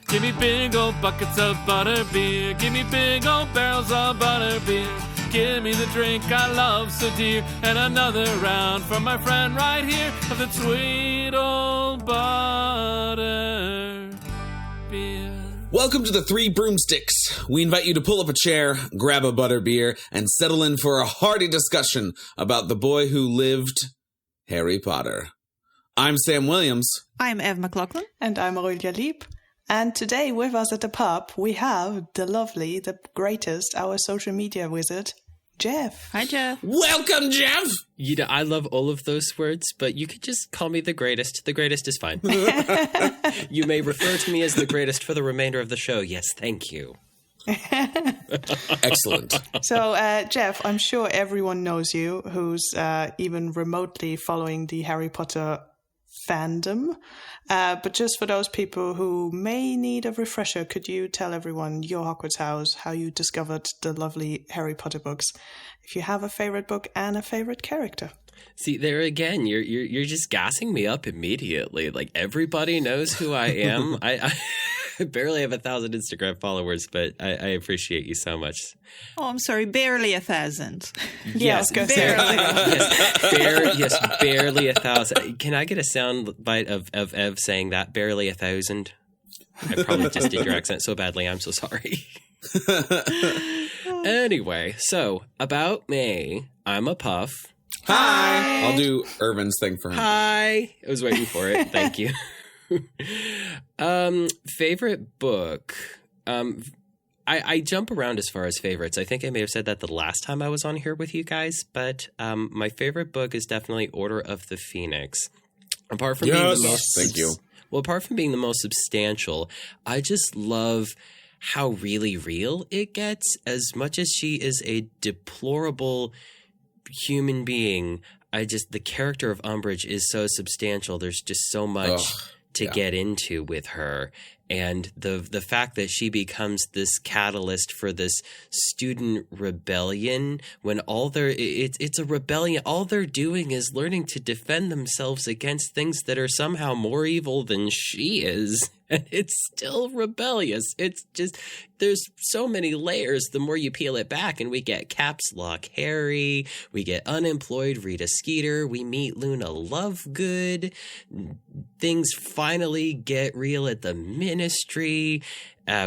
Give me big old buckets of butterbeer. Give me big old barrels of butterbeer. Give me the drink I love so dear. And another round for my friend right here of the sweet old butter beer. Welcome to the Three Broomsticks. We invite you to pull up a chair, grab a butterbeer, and settle in for a hearty discussion about the boy who lived, Harry Potter. I'm Sam Williams. I'm Ev McLaughlin. And I'm Aurelia Lieb. And today with us at the pub, we have the lovely, the greatest, our social media wizard, Jeff. Hi, Jeff. Welcome, Jeff! You know, I love all of those words, but you could just call me the greatest. The greatest is fine. You may refer to me as the greatest for the remainder of the show. Yes, thank you. Excellent. So, Jeff, I'm sure everyone knows you who's even remotely following the Harry Potter fandom. But just for those people who may need a refresher, could you tell everyone your Hogwarts house, how you discovered the lovely Harry Potter books, if you have a favorite book and a favorite character? See, there again, you're just gassing me up immediately. Like, everybody knows who I am. I barely have 1,000 Instagram followers, but I appreciate you so much. Oh, I'm sorry, barely 1,000. Yes, barely. Yes, barely 1,000. Can I get a sound bite of Ev saying that? Barely 1,000? I probably just did your accent so badly. I'm so sorry. Anyway, so about me, I'm a puff. Hi! I'll do Irvin's thing for him. Hi! I was waiting for it. Thank you. Favorite book. I jump around as far as favorites. I think I may have said that the last time I was on here with you guys, but my favorite book is definitely Order of the Phoenix. Apart from being the most, thank you. Well, apart from being the most substantial, I just love how really real it gets. As much as she is a deplorable human being, the character of Umbridge is so substantial. There's just so much to get into with her. And the fact that she becomes this catalyst for this student rebellion when it's a rebellion. All they're doing is learning to defend themselves against things that are somehow more evil than she is. And it's still rebellious. It's just, there's so many layers the more you peel it back, and we get Caps Lock Harry, we get unemployed Rita Skeeter, we meet Luna Lovegood, things finally get real at the Ministry,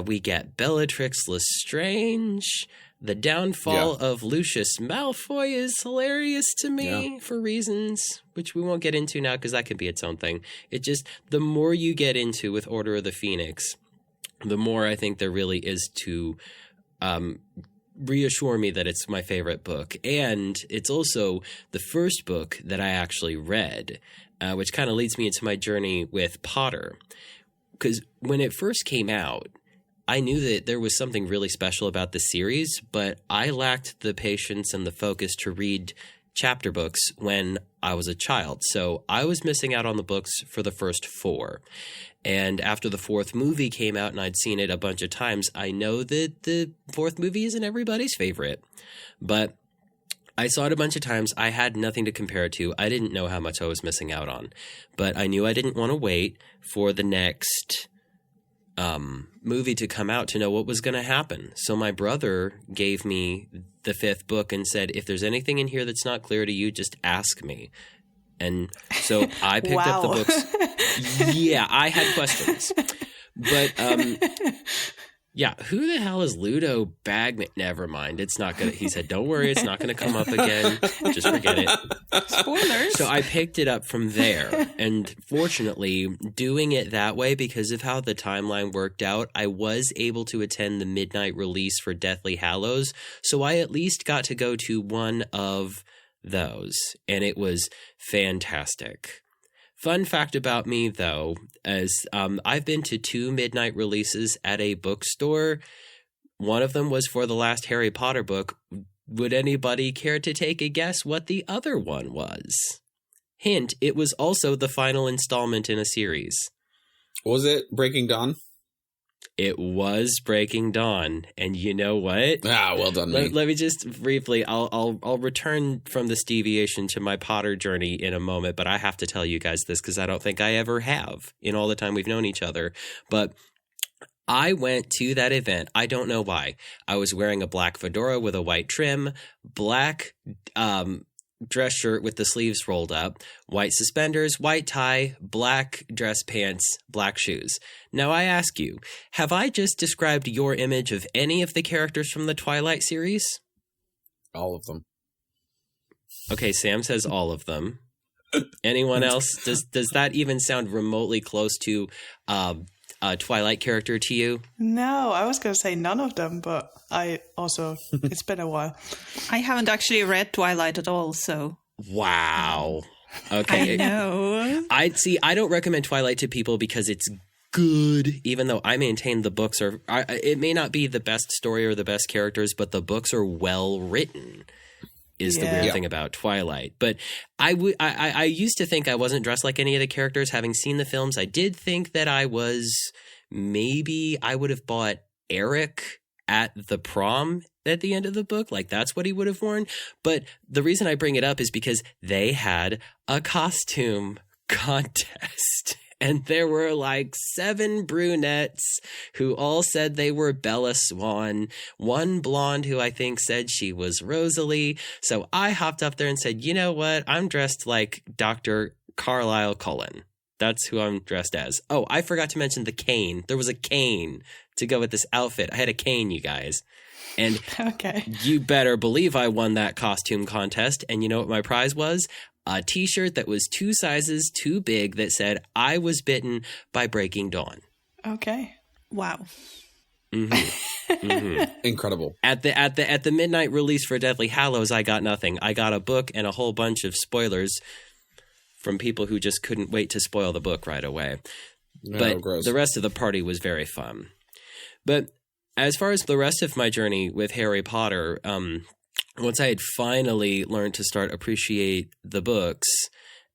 we get Bellatrix Lestrange. The downfall of Lucius Malfoy is hilarious to me for reasons which we won't get into now because that could be its own thing. It just, the more you get into with Order of the Phoenix, the more I think there really is to reassure me that it's my favorite book. And it's also the first book that I actually read, which kind of leads me into my journey with Potter. Because when it first came out, I knew that there was something really special about the series, but I lacked the patience and the focus to read chapter books when I was a child. So I was missing out on the books for the first 4. And after the 4th movie came out and I'd seen it a bunch of times, I know that the 4th movie isn't everybody's favorite. But I saw it a bunch of times. I had nothing to compare it to. I didn't know how much I was missing out on. But I knew I didn't want to wait for the next movie to come out to know what was going to happen. So my brother gave me the 5th book and said, if there's anything in here that's not clear to you, just ask me. And so I picked up the books. Yeah, I had questions. But yeah, who the hell is Ludo Bagman? Never mind. It's not going to, he said, don't worry, it's not going to come up again. Just forget it. Spoilers. So I picked it up from there. And fortunately, doing it that way, because of how the timeline worked out, I was able to attend the midnight release for Deathly Hallows. So I at least got to go to one of those. And it was fantastic. Fun fact about me, though, is I've been to 2 midnight releases at a bookstore. One of them was for the last Harry Potter book. Would anybody care to take a guess what the other one was? Hint, it was also the final installment in a series. Was it Breaking Dawn? It was Breaking Dawn, and you know what? Ah, well done, Let me just briefly. I'll return from this deviation to my Potter journey in a moment, but I have to tell you guys this because I don't think I ever have in all the time we've known each other. But I went to that event. I don't know why. I was wearing a black fedora with a white trim, black dress shirt with the sleeves rolled up, white suspenders, white tie, black dress pants, black shoes. Now I ask you, have I just described your image of any of the characters from the Twilight series? All of them. Okay, Sam says all of them. Anyone else? Does that even sound remotely close to a Twilight character to you? No, I was going to say none of them, but I also, it's been a while. I haven't actually read Twilight at all, so. Wow. Okay. I know. I don't recommend Twilight to people because it's good, even though I maintain the books are, it may not be the best story or the best characters, but the books are well written. Is the weird thing about Twilight. But I used to think I wasn't dressed like any of the characters. Having seen the films, I did think that I would have bought Eric at the prom at the end of the book. Like, that's what he would have worn. But the reason I bring it up is because they had a costume contest. And there were like 7 brunettes who all said they were Bella Swan, one blonde who I think said she was Rosalie. So I hopped up there and said, you know what? I'm dressed like Dr. Carlisle Cullen. That's who I'm dressed as. Oh, I forgot to mention the cane. There was a cane to go with this outfit. I had a cane, you guys. And you better believe I won that costume contest. And you know what my prize was? A t-shirt that was 2 sizes too big that said, I was bitten by Breaking Dawn. Okay. Wow. Mm-hmm. Mm-hmm. Incredible. At the midnight release for Deathly Hallows, I got nothing. I got a book and a whole bunch of spoilers from people who just couldn't wait to spoil the book right away. No, but gross. The rest of the party was very fun. But as far as the rest of my journey with Harry Potter, once I had finally learned to start appreciate the books,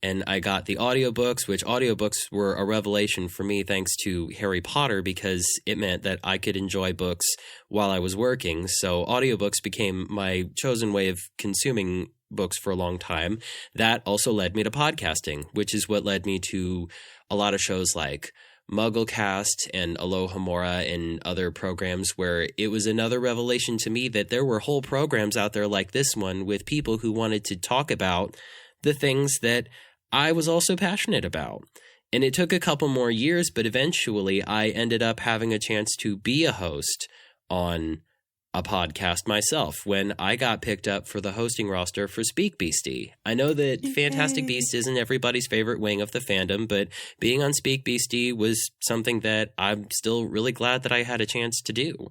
and I got the audiobooks, which audiobooks were a revelation for me thanks to Harry Potter because it meant that I could enjoy books while I was working. So audiobooks became my chosen way of consuming books for a long time. That also led me to podcasting, which is what led me to a lot of shows like Mugglecast and Alohomora and other programs where it was another revelation to me that there were whole programs out there like this one with people who wanted to talk about the things that I was also passionate about. And it took a couple more years, but eventually I ended up having a chance to be a host on a podcast myself when I got picked up for the hosting roster for Speak Beastie. I know that Fantastic Beasts isn't everybody's favorite wing of the fandom, but being on Speak Beastie was something that I'm still really glad that I had a chance to do.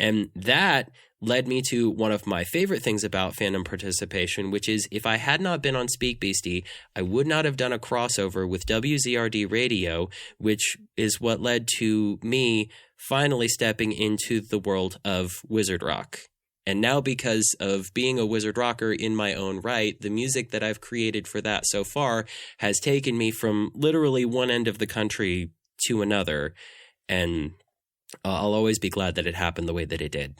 And that led me to one of my favorite things about fandom participation, which is if I had not been on Speak Beastie, I would not have done a crossover with WZRD Radio, which is what led to me finally stepping into the world of Wizard Rock. And now because of being a Wizard Rocker in my own right, the music that I've created for that so far has taken me from literally one end of the country to another. And I'll always be glad that it happened the way that it did.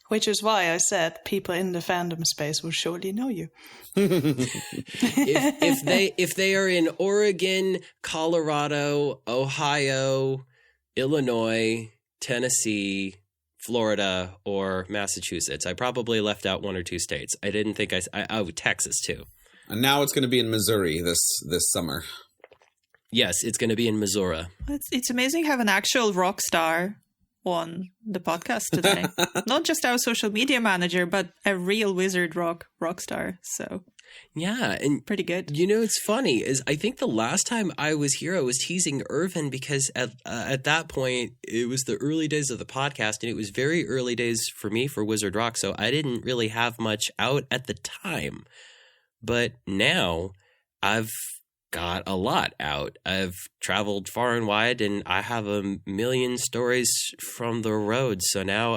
Which is why I said people in the fandom space will surely know you. if they are in Oregon, Colorado, Ohio, Illinois, Tennessee, Florida, or Massachusetts. I probably left out 1 or 2 states. I didn't think Texas too. And now it's going to be in Missouri this summer. Yes, it's going to be in Missouri. It's amazing to have an actual rock star on the podcast today. Not just our social media manager, but a real Wizard rock star. So yeah, and pretty good. You know, it's funny is I think the last time I was here, I was teasing Irvin because at that point it was the early days of the podcast, and it was very early days for me for Wizard Rock, so I didn't really have much out at the time. But now I've got a lot out. I've traveled far and wide, and I have a million stories from the road. So now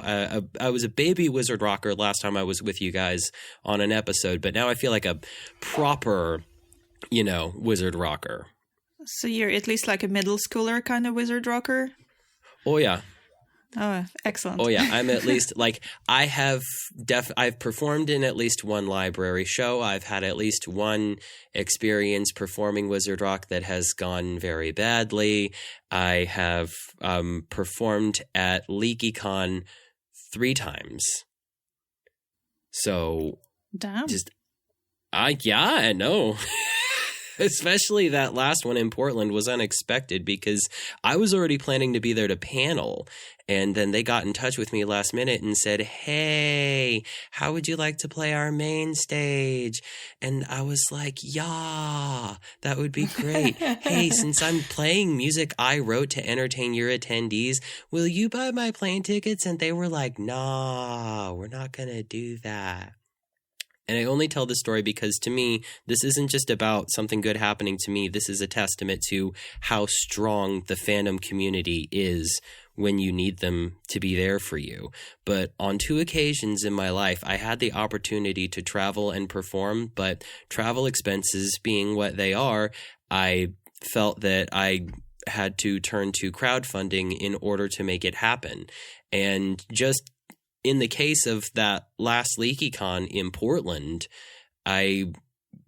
I was a baby Wizard Rocker last time I was with you guys on an episode, but now I feel like a proper, Wizard Rocker. So you're at least like a middle schooler kind of Wizard Rocker? Oh, yeah. Oh, excellent. Oh yeah, I'm at least like I've performed in at least one library show. I've had at least one experience performing Wizard Rock that has gone very badly. I have performed at LeakyCon 3 times. So Damn. I know. Especially that last one in Portland was unexpected because I was already planning to be there to panel. And then they got in touch with me last minute and said, hey, how would you like to play our main stage? And I was like, yeah, that would be great. Hey, since I'm playing music I wrote to entertain your attendees, will you buy my plane tickets? And they were like, nah, we're not going to do that. And I only tell this story because to me, this isn't just about something good happening to me. This is a testament to how strong the fandom community is when you need them to be there for you. But on 2 occasions in my life, I had the opportunity to travel and perform, but travel expenses being what they are, I felt that I had to turn to crowdfunding in order to make it happen. And just in the case of that last LeakyCon in Portland, I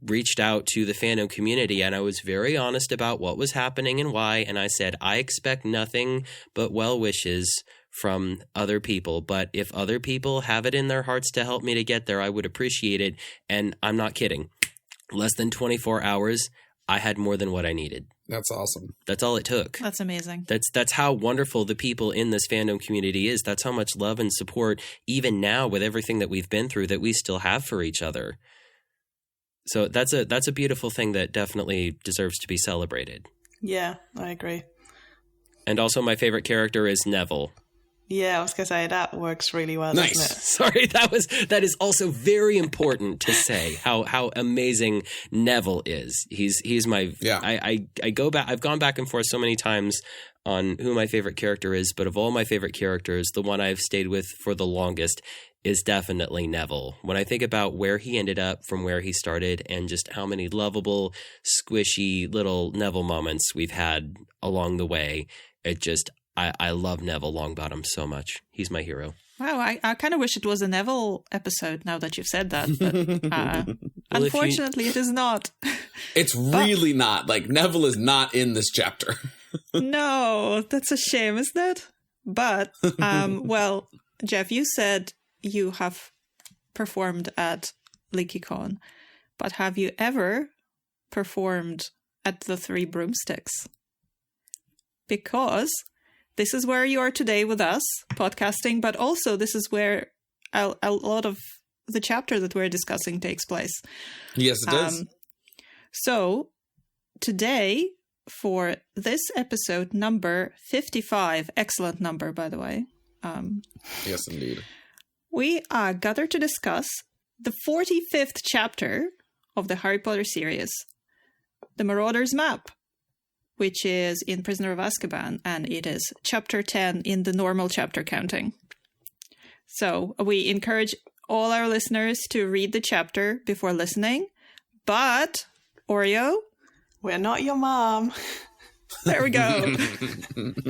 reached out to the fandom community and I was very honest about what was happening and why. And I said, I expect nothing but well wishes from other people. But if other people have it in their hearts to help me to get there, I would appreciate it. And I'm not kidding. Less than 24 hours, I had more than what I needed. That's awesome. That's all it took. That's amazing. That's how wonderful the people in this fandom community is. That's how much love and support, even now with everything that we've been through, that we still have for each other. So that's a beautiful thing that definitely deserves to be celebrated. Yeah, I agree. And also my favorite character is Neville. Yeah, I was going to say, that works really well, Nice. doesn't it? Sorry, that is also very important to say how amazing Neville is. He's my I go back. I've gone back and forth so many times on who my favorite character is, but of all my favorite characters, the one I've stayed with for the longest is definitely Neville. When I think about where he ended up from where he started and just how many lovable, squishy little Neville moments we've had along the way, I love Neville Longbottom so much. He's my hero. Wow, I kind of wish it was a Neville episode now that you've said that. But unfortunately, it is not. It's really not. Like, Neville is not in this chapter. No, that's a shame, isn't it? But, well, Jeff, you said you have performed at LeakyCon, but have you ever performed at the Three Broomsticks? Because this is where you are today with us, podcasting, but also this is where a lot of the chapter that we're discussing takes place. Yes, it does. So today, for this episode number 55, excellent number, by the way. Yes, indeed. We are gathered to discuss the 45th chapter of the Harry Potter series, The Marauder's Map, which is in Prisoner of Azkaban, and it is chapter 10 in the normal chapter counting. So we encourage all our listeners to read the chapter before listening, but, Oreo? We're not your mom. There we go.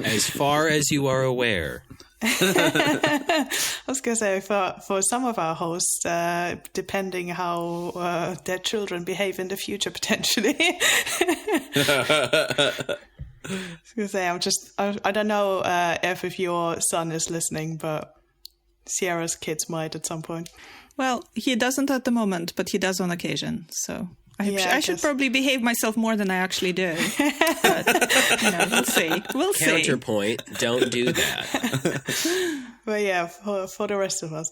As far as you are aware. I was going to say, for some of our hosts, depending how their children behave in the future, potentially. I was going to say, I don't know if your son is listening, but Sierra's kids might at some point. Well, he doesn't at the moment, but he does on occasion, so... I should probably behave myself more than I actually do. But, we'll see. We'll see. Counterpoint, don't do that. But yeah, for the rest of us.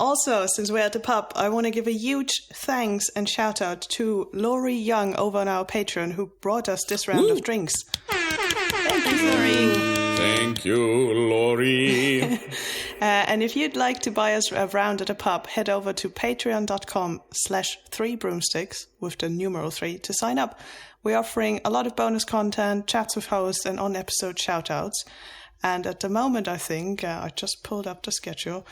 Also, since we're at the pub, I want to give a huge thanks and shout out to Laurie Young over on our Patreon, who brought us this round of drinks. Thank you, Laurie. Thank you, Laurie. And if you'd like to buy us a round at a pub, head over to patreon.com/3broomsticks with the numeral 3 to sign up. We're offering a lot of bonus content, chats with hosts, and on-episode shout-outs. And at the moment, I think, I just pulled up the schedule,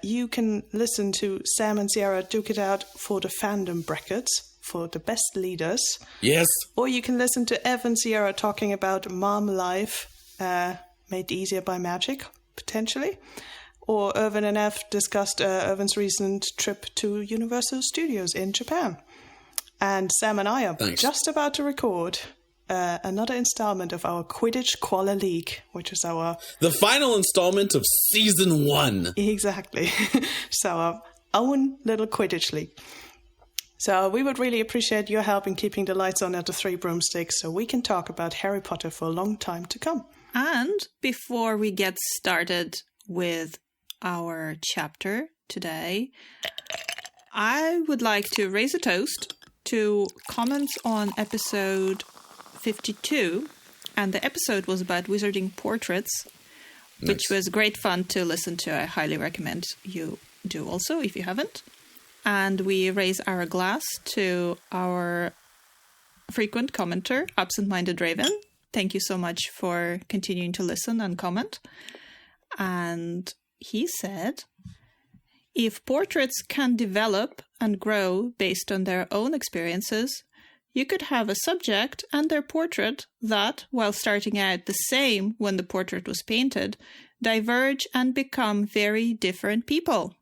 you can listen to Sam and Sierra duke it out for the fandom brackets, for the best leaders. Yes. Or you can listen to Ev and Sierra talking about mom life made easier by magic, potentially. Or Irvin and F discussed Irvin's recent trip to Universal Studios in Japan. And Sam and I are just about to record another installment of our Quidditch Qualler League, which is the final installment of Season 1. Exactly. So our own little Quidditch League. So we would really appreciate your help in keeping the lights on at the Three Broomsticks so we can talk about Harry Potter for a long time to come. And before we get started with our chapter today, I would like to raise a toast to comments on episode 52. And the episode was about wizarding portraits, which was great fun to listen to. I highly recommend you do also if you haven't. And we raise our glass to our frequent commenter, Absent-Minded Raven. Thank you so much for continuing to listen and comment. And he said, if portraits can develop and grow based on their own experiences, you could have a subject and their portrait that, while starting out the same when the portrait was painted, diverge and become very different people.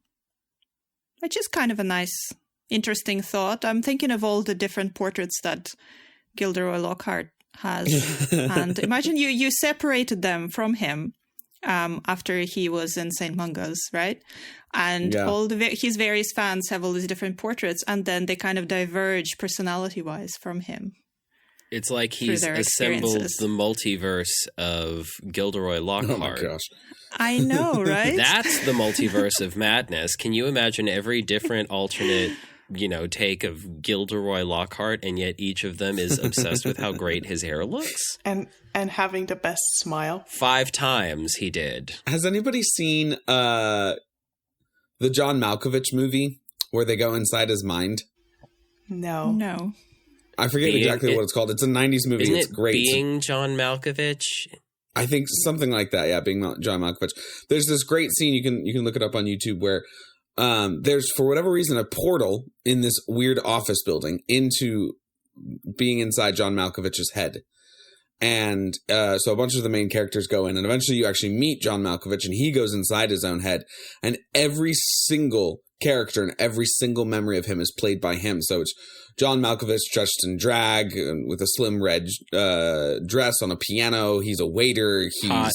Which is kind of a nice, interesting thought. I'm thinking of all the different portraits that Gilderoy Lockhart has. And imagine you separated them from him after he was in St. Mungo's, right? And all his various fans have all these different portraits, and then they kind of diverge personality-wise from him. It's like he's assembled the multiverse of Gilderoy Lockhart. Oh my gosh. I know, right? That's the multiverse of madness. Can you imagine every different alternate, take of Gilderoy Lockhart, and yet each of them is obsessed with how great his hair looks? And having the best smile. 5 times he did. Has anybody seen the John Malkovich movie where they go inside his mind? No. I forget exactly what it's called. It's a 90s movie. Isn't it's great. Being John Malkovich? I think something like that. Yeah, being John Malkovich. There's this great scene. You can look it up on YouTube where there's, for whatever reason, a portal in this weird office building into being inside John Malkovich's head. And so a bunch of the main characters go in, and eventually you actually meet John Malkovich, and he goes inside his own head. And every single character and every single memory of him is played by him. So it's John Malkovich dressed in drag with a slim red dress on a piano. He's a waiter. He's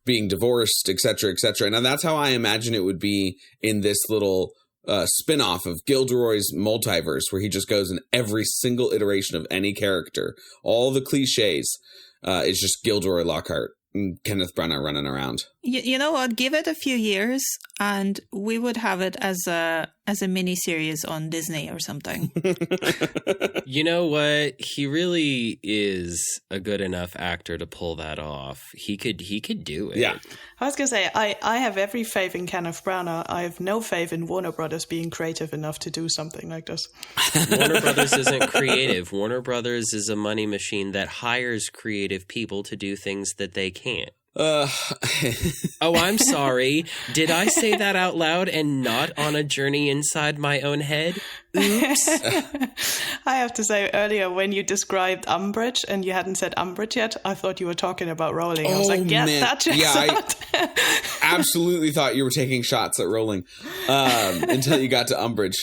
being divorced, etc., etc. And that's how I imagine it would be in this little spin-off of Gilderoy's multiverse, where he just goes in every single iteration of any character. All the cliches is just Gilderoy Lockhart and Kenneth Branagh running around. You know what? Give it a few years, and we would have it as a mini-series on Disney or something. You know what? He really is a good enough actor to pull that off. He could do it. Yeah. I was going to say, I have every faith in Kenneth Branagh. I have no faith in Warner Brothers being creative enough to do something like this. Warner Brothers isn't creative. Warner Brothers is a money machine that hires creative people to do things that they can't. Oh, I'm sorry. Did I say that out loud and not on a journey inside my own head? Oops. I have to say, earlier when you described Umbridge and you hadn't said Umbridge yet, I thought you were talking about Rowling. I was like, yes, man. That checks out. I absolutely thought you were taking shots at Rowling until you got to Umbridge.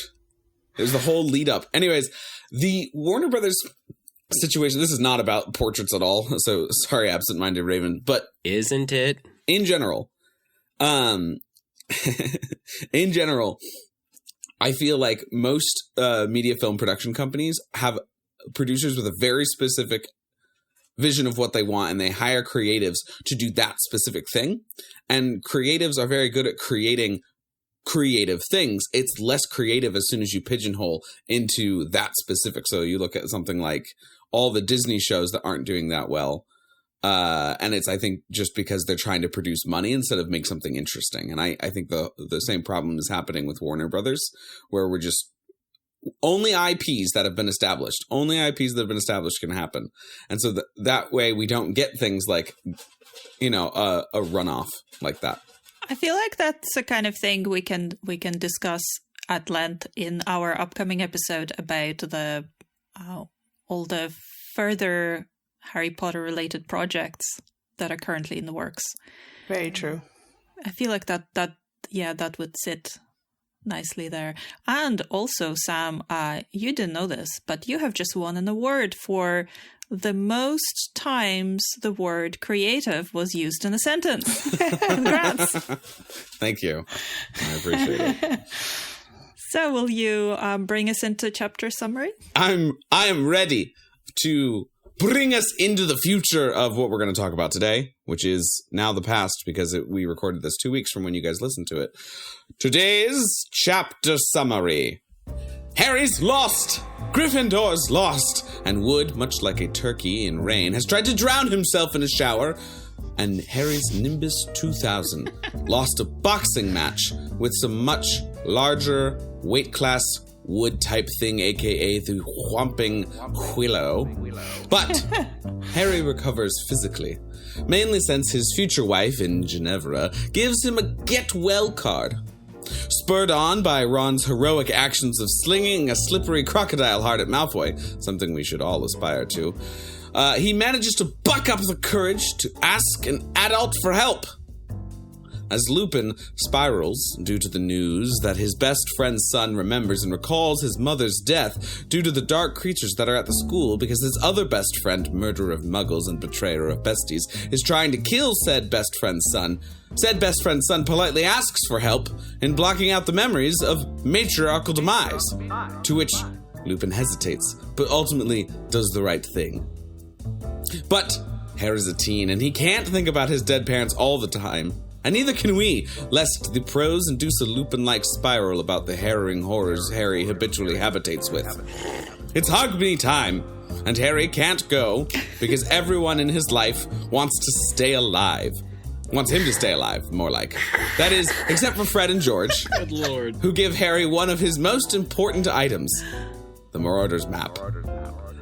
There's the whole lead up. Anyways, the Warner Brothers situation, this is not about portraits at all, so sorry, Absent-Minded Raven, but isn't it in general I feel like most media film production companies have producers with a very specific vision of what they want, and they hire creatives to do that specific thing, and creatives are very good at creating creative things. It's less creative as soon as you pigeonhole into that specific. So you look at something like all the Disney shows that aren't doing that well. And it's, I think, just because they're trying to produce money instead of make something interesting. And I think the same problem is happening with Warner Brothers, where we're just only IPs that have been established. Only IPs that have been established can happen. And so that way we don't get things like, a runoff like that. I feel like that's the kind of thing we can discuss at length in our upcoming episode about all the further Harry Potter related projects that are currently in the works. Very true. I feel like that would sit nicely there. And also, Sam, you didn't know this, but you have just won an award for the most times the word creative was used in a sentence. Congrats. Thank you. I appreciate it. So will you bring us into chapter summary? I am ready to bring us into the future of what we're going to talk about today, which is now the past because we recorded this 2 weeks from when you guys listened to it. Today's chapter summary. Harry's lost. Gryffindor's lost. And Wood, much like a turkey in rain, has tried to drown himself in a shower. And Harry's Nimbus 2000 lost a boxing match with some much larger weight class wood type thing, aka the Whomping Willow. But Harry recovers physically, mainly since his future wife in Ginevra gives him a get well card. Spurred on by Ron's heroic actions of slinging a slippery crocodile heart at Malfoy, something we should all aspire to, he manages to buck up the courage to ask an adult for help. As Lupin spirals due to the news that his best friend's son remembers and recalls his mother's death due to the dark creatures that are at the school because his other best friend, murderer of muggles and betrayer of besties, is trying to kill said best friend's son. Said best friend's son politely asks for help in blocking out the memories of matriarchal demise, to which Lupin hesitates, but ultimately does the right thing. But Harry's a teen, and he can't think about his dead parents all the time. And neither can we, lest the prose induce a Lupin-like spiral about the harrowing horrors Harry habitually habitates with. It's Hogwarts time, and Harry can't go because everyone in his life wants to stay alive. Wants him to stay alive, more like. That is, except for Fred and George, Good Lord. who give Harry one of his most important items, the Marauder's Map.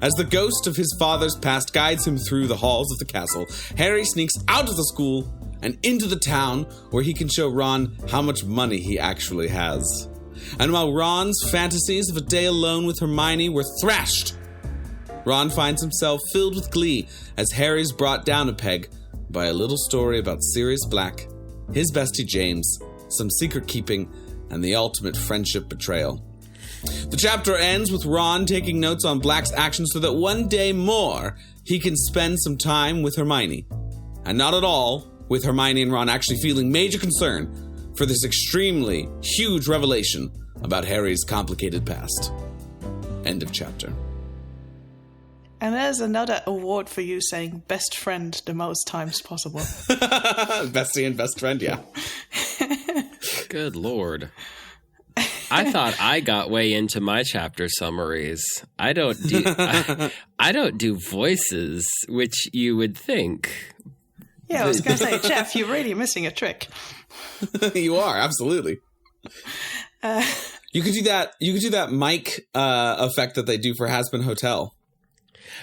As the ghost of his father's past guides him through the halls of the castle, Harry sneaks out of the school and into the town where he can show Ron how much money he actually has. And while Ron's fantasies of a day alone with Hermione were thrashed, Ron finds himself filled with glee as Harry's brought down a peg by a little story about Sirius Black, his bestie James, some secret keeping, and the ultimate friendship betrayal. The chapter ends with Ron taking notes on Black's actions so that one day more he can spend some time with Hermione. And not at all with Hermione and Ron actually feeling major concern for this extremely huge revelation about Harry's complicated past. End of chapter. And there's another award for you saying best friend the most times possible. Bestie and best friend, yeah. Good Lord. I thought I got way into my chapter summaries. I don't do voices, which you would think. Yeah, I was going to say, Jeff, you're really missing a trick. You are, absolutely. You could do that. You could do that mic effect that they do for Has Been Hotel,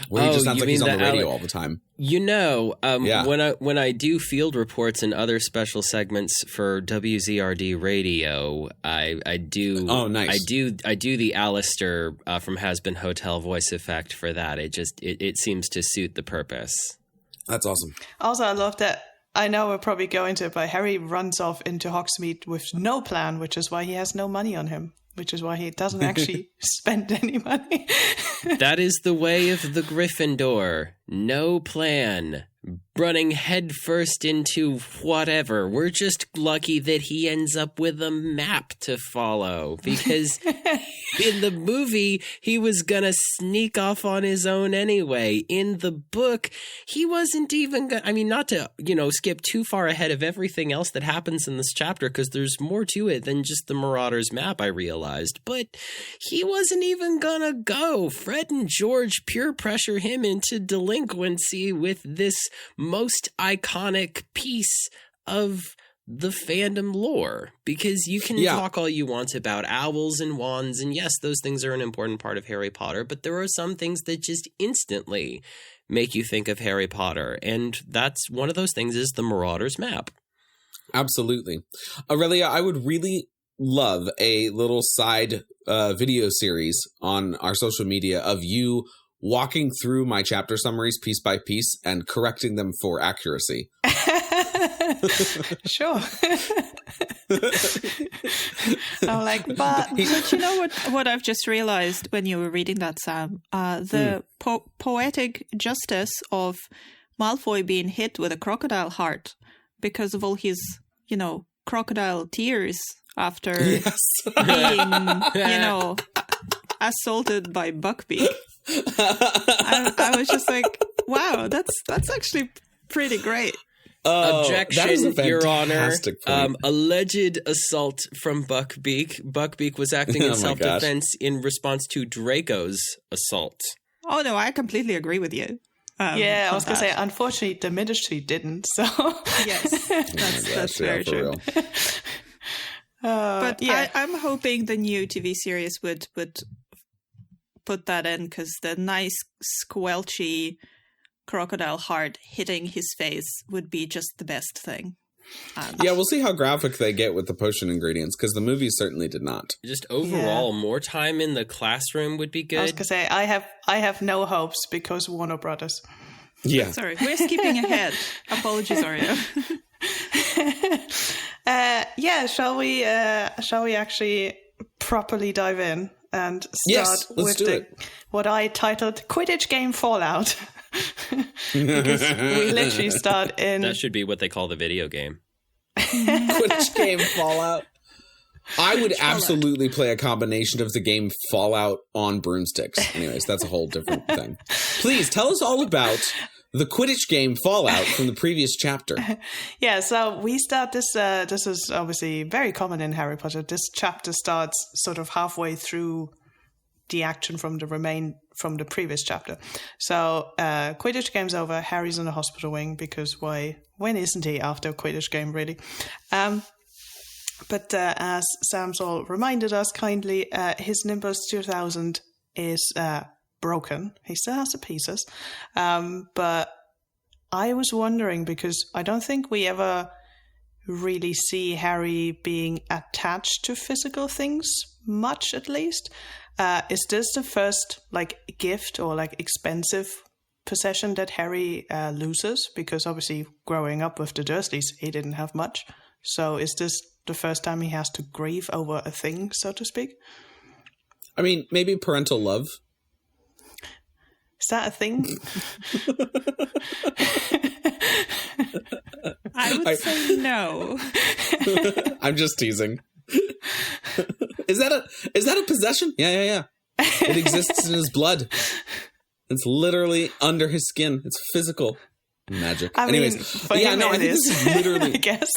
where he just sounds like he's on the radio all the time. You know, when I do field reports and other special segments for WZRD radio, I do. Oh, nice. I do the Alistair from Has Been Hotel voice effect for that. It seems to suit the purpose. That's awesome. Also, I love that. I know we're probably going to it, but Harry runs off into Hogsmeade with no plan, which is why he has no money on him, which is why he doesn't actually spend any money. That is the way of the Gryffindor. No plan. Running headfirst into whatever. We're just lucky that he ends up with a map to follow, because in the movie, he was gonna sneak off on his own anyway. In the book, he wasn't even gonna, I mean, not to, skip too far ahead of everything else that happens in this chapter, because there's more to it than just the Marauder's Map, I realized, but he wasn't even gonna go. Fred and George peer pressure him into delinquency with this most iconic piece of the fandom lore, because you can talk all you want about owls and wands, and yes, those things are an important part of Harry Potter, but there are some things that just instantly make you think of Harry Potter, and that's one of those things is the Marauder's Map. Absolutely. Aurelia, I would really love a little side video series on our social media of you walking through my chapter summaries piece by piece and correcting them for accuracy. Sure. I'm like, but you know what I've just realized when you were reading that, Sam? The poetic justice of Malfoy being hit with a crocodile heart because of all his, crocodile tears after being, assaulted by Buckbeak. I was just like, wow, that's actually pretty great. Objection, Your Honor. Point. Alleged assault from Buckbeak. Buckbeak was acting in self-defense in response to Draco's assault. Oh, no, I completely agree with you. I was going to say, unfortunately, the ministry didn't, so... Yes, that's very true. But I'm hoping the new TV series would put that in, because the nice, squelchy crocodile heart hitting his face would be just the best thing. We'll see how graphic they get with the potion ingredients, because the movie certainly did not. Just overall, more time in the classroom would be good. I was going to say, I have no hopes because Warner Brothers. Yeah. Sorry, we're skipping ahead. Apologies, Oreo. Shall we actually properly dive in and start with what I titled Quidditch Game Fallout? Because we literally start in... That should be what they call the video game. Quidditch Game Fallout. I would absolutely play a combination of the game Fallout on broomsticks. Anyways, that's a whole different thing. Please tell us all about the Quidditch game Fallout from the previous chapter. So we start this. This is obviously very common in Harry Potter. This chapter starts sort of halfway through the action from the previous chapter. So Quidditch game's over. Harry's in the hospital wing because when isn't he after a Quidditch game, really? But as Samsol reminded us kindly, his Nimbus 2000 is broken. He still has the pieces. But I was wondering, because I don't think we ever really see Harry being attached to physical things, much at least. Is this the first gift or expensive possession that Harry loses? Because obviously growing up with the Dursleys, he didn't have much. So is this the first time he has to grieve over a thing, so to speak? I mean, maybe parental love. Is that a thing? I would say no. I'm just teasing. Is that a possession? Yeah. It exists in his blood. It's literally under his skin. It's physical magic. Anyways, I think this is literally. I guess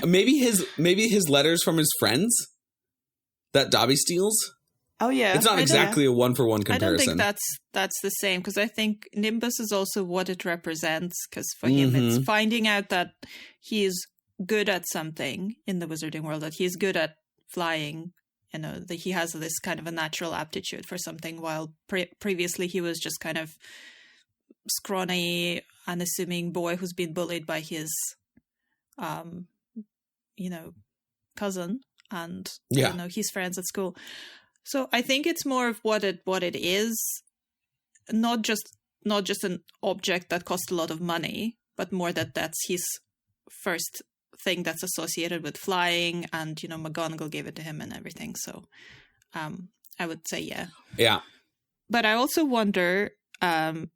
maybe his letters from his friends that Dobby steals. Oh yeah, it's not exactly a one-for-one comparison. I don't think that's the same, because I think Nimbus is also what it represents. Because for him, it's finding out that he is good at something in the wizarding world, that he's good at flying. That he has this kind of a natural aptitude for something, while previously he was just kind of scrawny, unassuming boy who's been bullied by his, cousin and his friends at school. So I think it's more of what it is, not just an object that costs a lot of money, but more that's his first thing that's associated with flying, and McGonagall gave it to him and everything. So I would say yeah. But I also wonder, knowing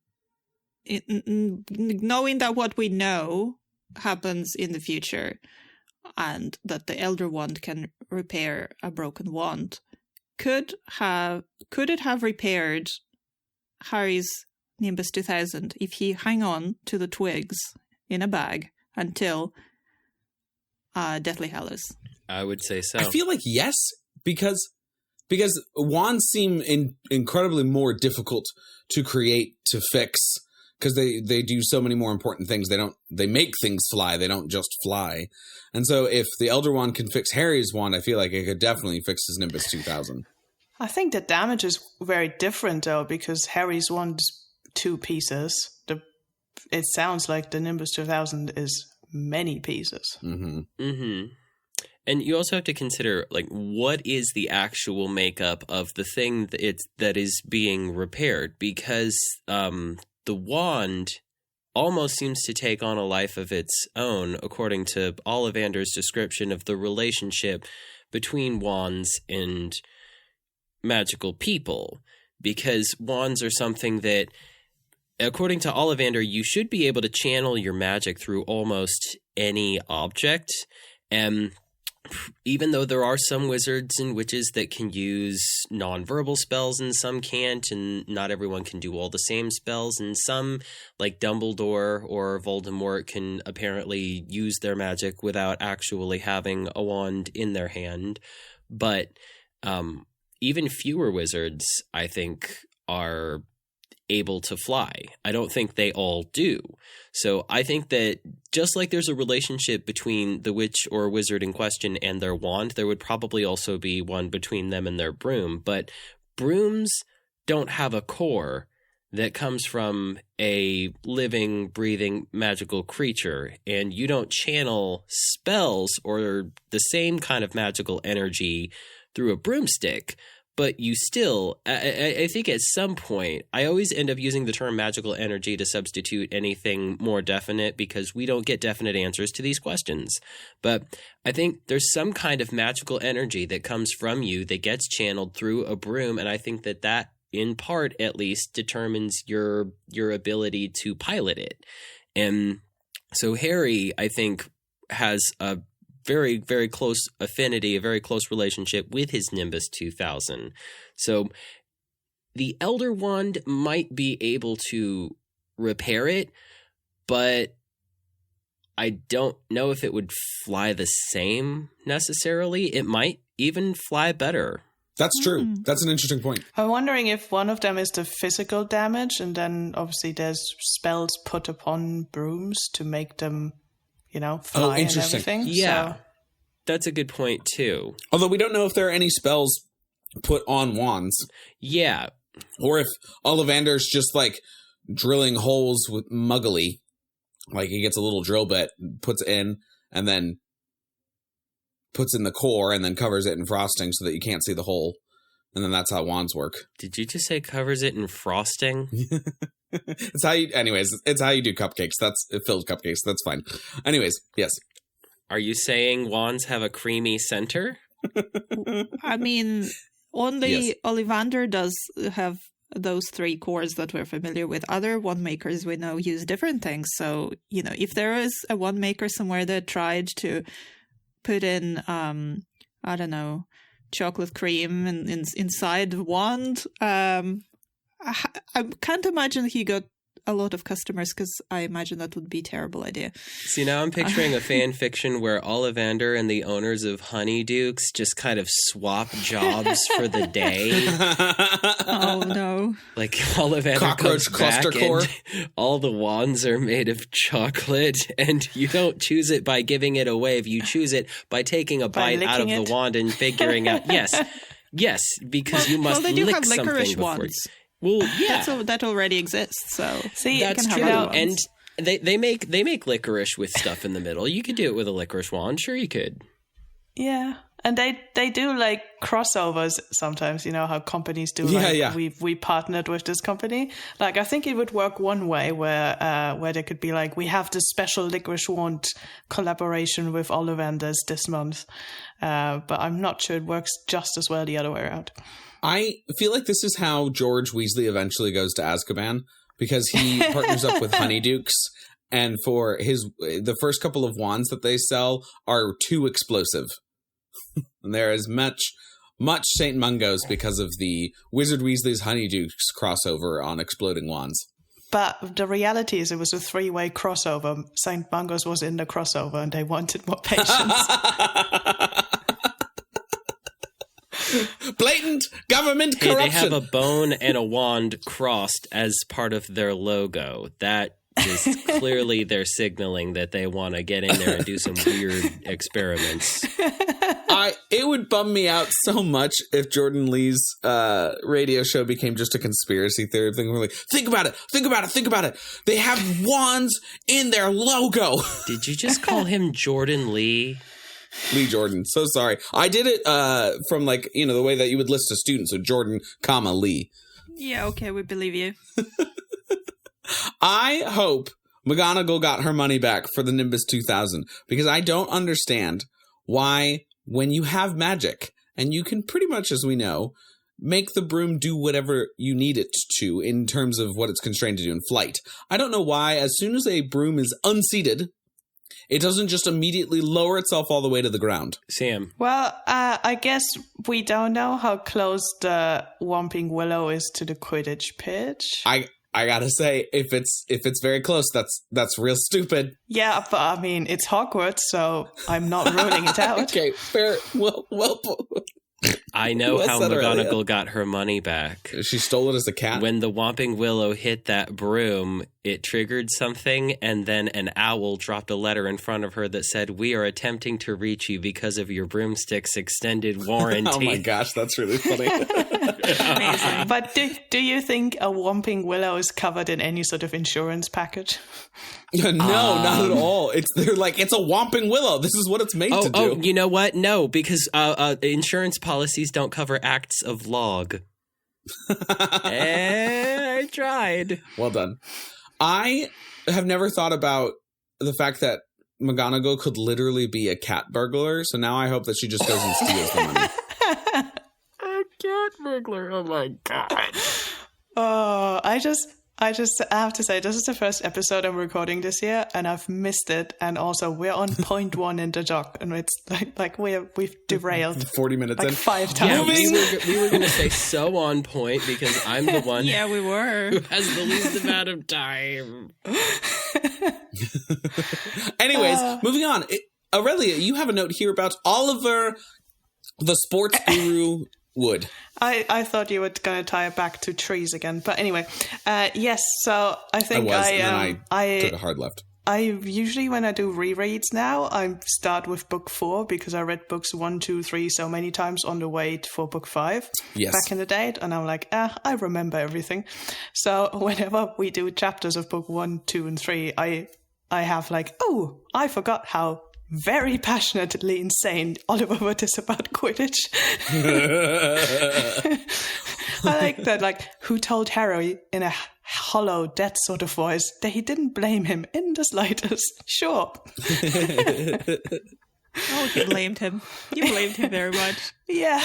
that what we know happens in the future, and that the Elder Wand can repair a broken wand, could it have repaired Harry's Nimbus 2000 if he hung on to the twigs in a bag until Deathly Hallows? I would say so. I feel like yes, because wands seem incredibly more difficult to create, to fix, because they do so many more important things. They make things fly. They don't just fly. And so if the Elder Wand can fix Harry's wand, I feel like it could definitely fix his Nimbus 2000. I think the damage is very different, though, because Harry's wand is 2 pieces. It sounds like the Nimbus 2000 is many pieces. And And you also have to consider, like, what is the actual makeup of the thing that is being repaired? Because the wand almost seems to take on a life of its own, according to Ollivander's description of the relationship between wands and magical people. Because wands are something that, according to Ollivander, you should be able to channel your magic through almost any object. And even though there are some wizards and witches that can use nonverbal spells and some can't, and not everyone can do all the same spells, and some, like Dumbledore or Voldemort, can apparently use their magic without actually having a wand in their hand. But even fewer wizards, I think, are able to fly. I don't think they all do. So I think that just like there's a relationship between the witch or wizard in question and their wand, there would probably also be one between them and their broom. But brooms don't have a core that comes from a living, breathing, magical creature. And you don't channel spells or the same kind of magical energy through a broomstick. But you still, I think at some point, I always end up using the term magical energy to substitute anything more definite because we don't get definite answers to these questions. But I think there's some kind of magical energy that comes from you that gets channeled through a broom. And I think that in part, at least, determines your ability to pilot it. And so Harry, I think, has a very, very close affinity, a very close relationship with his Nimbus 2000. So the Elder Wand might be able to repair it, but I don't know if it would fly the same necessarily. It might even fly better. That's true. That's an interesting point. I'm wondering if one of them is the physical damage, and then obviously there's spells put upon brooms to make them, fly and everything. Yeah, so. That's a good point, too. Although we don't know if there are any spells put on wands. Yeah. Or if Ollivander's just, drilling holes with muggly. Like, he gets a little drill bit, puts in, and then puts in the core, and then covers it in frosting so that you can't see the hole. And then that's how wands work. Did you just say covers it in frosting? It's how you do cupcakes. That's filled cupcakes. That's fine. Anyways, yes. Are you saying wands have a creamy center? I mean, only Yes. Ollivander does have those three cores that we're familiar with. Other wand makers we know use different things. So, if there is a wand maker somewhere that tried to put in, I don't know, chocolate cream inside the wand, I can't imagine he got a lot of customers, because I imagine that would be a terrible idea. See, now I'm picturing a fan fiction where Ollivander and the owners of Honeydukes just kind of swap jobs for the day. Oh, no. Like, Ollivander Cockroach comes cluster back core. and all the wands are made of chocolate, and you don't choose it by giving it away. You choose it by taking a bite out of licking the it. wand and figuring out, yes, because you must they do lick have something licorice before. wands. Well, yeah. That already exists, so See, That's can have true, other and ones. they make licorice with stuff in the middle. You could do it with a licorice wand. Sure, you could. Yeah. And they do crossovers sometimes, how companies do. Yeah. We partnered with this company. I think it would work one way where they could be we have this special licorice wand collaboration with Ollivander's this month. But I'm not sure it works just as well the other way around. I feel like this is how George Weasley eventually goes to Azkaban, because he partners up with Honeydukes, and for the first couple of wands that they sell are too explosive. And there is much St. Mungo's because of the Wizard Weasley's Honeydukes crossover on exploding wands. But the reality is it was a 3-way crossover. St. Mungo's was in the crossover and they wanted more patience. Blatant government Hey, corruption. they have a bone and a wand crossed as part of their logo. That is clearly they're signaling that they want to get in there and do some weird experiments. It would bum me out so much if Jordan Lee's radio show became just a conspiracy theory thing. We're like, think about it. They have wands in their logo. Did you just call him Jordan Lee? Lee Jordan. So sorry. I did it from like, the way that you would list a student. So Jordan, comma, Lee. Yeah, okay, we believe you. I hope McGonagall got her money back for the Nimbus 2000 because I don't understand why when you have magic and you can pretty much, as we know, make the broom do whatever you need it to in terms of what it's constrained to do in flight. I don't know why as soon as a broom is unseated, it doesn't just immediately lower itself all the way to the ground. Sam. Well, I guess we don't know how close the Whomping Willow is to the Quidditch pitch. I gotta say, if it's very close, that's real stupid. Yeah, but I mean, it's Hogwarts, so I'm not ruling it out. Okay, fair. Well. I know Well how said, Aurelia. McGonagall got her money back. She stole it as a cat. When the Whomping Willow hit that broom, it triggered something, and then an owl dropped a letter in front of her that said, "We are attempting to reach you because of your broomstick's extended warranty." Oh my gosh, that's really funny. Amazing. But do you think a Whomping Willow is covered in any sort of insurance package? No, not at all. They're like, it's a Whomping Willow. This is what it's made to do. Oh, you know what? No, because insurance policies don't cover acts of log. I tried. Well done. I have never thought about the fact that McGonagall could literally be a cat burglar, so now I hope that she just goes and steals the money. A cat burglar. Oh my god. Oh, I have to say, this is the first episode I'm recording this year, and I've missed it. And also, we're on point 1 in the doc, and it's like we've derailed 40 minutes like in. 5 Yeah, times. we were going to say so on point because I'm the one Yeah, we were. who has the least amount of time. Anyways, moving on. Aurelia, you have a note here about Oliver, the sports guru Wood. I thought you were going to tie it back to trees again, but anyway, yes. So I think I took a hard left. I usually, when I do rereads now, I start with book 4 because I read books 1, 2, 3 so many times on the way for book 5 back in the day, and I'm like, I remember everything. So whenever we do chapters of book 1, 2, and 3, I have like, oh, I forgot how very passionately insane Oliver Wood is about Quidditch. I like that, like, who told Harry in a hollow, dead sort of voice that he didn't blame him in the slightest. Sure. Oh, you blamed him. You blamed him very much. Yeah.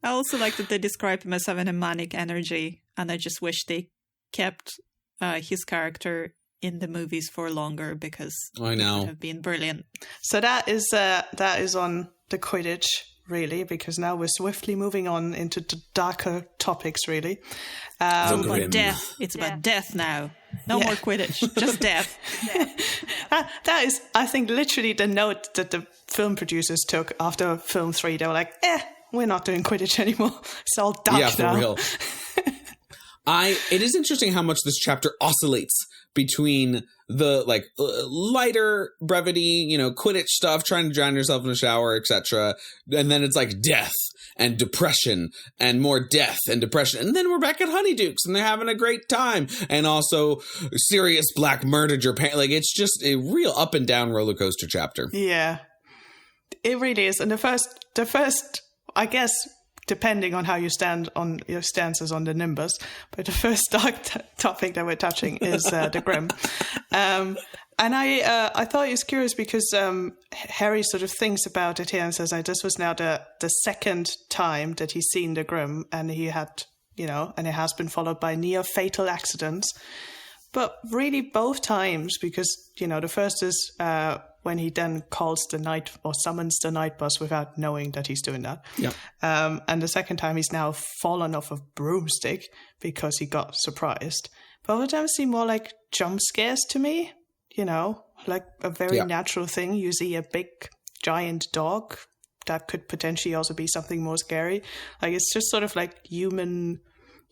I also like that they describe him as having a manic energy, and I just wish they kept his character in the movies for longer because I know. it would have been brilliant. So that is on the Quidditch, really, because now we're swiftly moving on into the darker topics, really. It's Grim. about death. It's about death now. No more Quidditch, just death. That is, I think, literally the note that the film producers took after film 3. They were like, we're not doing Quidditch anymore. It's all dark now. Yeah, for real. It is interesting how much this chapter oscillates between the lighter brevity, Quidditch stuff, trying to drown yourself in a shower, etc. And then it's like death and depression and more death and depression. And then we're back at Honeydukes and they're having a great time. And also Sirius Black murdered your parents. Like, it's just a real up and down roller coaster chapter. Yeah, it really is. And the first, I guess, depending on how you stand on your stances on the Nimbus, but the first dark topic that we're touching is the Grim. And I thought it was curious because Harry sort of thinks about it here and says, this was now the second time that he's seen the Grim, and he had, and it has been followed by near fatal accidents. But really both times, because, the first is when he then calls the night or summons the night bus without knowing that he's doing that. Yeah. And the second time he's now fallen off a broomstick because he got surprised. Both of them seem more like jump scares to me, like a very natural thing. You see a big giant dog, that could potentially also be something more scary. Like, it's just sort of like human,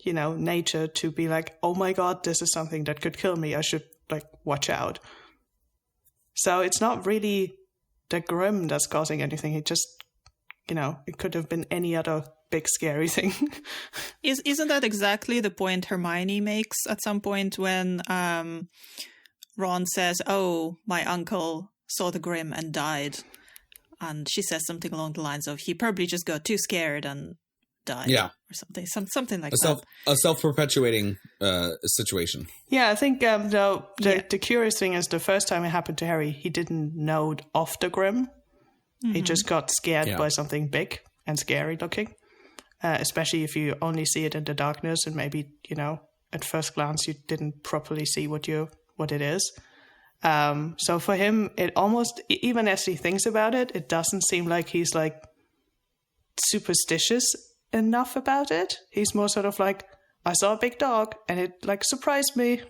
nature to be like, oh my God, this is something that could kill me. I should watch out. So it's not really the Grim that's causing anything. It just, it could have been any other big scary thing. Isn't that exactly the point Hermione makes at some point when Ron says, oh, my uncle saw the Grim and died. And she says something along the lines of, he probably just got too scared and died. Yeah. Or something like that. A self-perpetuating situation. Yeah, I think the curious thing is the first time it happened to Harry, he didn't know of the Grim. He just got scared by something big and scary looking. Especially if you only see it in the darkness and maybe, at first glance you didn't properly see what it is. So for him, it almost, even as he thinks about it, it doesn't seem like he's like superstitious enough about it. He's more sort of like, I saw a big dog and it like surprised me.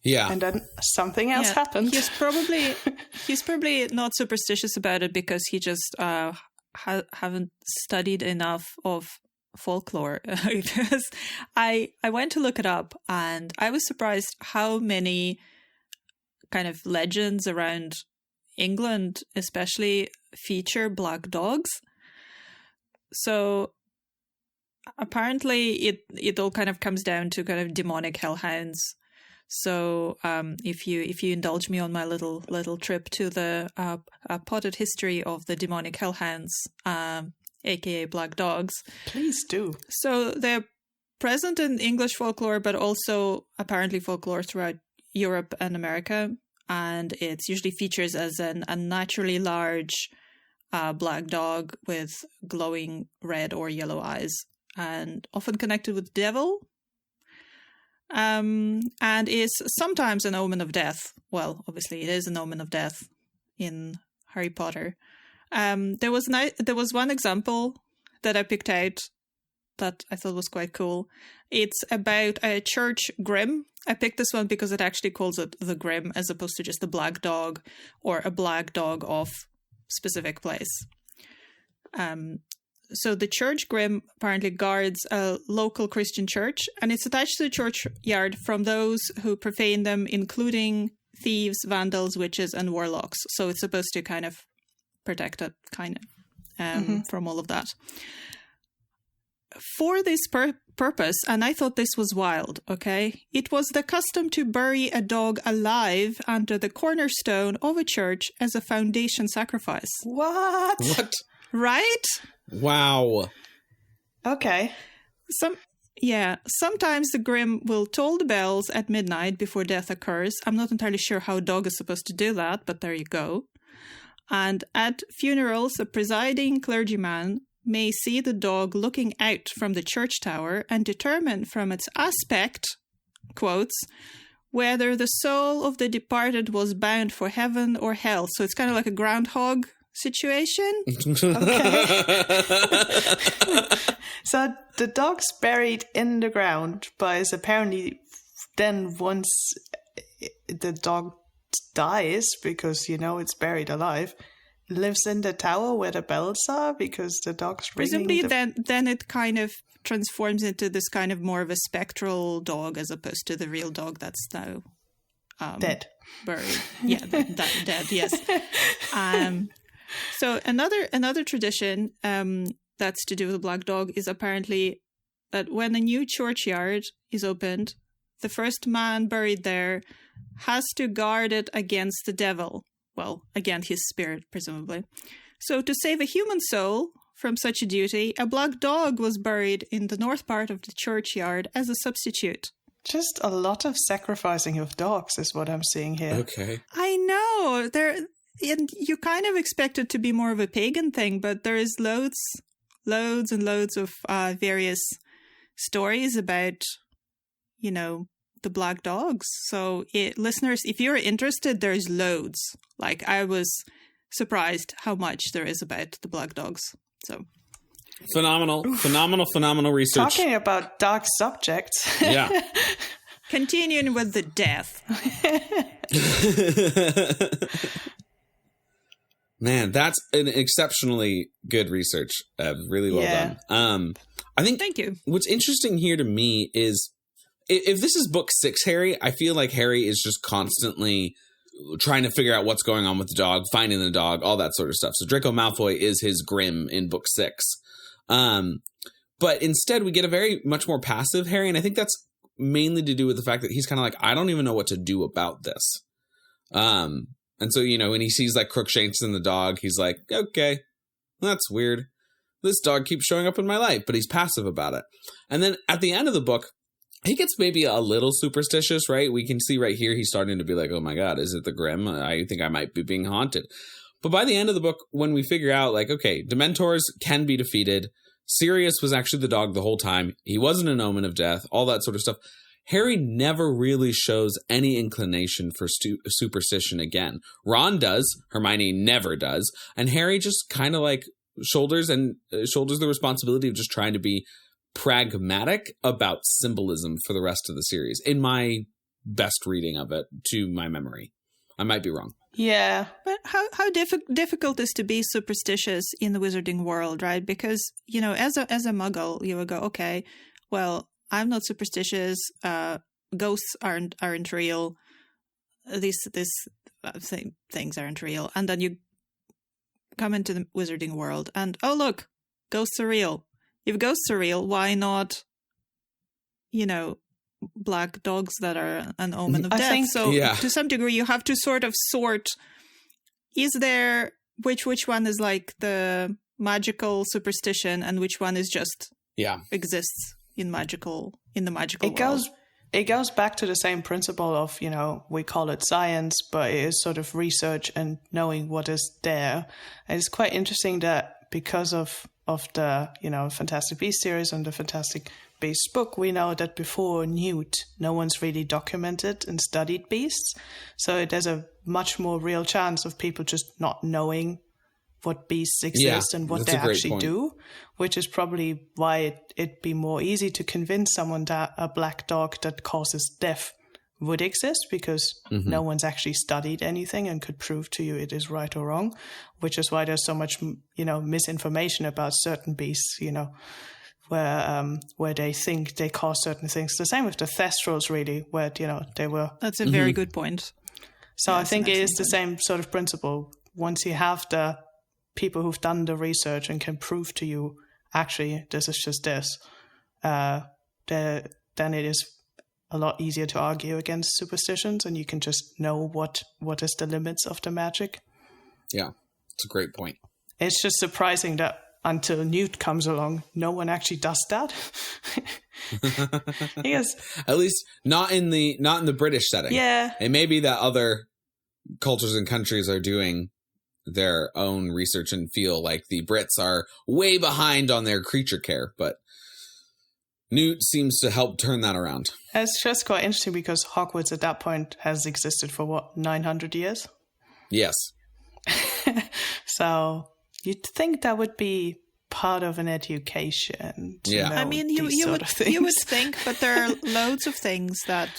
Yeah. And then something else happened. He's probably not superstitious about it because he just haven't studied enough of folklore. Because I went to look it up and I was surprised how many kind of legends around England especially feature black dogs. So apparently it all kind of comes down to kind of demonic hellhounds. So if you indulge me on my little trip to the potted history of the demonic hellhounds, aka black dogs. Please do. So they're present in English folklore, but also apparently folklore throughout Europe and America. And it's usually features as an unnaturally large black dog with glowing red or yellow eyes, and often connected with the devil. And is sometimes an omen of death. Well, obviously it is an omen of death in Harry Potter. There was one example that I picked out that I thought was quite cool. It's about a church grim. I picked this one because it actually calls it the Grim as opposed to just a black dog or a black dog of specific place. So the church Grim apparently guards a local Christian church, and it's attached to the churchyard from those who profane them, including thieves, vandals, witches, and warlocks. So it's supposed to kind of protect it, from all of that. For this purpose, and I thought this was wild, okay? It was the custom to bury a dog alive under the cornerstone of a church as a foundation sacrifice. What? Right? Wow. Okay. Sometimes the Grim will toll the bells at midnight before death occurs. I'm not entirely sure how a dog is supposed to do that, but there you go. And at funerals, a presiding clergyman may see the dog looking out from the church tower and determine from its aspect, quotes, whether the soul of the departed was bound for heaven or hell. So it's kind of like a groundhog situation. So the dog's buried in the ground, but is apparently then once the dog dies, because, it's buried alive, lives in the tower where the bells are because the dog's ringing. Presumably then it kind of transforms into this kind of more of a spectral dog as opposed to the real dog that's now dead. Buried. Yeah, dead, yes. So another tradition that's to do with the black dog is apparently that when a new churchyard is opened, the first man buried there has to guard it against the devil. Well, against his spirit, presumably. So to save a human soul from such a duty, a black dog was buried in the north part of the churchyard as a substitute. Just a lot of sacrificing of dogs is what I'm seeing here. Okay. I know. And you kind of expect it to be more of a pagan thing, but there is loads and loads of various stories about, the black dogs. So listeners, if you're interested, there's loads. Like, I was surprised how much there is about the black dogs. So phenomenal research. Talking about dark subjects. Yeah. Continuing with the death. Man, that's an exceptionally good research. Really well done. I think Thank you. What's interesting here to me is if this is book 6 Harry, I feel like Harry is just constantly trying to figure out what's going on with the dog, finding the dog, all that sort of stuff. So Draco Malfoy is his Grim in book 6. But instead we get a very much more passive Harry, and I think that's mainly to do with the fact that he's kind of like, I don't even know what to do about this. And And so, when he sees like Crookshanks and the dog, he's like, okay, that's weird. This dog keeps showing up in my life, but he's passive about it. And then at the end of the book, he gets maybe a little superstitious, right? We can see right here, he's starting to be like, oh my God, is it the Grim? I think I might be being haunted. But by the end of the book, when we figure out like, okay, Dementors can be defeated. Sirius was actually the dog the whole time. He wasn't an omen of death, all that sort of stuff. Harry never really shows any inclination for superstition again. Ron does, Hermione never does, and Harry just kind of like shoulders the responsibility of just trying to be pragmatic about symbolism for the rest of the series, in my best reading of it, to my memory. I might be wrong. Yeah. But how difficult is to be superstitious in the wizarding world, right? Because, as a muggle, you would go, okay, well, I'm not superstitious. Ghosts aren't real. These things aren't real. And then you come into the wizarding world and, oh, look, ghosts are real. If ghosts are real, why not, black dogs that are an omen of death? To some degree, you have to sort of sort, is there, which one is like the magical superstition and which one is just exists in the magical world? It goes back to the same principle of, we call it science, but it is sort of research and knowing what is there. And it's quite interesting that because of the, Fantastic Beasts series and the Fantastic Beasts book, we know that before Newt, no one's really documented and studied beasts. So there's a much more real chance of people just not knowing what beasts exist and what they actually do, which is probably why it'd be more easy to convince someone that a black dog that causes death would exist, because no one's actually studied anything and could prove to you it is right or wrong, which is why there's so much, misinformation about certain beasts, where they think they cause certain things. The same with the Thestrals, really, where, they were... That's a very good point. So I think it is the same sort of principle. Once you have the people who've done the research and can prove to you, actually, this is just this, then it is a lot easier to argue against superstitions, and you can just know what is the limits of the magic. Yeah, it's a great point. It's just surprising that until Newt comes along, no one actually does that. Yes. At least not in the British setting. Yeah. It may be that other cultures and countries are doing their own research and feel like the Brits are way behind on their creature care, but Newt seems to help turn that around. It's just quite interesting because Hogwarts at that point has existed for 900 years? Yes. So you'd think that would be part of an education. I mean, you would think, but there are loads of things that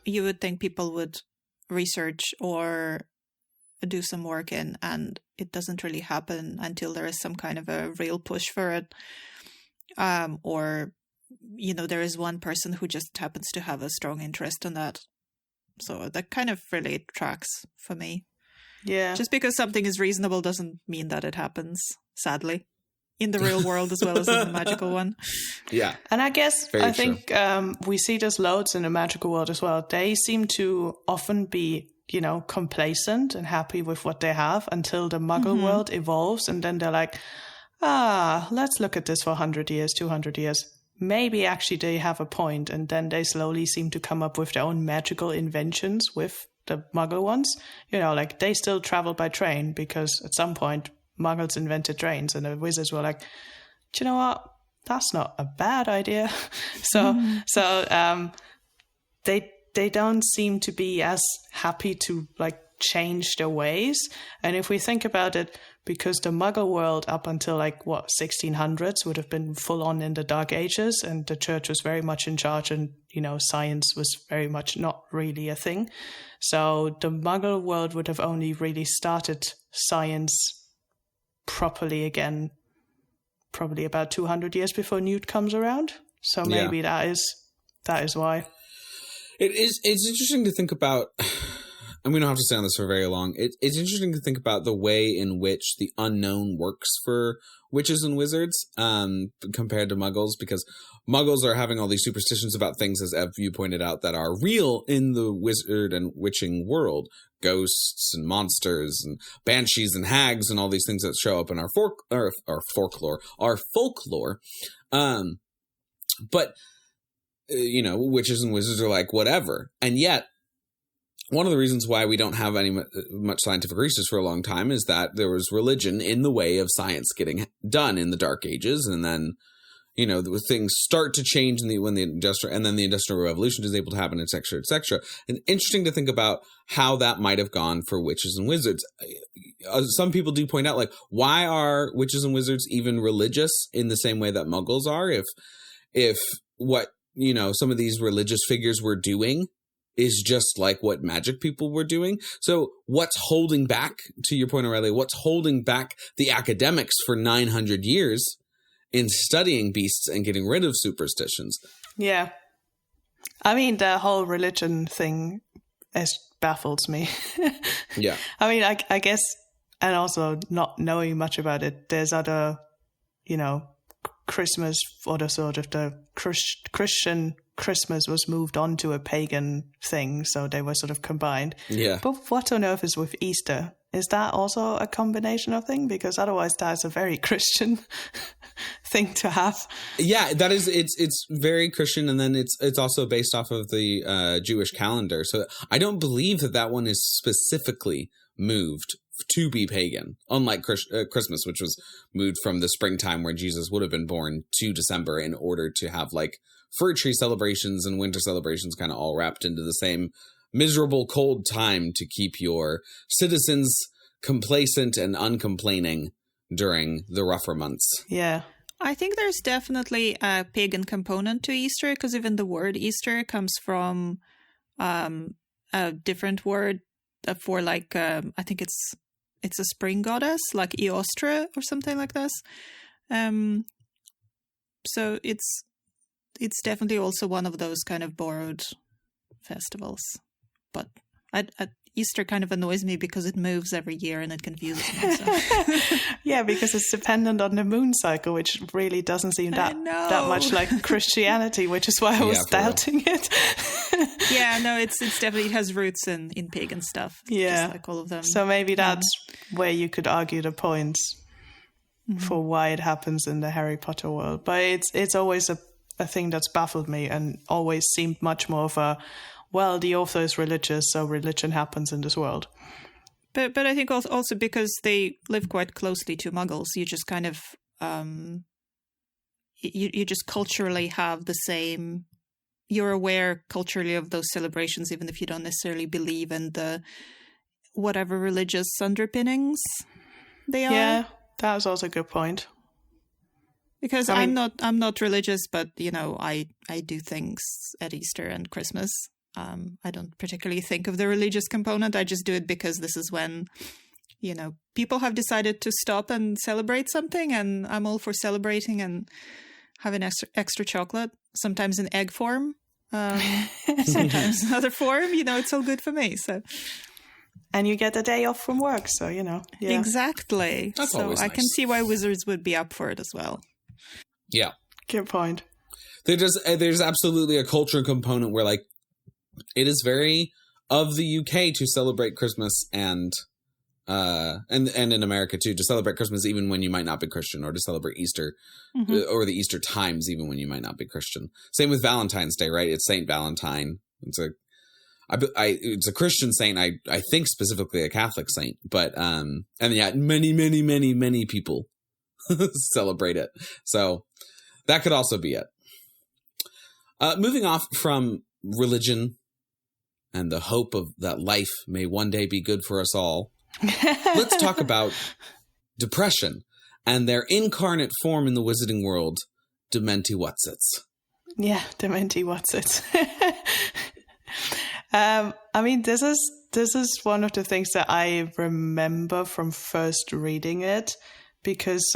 you would think people would research or do some work in, and it doesn't really happen until there is some kind of a real push for it. Or, there is one person who just happens to have a strong interest in that. So that kind of really tracks for me. Yeah. Just because something is reasonable doesn't mean that it happens, sadly, in the real world as well as in the magical one. Yeah. And I think we see this loads in the magical world as well. They seem to often be, complacent and happy with what they have until the muggle world evolves. And then they're like, let's look at this for 100 years, 200 years. Maybe actually they have a point. And then they slowly seem to come up with their own magical inventions with the muggle ones. They still travel by train because at some point muggles invented trains and the wizards were like, do you know what? That's not a bad idea. So they don't seem to be as happy to change their ways. And if we think about it, because the muggle world up until 1600s would have been full on in the Dark Ages, and the church was very much in charge, and science was very much not really a thing. So the muggle world would have only really started science properly again probably about 200 years before Newt comes around. So maybe that is why. It's interesting to think about and we don't have to stay on this for very long. It's interesting to think about the way in which the unknown works for witches and wizards compared to muggles, because muggles are having all these superstitions about things, as Ev, you pointed out, that are real in the wizard and witching world. Ghosts and monsters and banshees and hags and all these things that show up in our folklore. But, witches and wizards are like, whatever. And yet, one of the reasons why we don't have much scientific research for a long time is that there was religion in the way of science getting done in the Dark Ages, and then things start to change when the Industrial Revolution is able to happen, et cetera, et cetera. And interesting to think about how that might have gone for witches and wizards. Some people do point out, like, why are witches and wizards even religious in the same way that muggles are? If what some of these religious figures were doing is just like what magic people were doing. So what's holding back, to your point, Aurelia, what's holding back the academics for 900 years in studying beasts and getting rid of superstitions? Yeah. I mean, the whole religion thing baffles me. Yeah. I mean, I guess, and also not knowing much about it, there's other, Christmas, or the sort of the Christian Christmas was moved on to a pagan thing, so they were sort of combined. Yeah. But what on earth is with Easter? Is that also a combination of thing? Because otherwise that's a very Christian thing to have. Yeah, that is, it's very Christian, and then it's also based off of the Jewish calendar. So I don't believe that one is specifically moved to be pagan, unlike Christmas, which was moved from the springtime where Jesus would have been born to December in order to have like fir tree celebrations and winter celebrations kind of all wrapped into the same miserable cold time to keep your citizens complacent and uncomplaining during the rougher months. Yeah. I think there's definitely a pagan component to Easter, because even the word Easter comes from a different word for like, I think it's a spring goddess, like Eostre or something like this. So it's definitely also one of those kind of borrowed festivals. But Easter kind of annoys me because it moves every year and it confuses me. So. Yeah, because it's dependent on the moon cycle, which really doesn't seem that much like Christianity, which is why I was doubting it. Yeah, no, it's definitely, it has roots in pagan stuff. Yeah, just like all of them. So maybe that's where you could argue the points for why it happens in the Harry Potter world. But it's always a thing that's baffled me and always seemed much more of a, well, the author is religious, so religion happens in this world. But I think also because they live quite closely to muggles, you just kind of you just culturally have the same. You're aware culturally of those celebrations, even if you don't necessarily believe in the whatever religious underpinnings they are. Yeah, that was also a good point. Because I'm not religious, but I do things at Easter and Christmas. I don't particularly think of the religious component. I just do it because this is when, people have decided to stop and celebrate something, and I'm all for celebrating and having extra chocolate, sometimes in egg form, sometimes in other form. It's all good for me. So, and you get a day off from work, so yeah. Exactly. That's so always I nice. can see why wizards would be up for it as well. Yeah, good point. There's absolutely a cultural component where like it is very of the UK to celebrate Christmas and in America too, to celebrate Christmas even when you might not be Christian, or to celebrate Easter or the Easter times even when you might not be Christian. Same with Valentine's Day, right? It's Saint Valentine. It's a Christian saint. I think specifically a Catholic saint, but and yeah, many people celebrate it. So that could also be it. Moving off from religion and the hope of that life may one day be good for us all, let's talk about depression and their incarnate form in the wizarding world, Dementi-Whatsits. Yeah, Dementi-Whatsits. I mean, this is one of the things that I remember from first reading it, because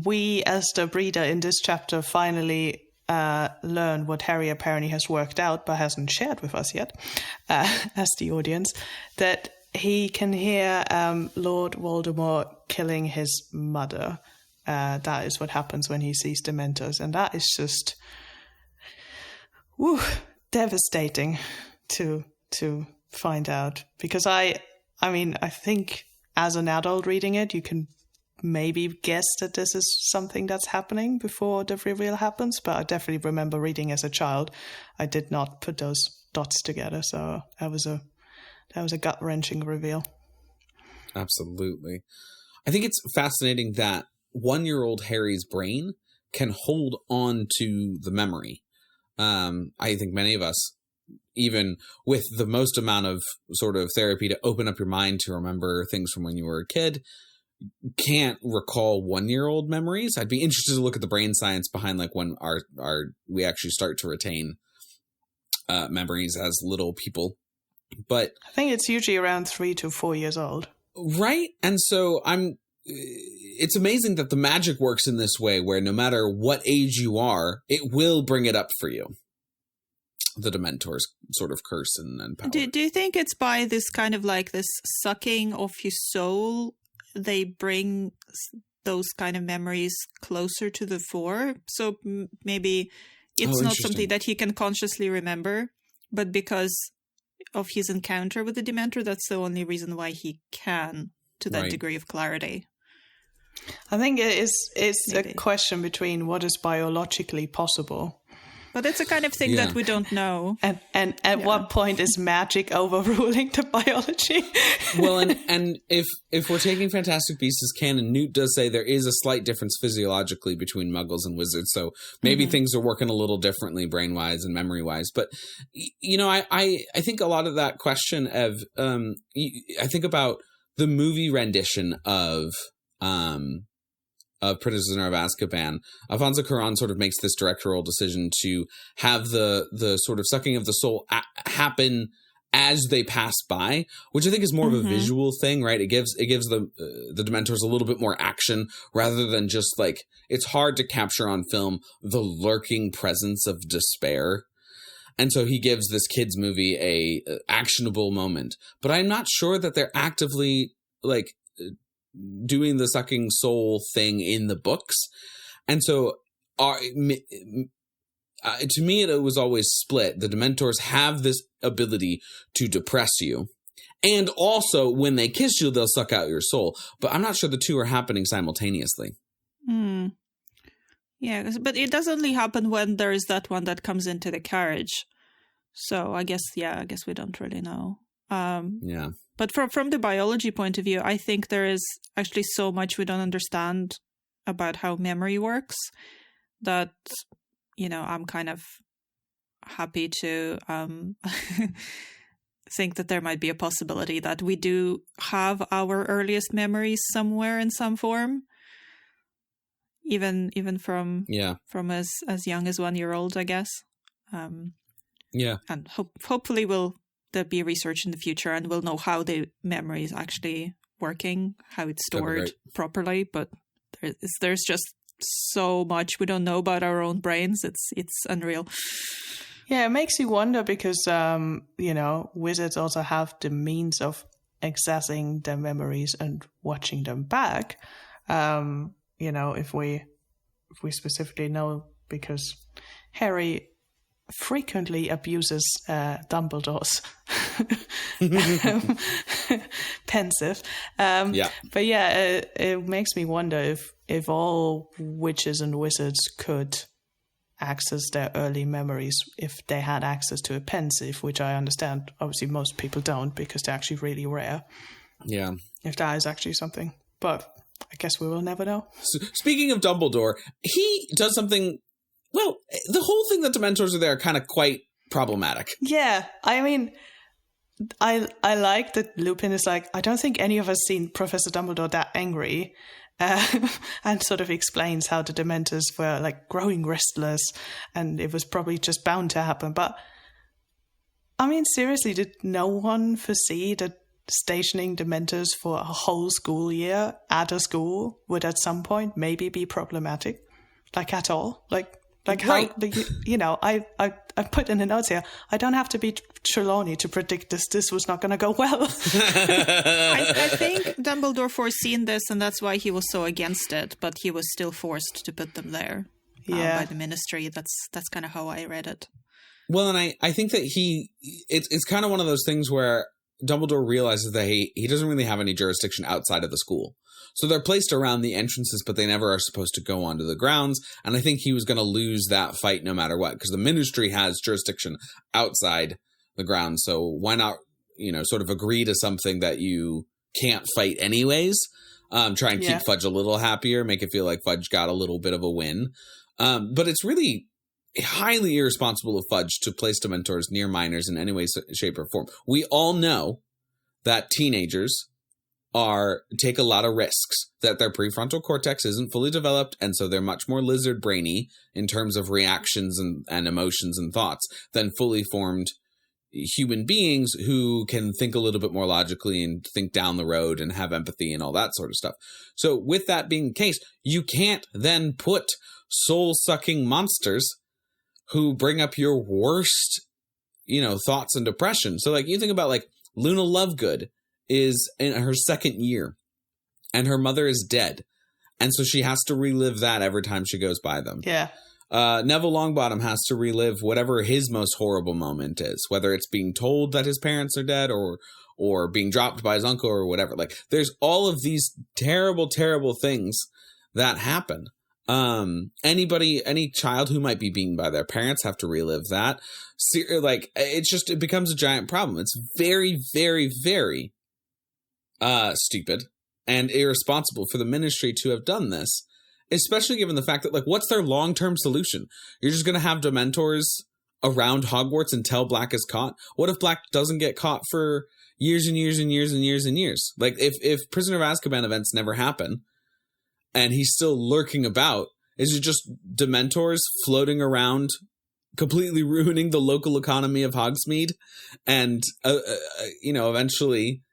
we, as the reader in this chapter, finally learn what Harry apparently has worked out but hasn't shared with us yet, as the audience, that he can hear Lord Voldemort killing his mother. That is what happens when he sees Dementors, and that is just devastating to find out. Because I think as an adult reading it, you can maybe guess that this is something that's happening before the reveal happens, but I definitely remember reading as a child. I did not put those dots together, so that was a gut-wrenching reveal. Absolutely. I think it's fascinating that 1-year-old Harry's brain can hold on to the memory. I think many of us, even with the most amount of sort of therapy to open up your mind to remember things from when you were a kid, can't recall 1-year-old memories. I'd be interested to look at the brain science behind like when we actually start to retain memories as little people. But I think it's usually around 3 to 4 years old. Right. And so it's amazing that the magic works in this way, where no matter what age you are, it will bring it up for you. The Dementors sort of curse and power. Do you think it's by this kind of like this sucking of his soul, they bring those kind of memories closer to the fore? So maybe it's not something that he can consciously remember, but because of his encounter with the Dementor, that's the only reason why he can, to that degree of clarity. I think it's a question between what is biologically possible. But it's a kind of thing that we don't know. And at what point is magic overruling the biology? Well, and if we're taking Fantastic Beasts as canon, Newt does say there is a slight difference physiologically between muggles and wizards. So maybe things are working a little differently brain-wise and memory-wise. But, I think a lot of that question of, I think about the movie rendition of Prisoner of Azkaban. Alfonso Cuarón sort of makes this directorial decision to have the sort of sucking of the soul happen as they pass by, which I think is more of a visual thing, right? It gives the Dementors a little bit more action rather than just like, it's hard to capture on film the lurking presence of despair. And so he gives this kids movie a actionable moment, but I'm not sure that they're actively like doing the sucking soul thing in the books. And so to me, it was always split. The Dementors have this ability to depress you. And also, when they kiss you, they'll suck out your soul. But I'm not sure the two are happening simultaneously. Yeah, but it does only happen when there's that one that comes into the carriage. So I guess we don't really know. Yeah. But from the biology point of view, I think there is actually so much we don't understand about how memory works that, I'm kind of happy to think that there might be a possibility that we do have our earliest memories somewhere in some form, even from as young as 1 year old, I guess. And hopefully there'll be research in the future and we'll know how the memory is actually working, how it's stored properly. But there's just so much we don't know about our own brains. It's unreal. Yeah, it makes you wonder because, wizards also have the means of accessing their memories and watching them back. If we specifically know, because Harry frequently abuses Dumbledore's pensive. But it makes me wonder if all witches and wizards could access their early memories if they had access to a pensive, which I understand obviously most people don't because they're actually really rare. Yeah. If that is actually something. But I guess we will never know. So, speaking of Dumbledore, he does something. Well, the whole thing that Dementors are there are kind of quite problematic. Yeah, I mean, I like that Lupin is like, I don't think any of us seen Professor Dumbledore that angry, and sort of explains how the Dementors were like growing restless, and it was probably just bound to happen. But I mean, seriously, did no one foresee that stationing Dementors for a whole school year at a school would at some point maybe be problematic? Like at all? Like, Like Right. how I put in the notes here. I don't have to be Trelawney to predict this. This was not going to go well. I think Dumbledore foreseen this, and that's why he was so against it. But he was still forced to put them there by the Ministry. That's kind of how I read it. Well, and I think that it's kind of one of those things where Dumbledore realizes that he doesn't really have any jurisdiction outside of the school. So they're placed around the entrances, but they never are supposed to go onto the grounds. And I think he was going to lose that fight no matter what, because the Ministry has jurisdiction outside the grounds. So why not, sort of agree to something that you can't fight anyways? Try and keep Fudge a little happier, make it feel like Fudge got a little bit of a win. But it's really highly irresponsible of Fudge to place Dementors near minors in any way, shape, or form. We all know that teenagers take a lot of risks, that their prefrontal cortex isn't fully developed, and so they're much more lizard brainy in terms of reactions and emotions and thoughts than fully formed human beings who can think a little bit more logically and think down the road and have empathy and all that sort of stuff. So with that being the case, you can't then put soul-sucking monsters who bring up your worst, thoughts and depression. So you think about Luna Lovegood is in her second year and her mother is dead. And so she has to relive that every time she goes by them. Yeah. Neville Longbottom has to relive whatever his most horrible moment is, whether it's being told that his parents are dead or being dropped by his uncle or whatever. There's all of these terrible, terrible things that happen. Any child who might be beaten by their parents have to relive that. It becomes a giant problem. It's very, very, very stupid and irresponsible for the Ministry to have done this, especially given the fact that what's their long-term solution? You're just going to have Dementors around Hogwarts until Black is caught? What if Black doesn't get caught for years and years and years and years and years? If Prisoner of Azkaban events never happen and he's still lurking about, is it just Dementors floating around completely ruining the local economy of Hogsmeade and eventually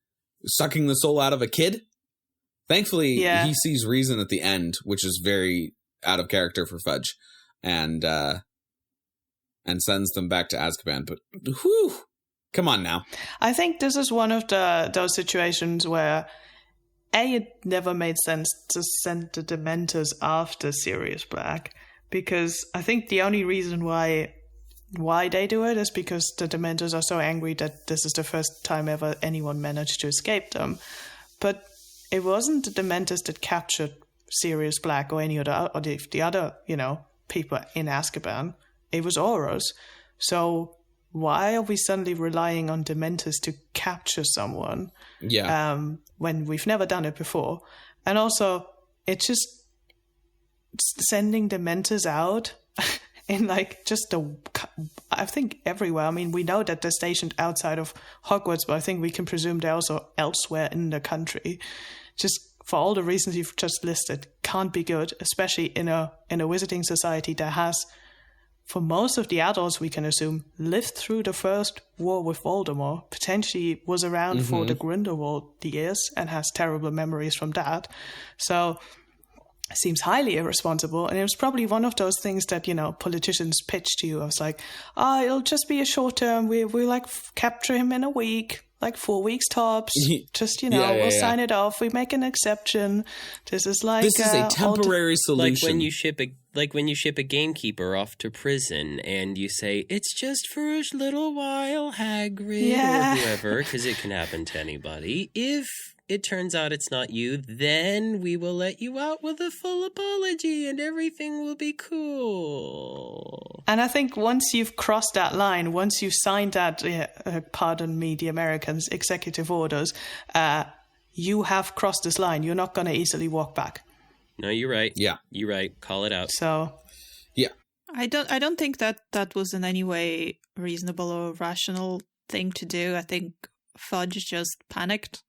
sucking the soul out of a kid? Thankfully, he sees reason at the end, which is very out of character for Fudge, and sends them back to Azkaban. But whew, come on now. I think this is one of those situations where it never made sense to send the Dementors after Sirius Black, because I think the only reason why they do it is because the Dementors are so angry that this is the first time ever anyone managed to escape them. But it wasn't the Dementors that captured Sirius Black or any other, or the other, people in Azkaban. It was Aurors. So why are we suddenly relying on Dementors to capture someone? Yeah. When we've never done it before. And also, it's just sending Dementors out in I think everywhere. I mean, we know that they're stationed outside of Hogwarts, but I think we can presume they're also elsewhere in the country. Just for all the reasons you've just listed, can't be good, especially in a wizarding society that has, for most of the adults, we can assume, lived through the first war with Voldemort, potentially was around for the Grindelwald years and has terrible memories from that. So it seems highly irresponsible, and it was probably one of those things that politicians pitch to you. I was like, it'll just be a short term. We'll capture him in a week, 4 weeks tops. Just we'll sign it off. We make an exception. This is this is a temporary solution. Like when you ship a gamekeeper off to prison and you say, it's just for a little while, Hagrid, or whoever, because it can happen to anybody. If it turns out it's not you, then we will let you out with a full apology and everything will be cool. And I think once you've crossed that line, once you've signed that, pardon me, the Americans, executive orders, you have crossed this line. You're not going to easily walk back. No, you're right. Yeah. You're right. Call it out. So, yeah. I don't think that was in any way reasonable or rational thing to do. I think Fudge just panicked.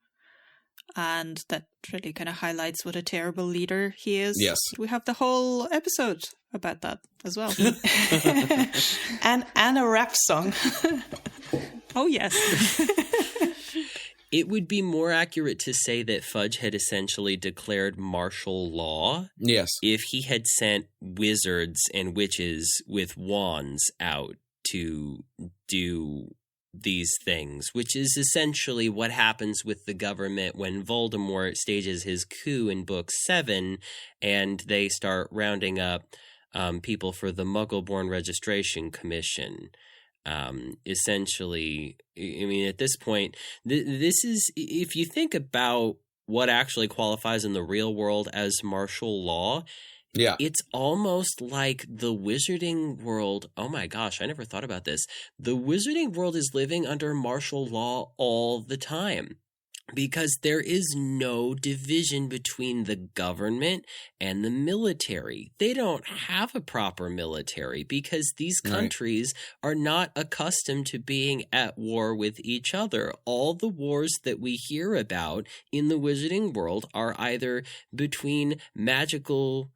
And that really kind of highlights what a terrible leader he is. Yes. We have the whole episode about that as well. and a rap song. Oh, yes. It would be more accurate to say that Fudge had essentially declared martial law. Yes. If he had sent wizards and witches with wands out to do these things, which is essentially what happens with the government when Voldemort stages his coup in Book 7 and they start rounding up people for the Muggle-born Registration Commission. Essentially, I mean, at this point, this is, if you think about what actually qualifies in the real world as martial law, yeah, it's almost like the wizarding world. Oh my gosh, I never thought about this. The wizarding world is living under martial law all the time. Because there is no division between the government and the military. They don't have a proper military because these countries are not accustomed to being at war with each other. All the wars that we hear about in the wizarding world are either between magical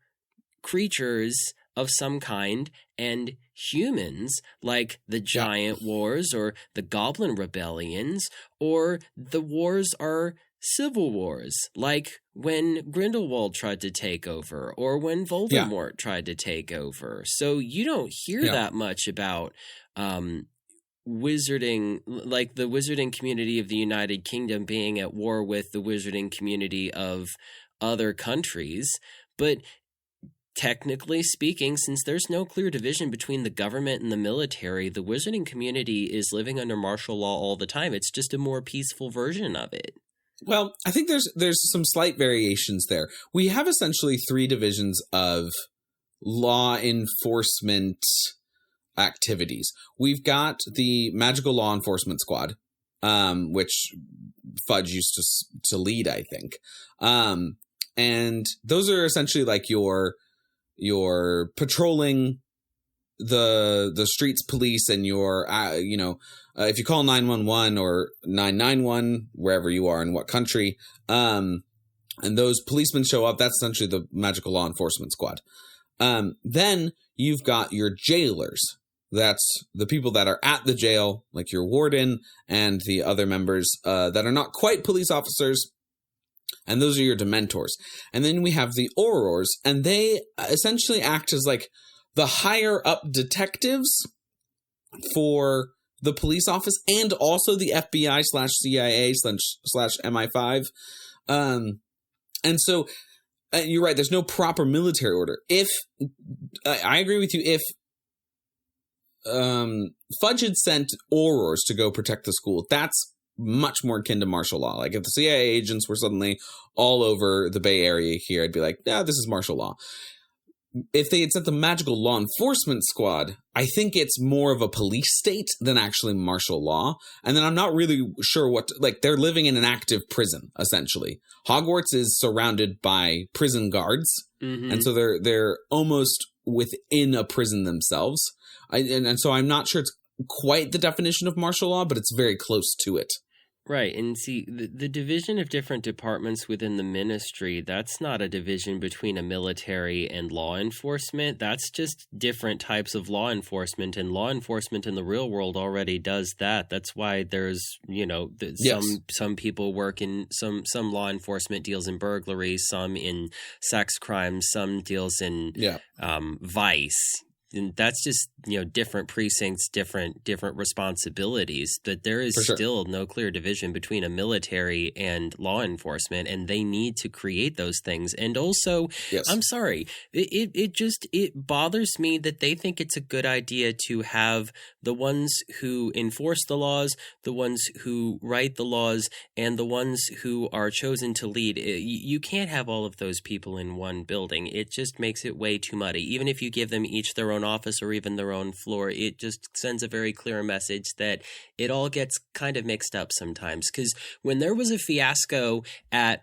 creatures of some kind and humans, like the Giant Wars or the Goblin Rebellions, or the wars are civil wars, like when Grindelwald tried to take over or when Voldemort tried to take over. So you don't hear that much about wizarding, like the wizarding community of the United Kingdom being at war with the wizarding community of other countries, but technically speaking, since there's no clear division between the government and the military, the wizarding community is living under martial law all the time. It's just a more peaceful version of it. Well, I think there's some slight variations there. We have essentially 3 divisions of law enforcement activities. We've got the Magical Law Enforcement Squad, which Fudge used to lead, I think. And those are essentially like your patrolling the streets police and your, if you call 911 or 991, wherever you are in what country, and those policemen show up, that's essentially the Magical Law Enforcement Squad. Then you've got your jailers. That's the people that are at the jail, like your warden and the other members that are not quite police officers. And those are your Dementors. And then we have the Aurors, and they essentially act as like the higher up detectives for the police office and also the FBI /CIA / MI5. And so you're right, there's no proper military order. If I agree with you, if Fudge had sent Aurors to go protect the school, that's much more akin to martial law. Like if the CIA agents were suddenly all over the Bay Area here, I'd be like, this is martial law. If they had sent the Magical Law Enforcement Squad, I think it's more of a police state than actually martial law. And then I'm not really sure they're living in an active prison, essentially. Hogwarts is surrounded by prison guards. Mm-hmm. And so they're almost within a prison themselves. And so I'm not sure it's quite the definition of martial law, but it's very close to it. Right. And see, the division of different departments within the ministry, that's not a division between a military and law enforcement. That's just different types of law enforcement. And law enforcement in the real world already does that. That's why there's, some people work in some law enforcement deals in burglary, some in sex crimes, some deals in vice. And that's just, different precincts, different responsibilities. But there is still no clear division between a military and law enforcement, and they need to create those things. And also, I'm sorry, it bothers me that they think it's a good idea to have the ones who enforce the laws, the ones who write the laws, and the ones who are chosen to lead. You can't have all of those people in one building. It just makes it way too muddy. Even if you give them each their own office or even their own floor, it just sends a very clear message that it all gets kind of mixed up sometimes. Because when there was a fiasco at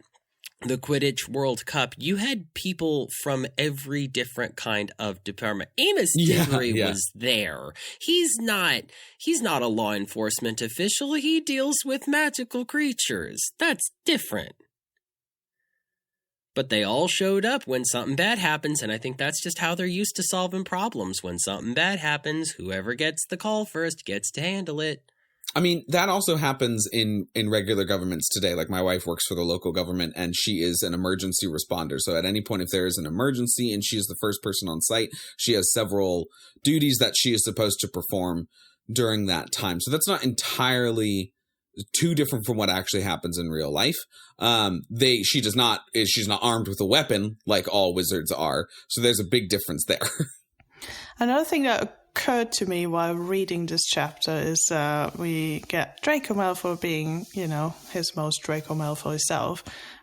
the Quidditch World Cup, you had people from every different kind of department. Amos Diggory was there. He's not a law enforcement official. He deals with magical creatures. That's different. But they all showed up when something bad happens, and I think that's just how they're used to solving problems. When something bad happens, whoever gets the call first gets to handle it. I mean, that also happens in regular governments today. Like, my wife works for the local government, and she is an emergency responder. So at any point, if there is an emergency and she is the first person on site, she has several duties that she is supposed to perform during that time. So that's not entirely too different from what actually happens in real life. She's not armed with a weapon like all wizards are. So there's a big difference there. Another thing that occurred to me while reading this chapter is we get Draco Malfoy being, his most Draco Malfoy self,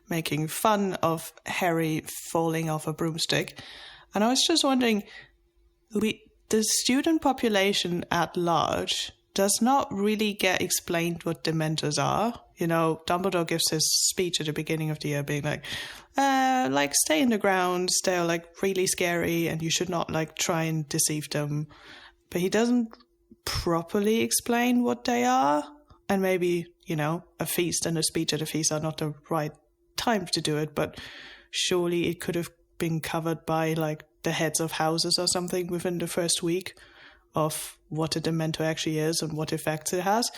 making fun of Harry falling off a broomstick. And I was just wondering, the student population at large does not really get explained what Dementors are. Dumbledore gives his speech at the beginning of the year being like stay in the grounds, they're like really scary and you should not like try and deceive them. But he doesn't properly explain what they are. And maybe, a feast and a speech at a feast are not the right time to do it. But surely it could have been covered by like the heads of houses or something within the first week of what a Dementor actually is and what effects it has.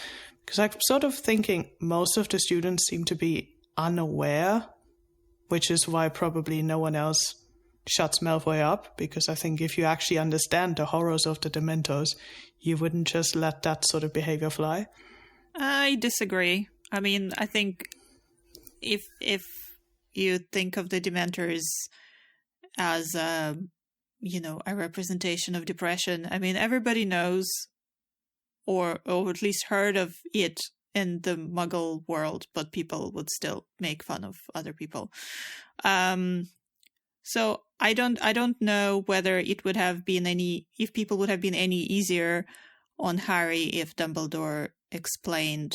Because I'm sort of thinking most of the students seem to be unaware, which is why probably no one else shuts Malfoy up, because I think if you actually understand the horrors of the Dementors, you wouldn't just let that sort of behavior fly. I disagree. I mean, I think if you think of the Dementors as a representation of depression, I mean, everybody knows or at least heard of it in the Muggle world, but people would still make fun of other people. So I don't know whether it would have been if people would have been any easier on Harry if Dumbledore explained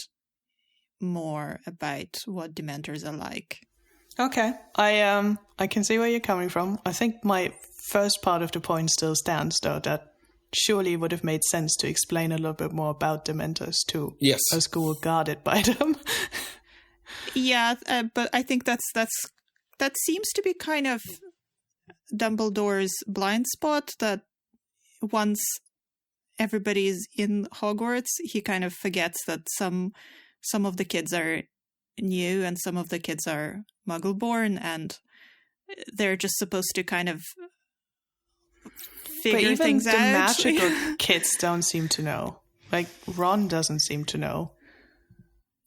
more about what Dementors are like. Okay, I can see where you're coming from. I think my first part of the point still stands, though, that surely it would have made sense to explain a little bit more about Dementors to a school guarded by them. Yeah, but I think that seems to be kind of Dumbledore's blind spot, that once everybody's in Hogwarts, he kind of forgets that some of the kids are new and some of the kids are Muggle-born, and they're just supposed to kind of figure things out. But even the magical kids don't seem to know. Like, Ron doesn't seem to know.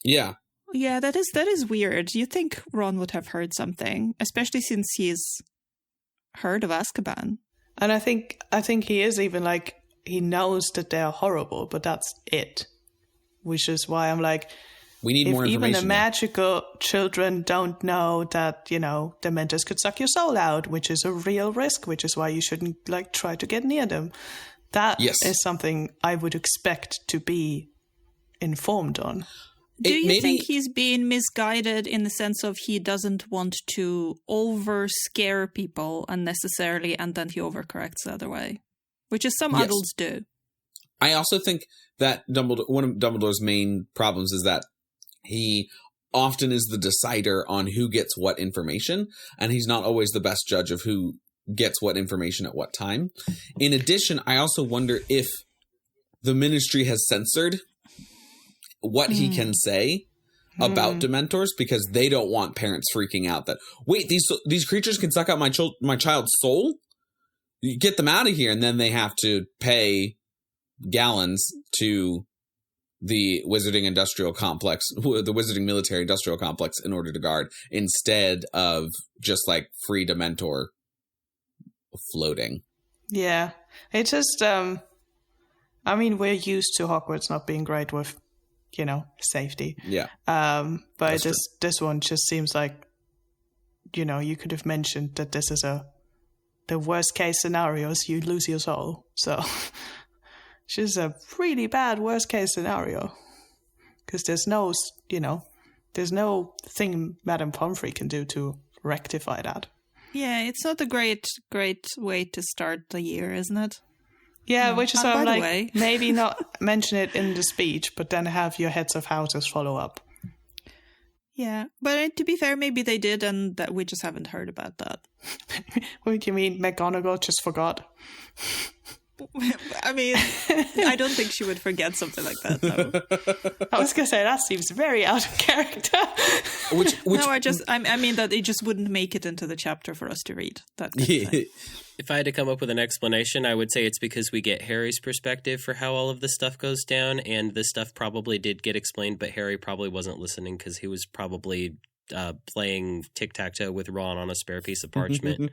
Yeah. Yeah, that is weird. You think Ron would have heard something, especially since he's heard of Azkaban. And I think he is even like, he knows that they're horrible, but that's it. Which is why I'm like, we need more information. Even the magical children don't know that, Dementors could suck your soul out, which is a real risk, which is why you shouldn't like try to get near them. That is something I would expect to be informed on. Do you think he's being misguided in the sense of he doesn't want to over-scare people unnecessarily, and then he overcorrects the other way? Which is some adults do. I also think that one of Dumbledore's main problems is that he often is the decider on who gets what information, and he's not always the best judge of who gets what information at what time. In addition, I also wonder if the Ministry has censored what he can say about Dementors, because they don't want parents freaking out that, wait, these creatures can suck out my child's soul? You get them out of here, and then they have to pay gallons to the Wizarding Industrial Complex, the Wizarding Military Industrial Complex, in order to guard, instead of just like free Dementor floating. Yeah. It's just, I mean, we're used to Hogwarts not being great with, safety. Yeah. But this one just seems like, you could have mentioned that this is the worst case scenarios, you lose your soul. So it's just a really bad worst case scenario. Because there's no thing Madame Pomfrey can do to rectify that. Yeah, it's not a great way to start the year, isn't it? Yeah, no. Which is why I'm like, maybe not not mention it in the speech, but then have your heads of houses follow up. Yeah, but to be fair, maybe they did, and that we just haven't heard about that. What do you mean, McGonagall just forgot? I mean, I don't think she would forget something like that, though. I was going to say, that seems very out of character. No, I mean that it just wouldn't make it into the chapter for us to read. That kind of thing. If I had to come up with an explanation, I would say it's because we get Harry's perspective for how all of this stuff goes down, and this stuff probably did get explained, but Harry probably wasn't listening because he was probably playing tic-tac-toe with Ron on a spare piece of parchment.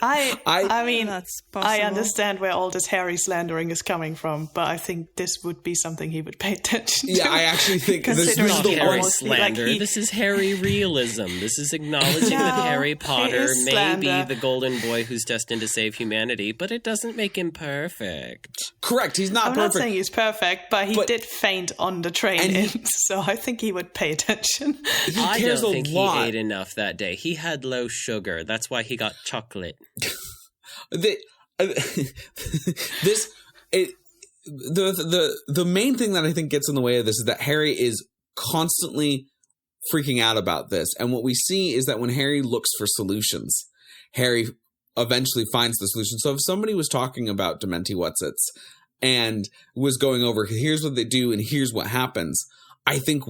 I mean, that's possible. I understand where all this Harry slandering is coming from, but I think this would be something he would pay attention to. Yeah, I actually think this is Not the Harry one. slander. This is Harry realism. This is acknowledging that Harry Potter may be the golden boy who's destined to save humanity, but it doesn't make him perfect. Correct. He's not I'm perfect. not saying he's perfect, but he did faint on the train, so I think he would pay attention. I cares don't a think lot. he ate enough that day. He had low sugar. That's why he got chocolate. The main thing that I think gets in the way of this is that Harry is constantly freaking out about this. And what we see is that when Harry looks for solutions, Harry eventually finds the solution. So if somebody was talking about Dementi Whatsits and was going over, here's what they do and here's what happens, I think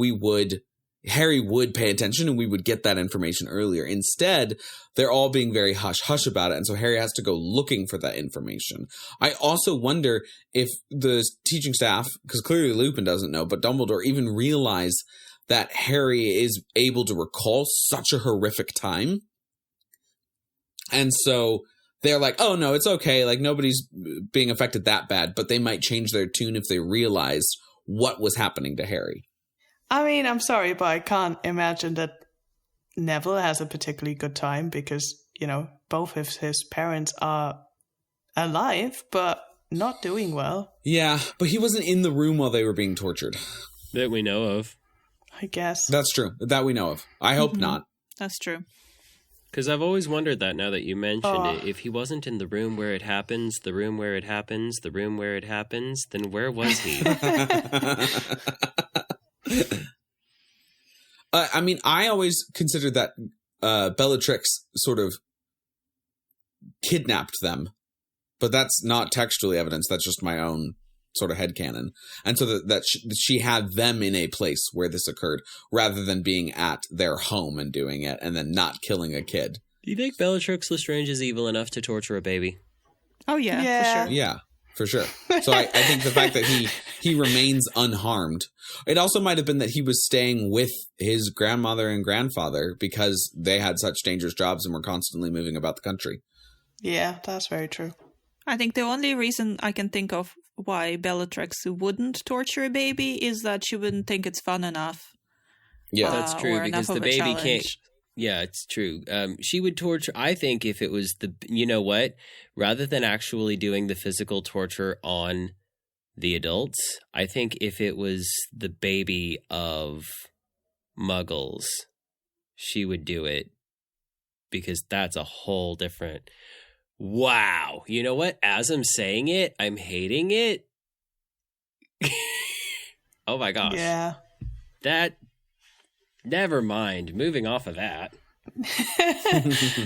Harry would pay attention and we would get that information earlier. Instead, they're all being very hush-hush about it, and so Harry has to go looking for that information. I also wonder if the teaching staff, because clearly Lupin doesn't know, but Dumbledore even realize that Harry is able to recall such a horrific time. And so they're like, oh, no, it's okay. Like, nobody's being affected that bad, but they might change their tune if they realize what was happening to Harry. I mean, I'm sorry, but I can't imagine that Neville has a particularly good time because, both of his parents are alive, but not doing well. Yeah, but he wasn't in the room while they were being tortured. That we know of. I guess. That's true. That we know of. I hope not. That's true. Because I've always wondered that now that you mentioned it. If he wasn't in the room where it happens, the room where it happens, the room where it happens, then where was he? I mean, I always considered that Bellatrix sort of kidnapped them, but that's not textually evidence. That's just my own sort of headcanon. And so that she had them in a place where this occurred rather than being at their home and doing it and then not killing a kid. Do you think Bellatrix Lestrange is evil enough to torture a baby? Oh, yeah, for sure. Yeah. For sure. So I think the fact that he remains unharmed. It also might have been that he was staying with his grandmother and grandfather because they had such dangerous jobs and were constantly moving about the country. Yeah, that's very true. I think the only reason I can think of why Bellatrix wouldn't torture a baby is that she wouldn't think it's fun enough. Yeah, that's true, because the baby can't. Yeah, it's true. She would torture. I think if it was rather than actually doing the physical torture on the adults, I think if it was the baby of muggles, she would do it because that's a whole different. Wow. You know what? As I'm saying it, I'm hating it. Oh my gosh. Yeah. Never mind. Moving off of that.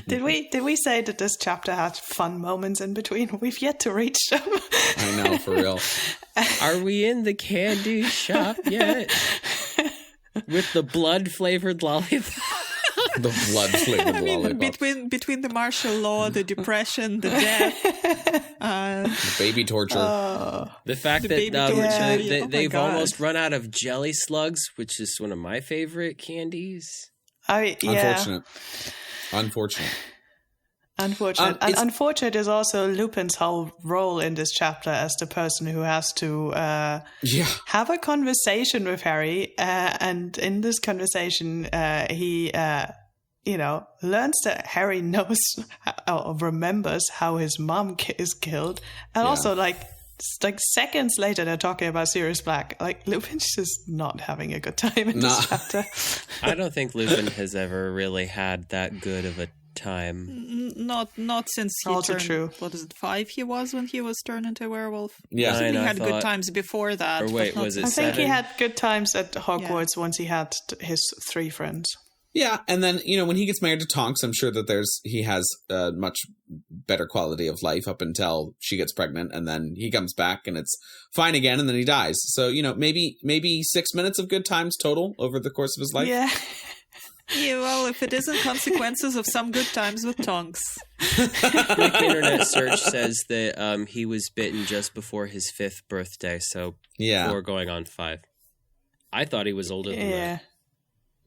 Did we say that this chapter had fun moments in between? We've yet to reach them. I know, for real. Are we in the candy shop yet? With the blood-flavored lollipop? The blood-flavored lollipop. Between the martial law, the depression, the death, the baby torture. The fact that they've almost run out of jelly slugs, which is one of my favorite candies. Unfortunate. And unfortunate is also Lupin's whole role in this chapter as the person who has to have a conversation with Harry. And in this conversation, he learns that Harry knows or remembers how his mom is killed. And also, seconds later, they're talking about Sirius Black. Like, Lupin's just not having a good time in this chapter. I don't think Lupin has ever really had that good of a time. Not since he turned. True. What is it? 5 he was when he was turned into a werewolf. Yeah, he had good times before that. Or wait, was it 7? I think he had good times at Hogwarts once he had his 3 friends. Yeah, and then, when he gets married to Tonks, I'm sure that he has a much better quality of life up until she gets pregnant, and then he comes back and it's fine again, and then he dies. So, maybe 6 minutes of good times total over the course of his life. Yeah. Yeah, well, if it isn't consequences of some good times with Tonks. Quick internet search says that he was bitten just before his 5th birthday, so 4 going on 5. I thought he was older than that.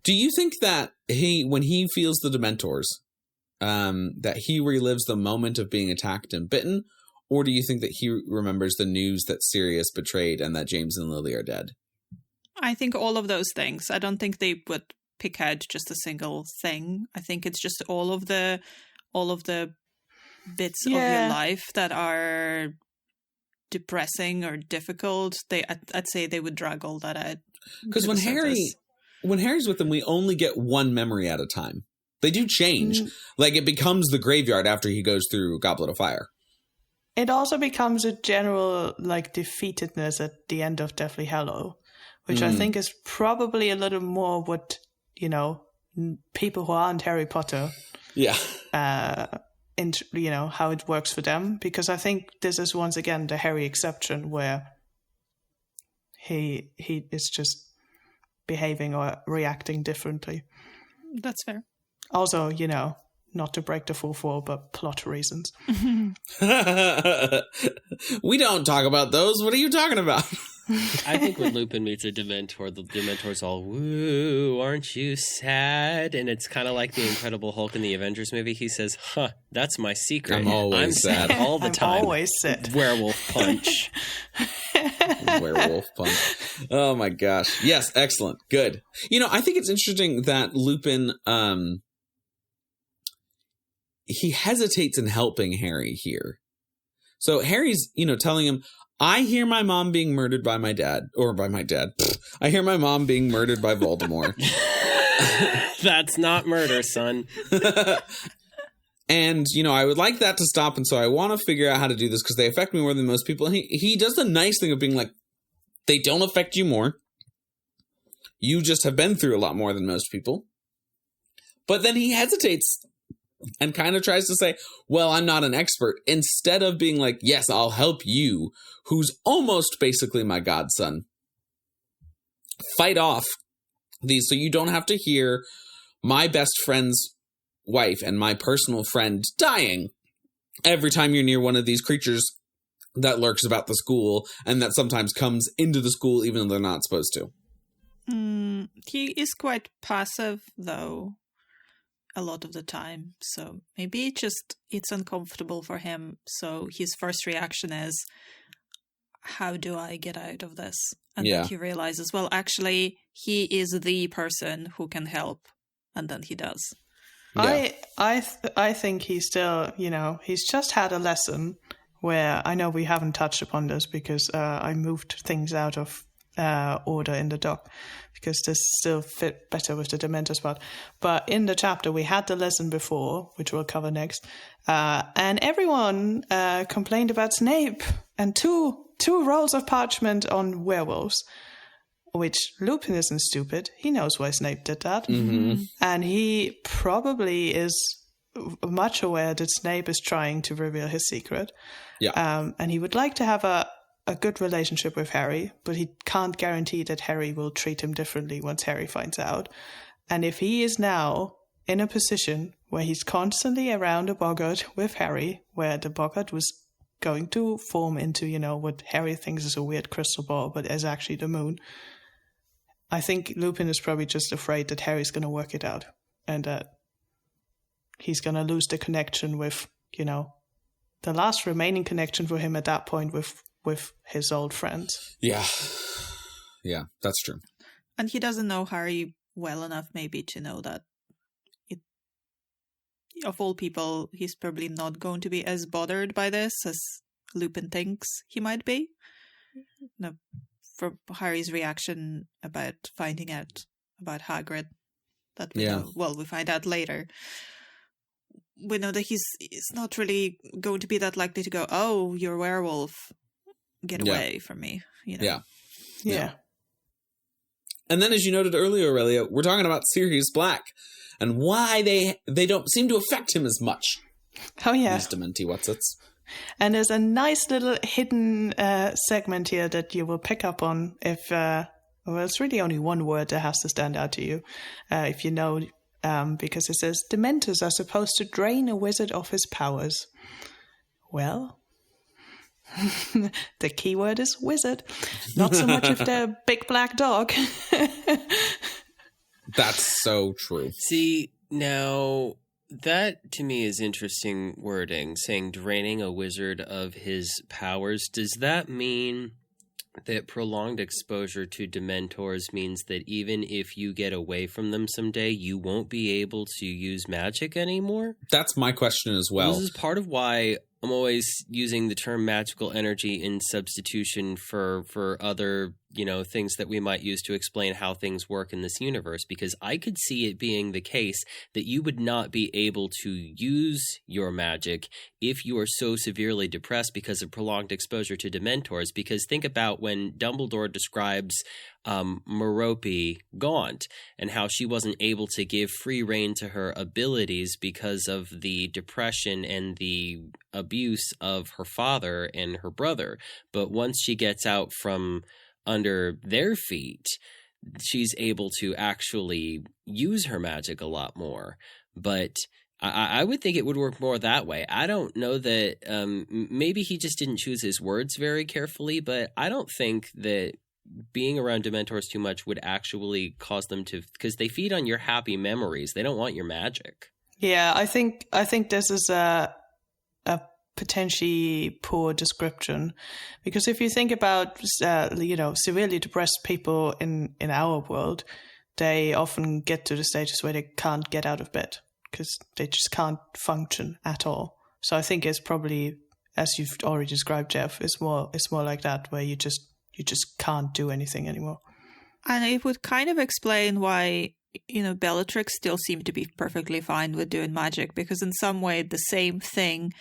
Do you think that when he feels the Dementors, that he relives the moment of being attacked and bitten, or do you think that he remembers the news that Sirius betrayed and that James and Lily are dead? I think all of those things. I don't think they would pick out just a single thing. I think it's just all of the bits of your life that are depressing or difficult. I'd say they would drag all that out. Because when Harry's with them, we only get one memory at a time. They do change. Like, it becomes the graveyard after he goes through Goblet of Fire. It also becomes a general, defeatedness at the end of Deathly Hallow, which I think is probably a little more what, people who aren't Harry Potter, how it works for them. Because I think this is, once again, the Harry exception, where he is just behaving or reacting differently. That's fair. Also, not to break the 4-4, but plot reasons. We don't talk about those. What are you talking about? I think when Lupin meets a Dementor, the Dementor's all, woo, aren't you sad? And it's kind of like the Incredible Hulk in the Avengers movie. He says, that's my secret. I'm always sad. all the time. I'm always sad. Werewolf punch. Werewolf punch. Oh my gosh. Yes, excellent. Good. I think it's interesting that Lupin, he hesitates in helping Harry here. So Harry's, telling him, I hear my mom being murdered by my dad, or by my dad. I hear my mom being murdered by Voldemort. That's not murder, son. And, I would like that to stop, and so I want to figure out how to do this because they affect me more than most people. And he does the nice thing of being like, they don't affect you more. You just have been through a lot more than most people. But then he hesitates and kind of tries to say, well, I'm not an expert, instead of being like, yes, I'll help you, who's almost basically my godson, fight off these so you don't have to hear my best friend's wife and my personal friend dying every time you're near one of these creatures that lurks about the school and that sometimes comes into the school even though they're not supposed to. He is quite passive, though, a lot of the time. So maybe it's uncomfortable for him. So his first reaction is, how do I get out of this? And then he realizes, well, actually, he is the person who can help. And then he does. Yeah. I think he's still, he's just had a lesson where, I know we haven't touched upon this because I moved things out of order in the doc because this still fit better with the Dementors part. But in the chapter, we had the lesson before, which we'll cover next, and everyone complained about Snape and two rolls of parchment on werewolves, which Lupin isn't stupid. He knows why Snape did that. Mm-hmm. And he probably is much aware that Snape is trying to reveal his secret. Yeah. And he would like to have a good relationship with Harry, but he can't guarantee that Harry will treat him differently once Harry finds out. And if he is now in a position where he's constantly around a boggart with Harry, where the boggart was going to form into, what Harry thinks is a weird crystal ball, but is actually the moon, I think Lupin is probably just afraid that Harry's going to work it out and that he's going to lose the connection with, the last remaining connection for him at that point with his old friends. Yeah. Yeah, that's true. And he doesn't know Harry well enough maybe to know that of all people, he's probably not going to be as bothered by this as Lupin thinks he might be. No, for Harry's reaction about finding out about Hagrid, that we know, well, we find out later. We know that he's not really going to be that likely to go, oh, you're a werewolf, get away from me. Yeah. Yeah. And then, as you noted earlier, Aurelia, we're talking about Sirius Black and why they don't seem to affect him as much. Oh, yeah. These Dementi whatsits. And there's a nice little hidden segment here that you will pick up on if, well, it's really only one word that has to stand out to you, if you know, because it says, Dementors are supposed to drain a wizard of his powers. Well, the key word is wizard. Not so much if they're a big black dog. That's so true. See, now, that to me is interesting wording, saying draining a wizard of his powers. Does that mean that prolonged exposure to Dementors means that even if you get away from them someday, you won't be able to use magic anymore? That's my question as well. This is part of why I'm always using the term magical energy in substitution for other, things that we might use to explain how things work in this universe, because I could see it being the case that you would not be able to use your magic if you are so severely depressed because of prolonged exposure to Dementors. Because think about when Dumbledore describes Merope Gaunt and how she wasn't able to give free rein to her abilities because of the depression and the abuse of her father and her brother. But once she gets out from under their feet, she's able to actually use her magic a lot more. But I would think it would work more that way. I don't know that maybe he just didn't choose his words very carefully, but I don't think that being around Dementors too much would actually cause them to, because they feed on your happy memories. They don't want your magic. Yeah, I think this is a potentially poor description, because if you think about severely depressed people in our world, they often get to the stages where they can't get out of bed because they just can't function at all. So I think it's probably, as you've already described, Jeff, it's more like that, where you just can't do anything anymore. And it would kind of explain why, Bellatrix still seemed to be perfectly fine with doing magic, because in some way the same thing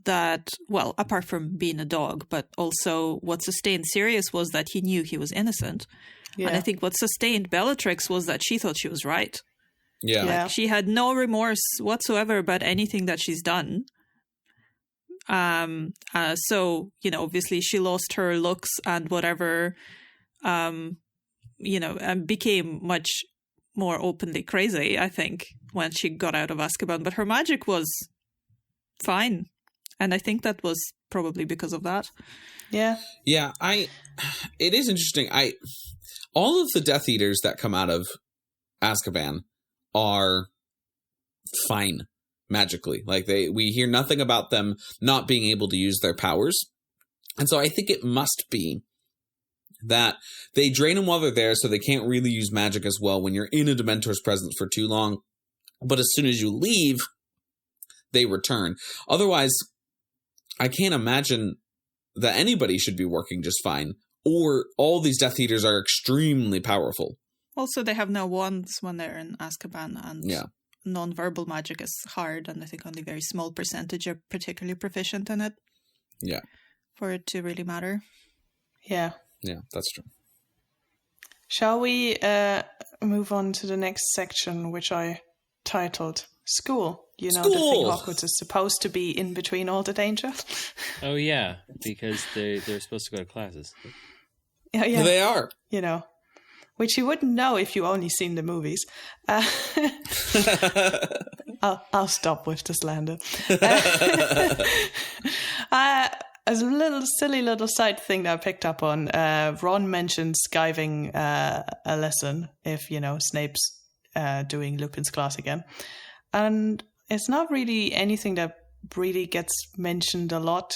that, well, apart from being a dog, but also what sustained Sirius was that he knew he was innocent. Yeah. And I think what sustained Bellatrix was that she thought she was right. Yeah. Like, she had no remorse whatsoever about anything that she's done. So, obviously she lost her looks and whatever, and became much more openly crazy, I think, when she got out of Azkaban. But her magic was fine. And I think that was probably because of that. Yeah. Yeah, it is interesting. All of the Death Eaters that come out of Azkaban are fine magically. Like we hear nothing about them not being able to use their powers. And so I think it must be that they drain them while they're there, so they can't really use magic as well when you're in a Dementor's presence for too long. But as soon as you leave, they return. Otherwise, I can't imagine that anybody should be working just fine, or all these Death Eaters are extremely powerful. Also, they have no wands when they're in Azkaban, and yeah. Non-verbal magic is hard, and I think only a very small percentage are particularly proficient in it. Yeah. For it to really matter. Yeah. Yeah, that's true. Shall we move on to the next section, which I titled School? The thing Hogwarts is supposed to be in between all the danger. Oh, yeah, because they're supposed to go to classes. Yeah. They are. Which you wouldn't know if you only seen the movies. I'll stop with the slander. As a silly little side thing that I picked up on, Ron mentioned skiving a lesson if, Snape's doing Lupin's class again. And it's not really anything that really gets mentioned a lot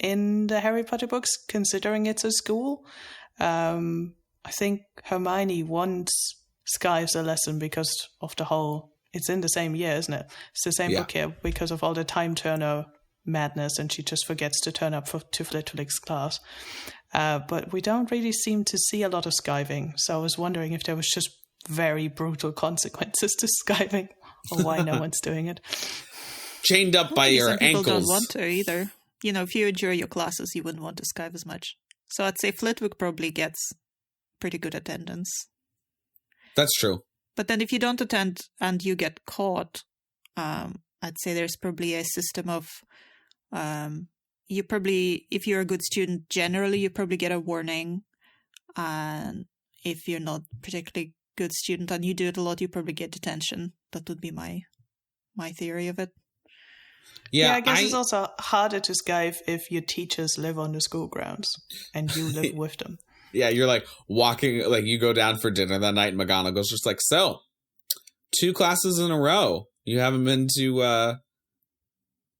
in the Harry Potter books, considering it's a school. I think Hermione once skives a lesson because of the whole, it's in the same year, isn't it? It's the same book here because of all the time turner madness, and she just forgets to turn up to Flitwick's class. But we don't really seem to see a lot of skiving. So I was wondering if there was just very brutal consequences to skiving, or why no one's doing it. Chained up by your some people ankles. Don't want to either. If you enjoy your classes, you wouldn't want to skive as much. So I'd say Flitwick probably gets pretty good attendance. That's true. But then if you don't attend and you get caught, I'd say there's probably a system of you probably, if you're a good student, generally you probably get a warning. And if you're not particularly good student and you do it a lot, you probably get detention. That would be my theory of it. Yeah, I guess it's also harder to Skype if your teachers live on the school grounds and you live with them. Yeah, you're like walking, like you go down for dinner that night and McGonagall's just like, so, 2 classes in a row. You haven't been to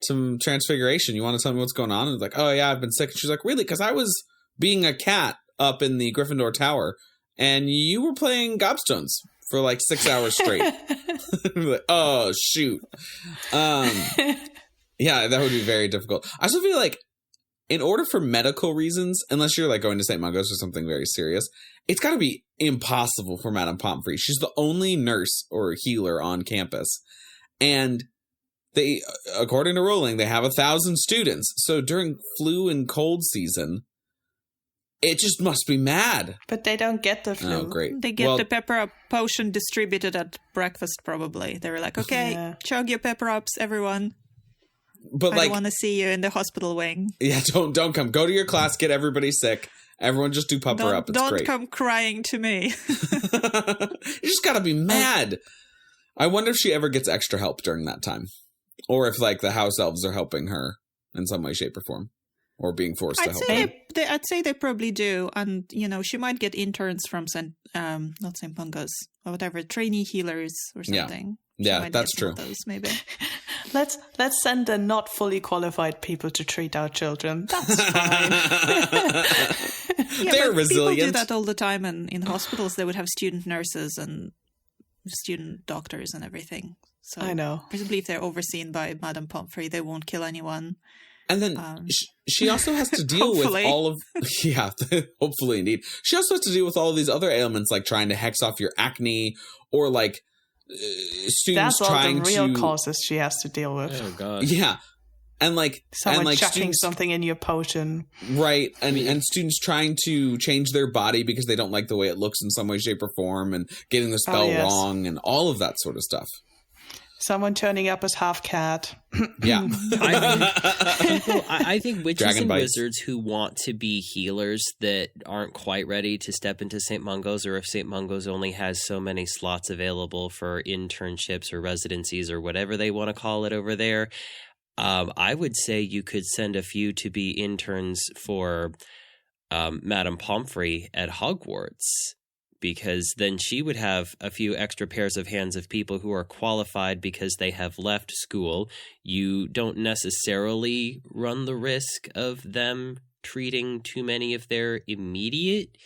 some Transfiguration. You want to tell me what's going on? And it's like, oh yeah, I've been sick. And she's like, really? Because I was being a cat up in the Gryffindor Tower and you were playing gobstones for like 6 hours straight. Like, oh, shoot. Yeah, that would be very difficult. I also feel like in order for medical reasons, unless you're like going to St. Mungo's or something very serious, it's got to be impossible for Madame Pomfrey. She's the only nurse or healer on campus. And they, according to Rowling, they have 1,000 students. So during flu and cold season, it just must be mad. But they don't get the flu. Oh, great. They get the pepper up potion distributed at breakfast, probably. They were like, okay, chug your pepper ups, everyone. But I want to see you in the hospital wing. Yeah, don't come. Go to your class, get everybody sick. Everyone just do pepper up. It's don't great. Come crying to me. You just gotta be mad. I wonder if she ever gets extra help during that time. Or if, like, the house elves are helping her in some way, shape, or form. Or being forced to help her. I'd say they probably do. And, she might get interns from not St. Mungo's, or whatever, trainee healers or something. Yeah, that's true. Those, maybe. Let's send the not fully qualified people to treat our children. That's fine. They're resilient. People do that all the time in hospitals. They would have student nurses and student doctors and everything. So I know. Presumably if they're overseen by Madame Pomfrey, they won't kill anyone. And then she also has to deal with all of... Yeah, hopefully, indeed. She also has to deal with all of these other ailments, like trying to hex off your acne, or like students trying to... That's all the real causes she has to deal with. Oh, God. Yeah. And like... Someone chucking something in your potion. Right. And students trying to change their body because they don't like the way it looks in some way, shape, or form, and getting the spell wrong, and all of that sort of stuff. Someone turning up as half cat. Yeah. I think witches Dragon and bites. wizards who want to be healers that aren't quite ready to step into St. Mungo's, or if St. Mungo's only has so many slots available for internships or residencies or whatever they want to call it over there, I would say you could send a few to be interns for Madame Pomfrey at Hogwarts. Because then she would have a few extra pairs of hands of people who are qualified because they have left school. You don't necessarily run the risk of them treating too many of their immediate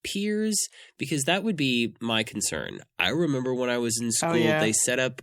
peers, because that would be my concern. I remember when I was in school, they set up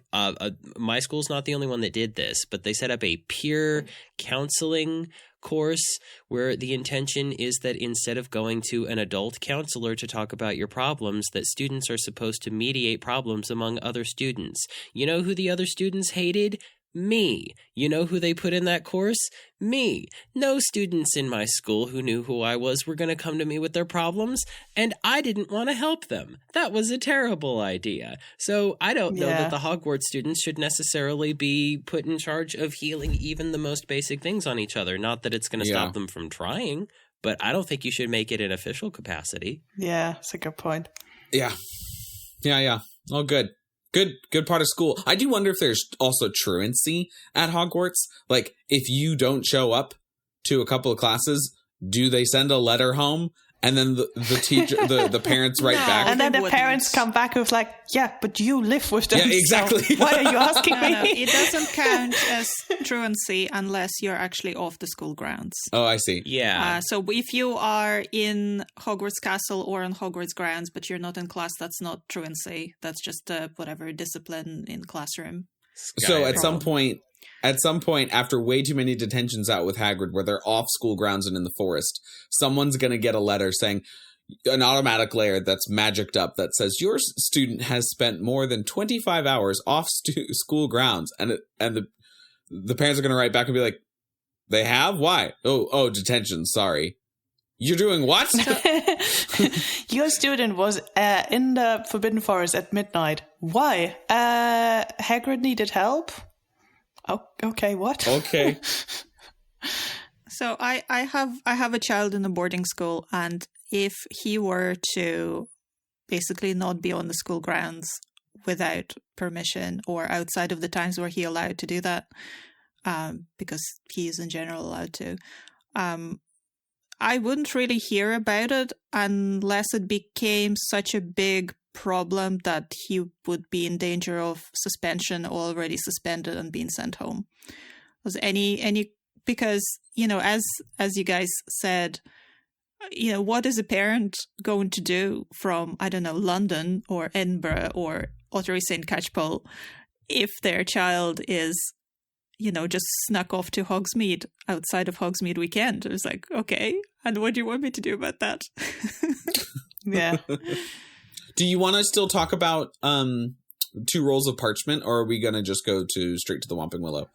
my school's not the only one that did this, but they set up a peer counseling course where the intention is that instead of going to an adult counselor to talk about your problems, that students are supposed to mediate problems among other students. You know who the other students hated? Me. You know who they put in that course? Me. No students in my school who knew who I was were going to come to me with their problems, and I didn't want to help them. That was a terrible idea. So I don't know that the Hogwarts students should necessarily be put in charge of healing even the most basic things on each other. Not that it's going to stop them from trying, but I don't think you should make it an official capacity. Yeah, that's a good point. Yeah. Oh, good. Good part of school. I do wonder if there's also truancy at Hogwarts. Like, if you don't show up to a couple of classes, do they send a letter home? And then the teacher, the parents write back. And then the parents come back with like, yeah, but you live with them. Yeah, exactly. So why are you asking me? No, it doesn't count as truancy unless you're actually off the school grounds. Oh, I see. Yeah. So if you are in Hogwarts Castle or on Hogwarts grounds, but you're not in class, that's not truancy. That's just whatever discipline in classroom. So at some point, after way too many detentions out with Hagrid where they're off school grounds and in the forest, someone's going to get a letter saying, an automatic layer that's magicked up that says, your student has spent more than 25 hours off school grounds. And the parents are going to write back and be like, they have? Why? Oh, detention. Sorry. You're doing what? Your student was in the Forbidden Forest at midnight. Why? Hagrid needed help? Oh, okay, what? Okay. So I have a child in a boarding school, and if he were to basically not be on the school grounds without permission or outside of the times where he allowed to do that, because he is in general allowed to, I wouldn't really hear about it unless it became such a big problem that he would be in danger of suspension, already suspended and being sent home. Was because, you know, as you guys said, you know, what is a parent going to do from, I don't know, London or Edinburgh or Ottery St. Catchpole if their child is, you know, just snuck off to Hogsmeade outside of Hogsmeade weekend? It was like, okay, and what do you want me to do about that? Yeah. Do you want to still talk about 2 rolls of parchment, or are we going to just go straight to the Whomping Willow?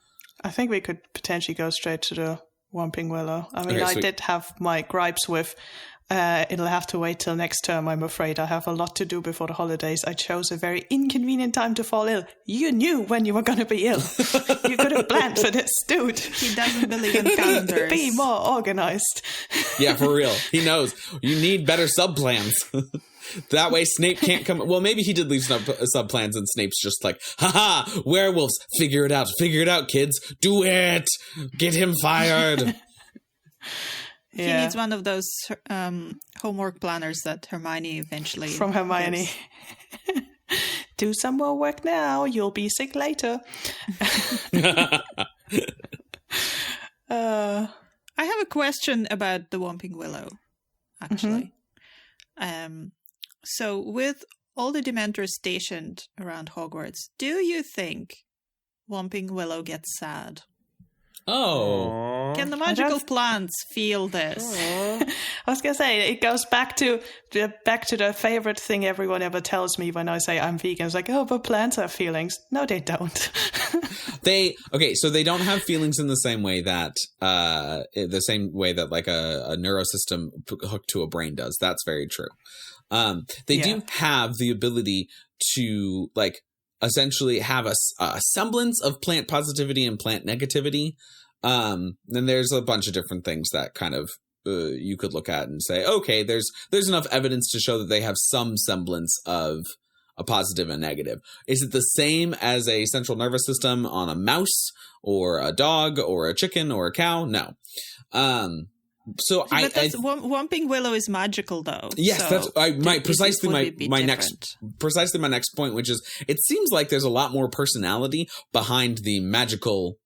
I think we could potentially go straight to the Whomping Willow. I mean, Okay, I sweet. did have my gripes with it'll have to wait till next term, I'm afraid. I have a lot to do before the holidays. I chose a very inconvenient time to fall ill. You knew when you were going to be ill. You could have planned for this, dude. He doesn't believe in calendars. Be more organized. Yeah, for real. He knows. You need better sub-plans. That way Snape can't come. Well, maybe he did leave sub-plans and Snape's just like, haha, werewolves. Figure it out. Figure it out, kids. Do it. Get him fired. He needs one of those homework planners that Hermione eventually From Hermione. gets. Do some more work now. You'll be sick later. I have a question about the Whomping Willow, actually. So with all the Dementors stationed around Hogwarts, do you think Whomping Willow gets sad? Oh. Can the magical plants feel this? I was going to say, it goes back to the favorite thing everyone ever tells me when I say I'm vegan. It's like, oh, but plants have feelings. No, they don't. So they don't have feelings in the same way that like a neurosystem hooked to a brain does. That's very true. They do have the ability to like essentially have a semblance of plant positivity and plant negativity. Then there's a bunch of different things that kind of you could look at and say, okay, there's enough evidence to show that they have some semblance of a positive and negative. Is it the same as a central nervous system on a mouse or a dog or a chicken or a cow? No. So Whomping Willow is magical, though. Yes, so that's precisely my different. next point, which is it seems like there's a lot more personality behind the magical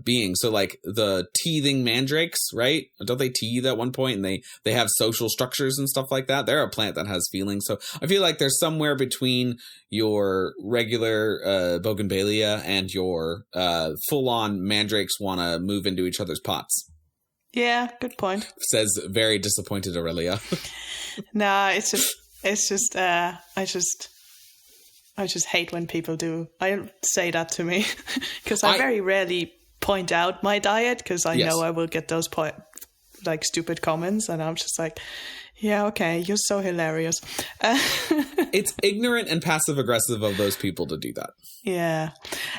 being. So like the teething mandrakes, right? Don't they teethe at one point, and they have social structures and stuff like that? They're a plant that has feelings. So I feel like there's somewhere between your regular Bougainvillea and your full-on mandrakes want to move into each other's pots. Yeah, good point. Says very disappointed Aurelia. No, I just hate when people do. I say that to me because I very rarely point out my diet because I know I will get those like stupid comments, and I'm just like, yeah, okay, you're so hilarious. It's ignorant and passive aggressive of those people to do that. Yeah,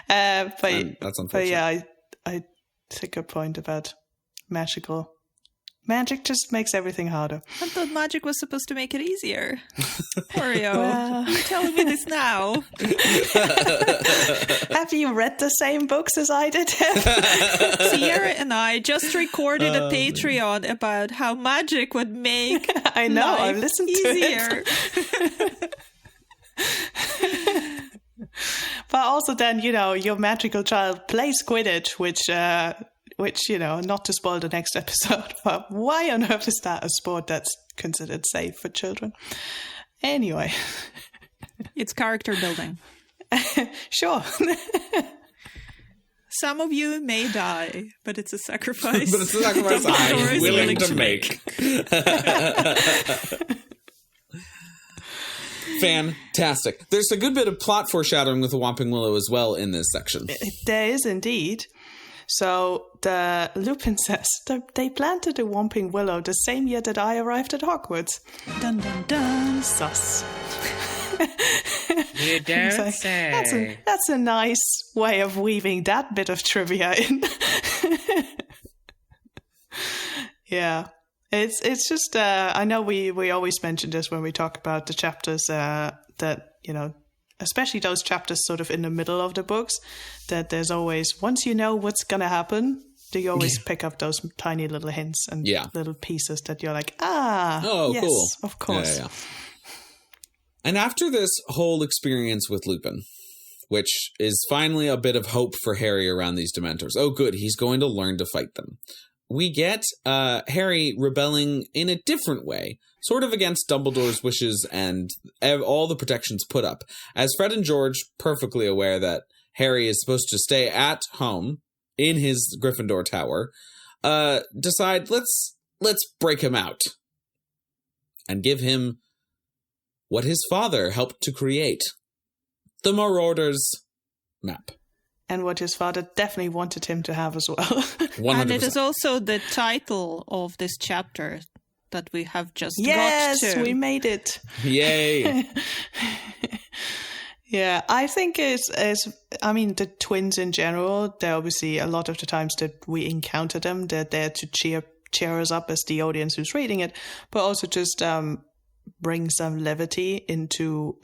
but that's unfortunate. But yeah, I take a point about magic just makes everything harder. I thought magic was supposed to make it easier. Oreo, you're telling me this now. Have you read the same books as I did? Sierra and I just recorded a Patreon about how magic would make I know, life I've listened easier. to it. But also then, your magical child plays Quidditch, which, not to spoil the next episode, but why on earth is that a sport that's considered safe for children? Anyway. It's character building. Sure. Some of you may die, but it's a sacrifice. But it's a sacrifice I'm willing to make. Fantastic. There's a good bit of plot foreshadowing with the Whomping Willow as well in this section. There is indeed. So the Lupin says they planted a whomping willow the same year that I arrived at Hogwarts. Dun dun dun. Sus. You don't say. That's a nice way of weaving that bit of trivia in. Yeah. It's just, I know we always mention this when we talk about the chapters that, you know, especially those chapters sort of in the middle of the books, that there's always, once you know what's going to happen, do you always pick up those tiny little hints and little pieces that you're like, yes, cool. Of course. Yeah. And after this whole experience with Lupin, which is finally a bit of hope for Harry around these Dementors. Oh, good, he's going to learn to fight them. We get Harry rebelling in a different way, sort of against Dumbledore's wishes and all the protections put up, as Fred and George, perfectly aware that Harry is supposed to stay at home in his Gryffindor tower, decide, let's break him out and give him what his father helped to create, the Marauders map. And what his father definitely wanted him to have as well. 100%. And it is also the title of this chapter that we have just got to. Yes, we made it. Yay. Yeah, I think I mean, the twins in general, they're obviously, a lot of the times that we encounter them, they're there to cheer us up as the audience who's reading it, but also just bring some levity into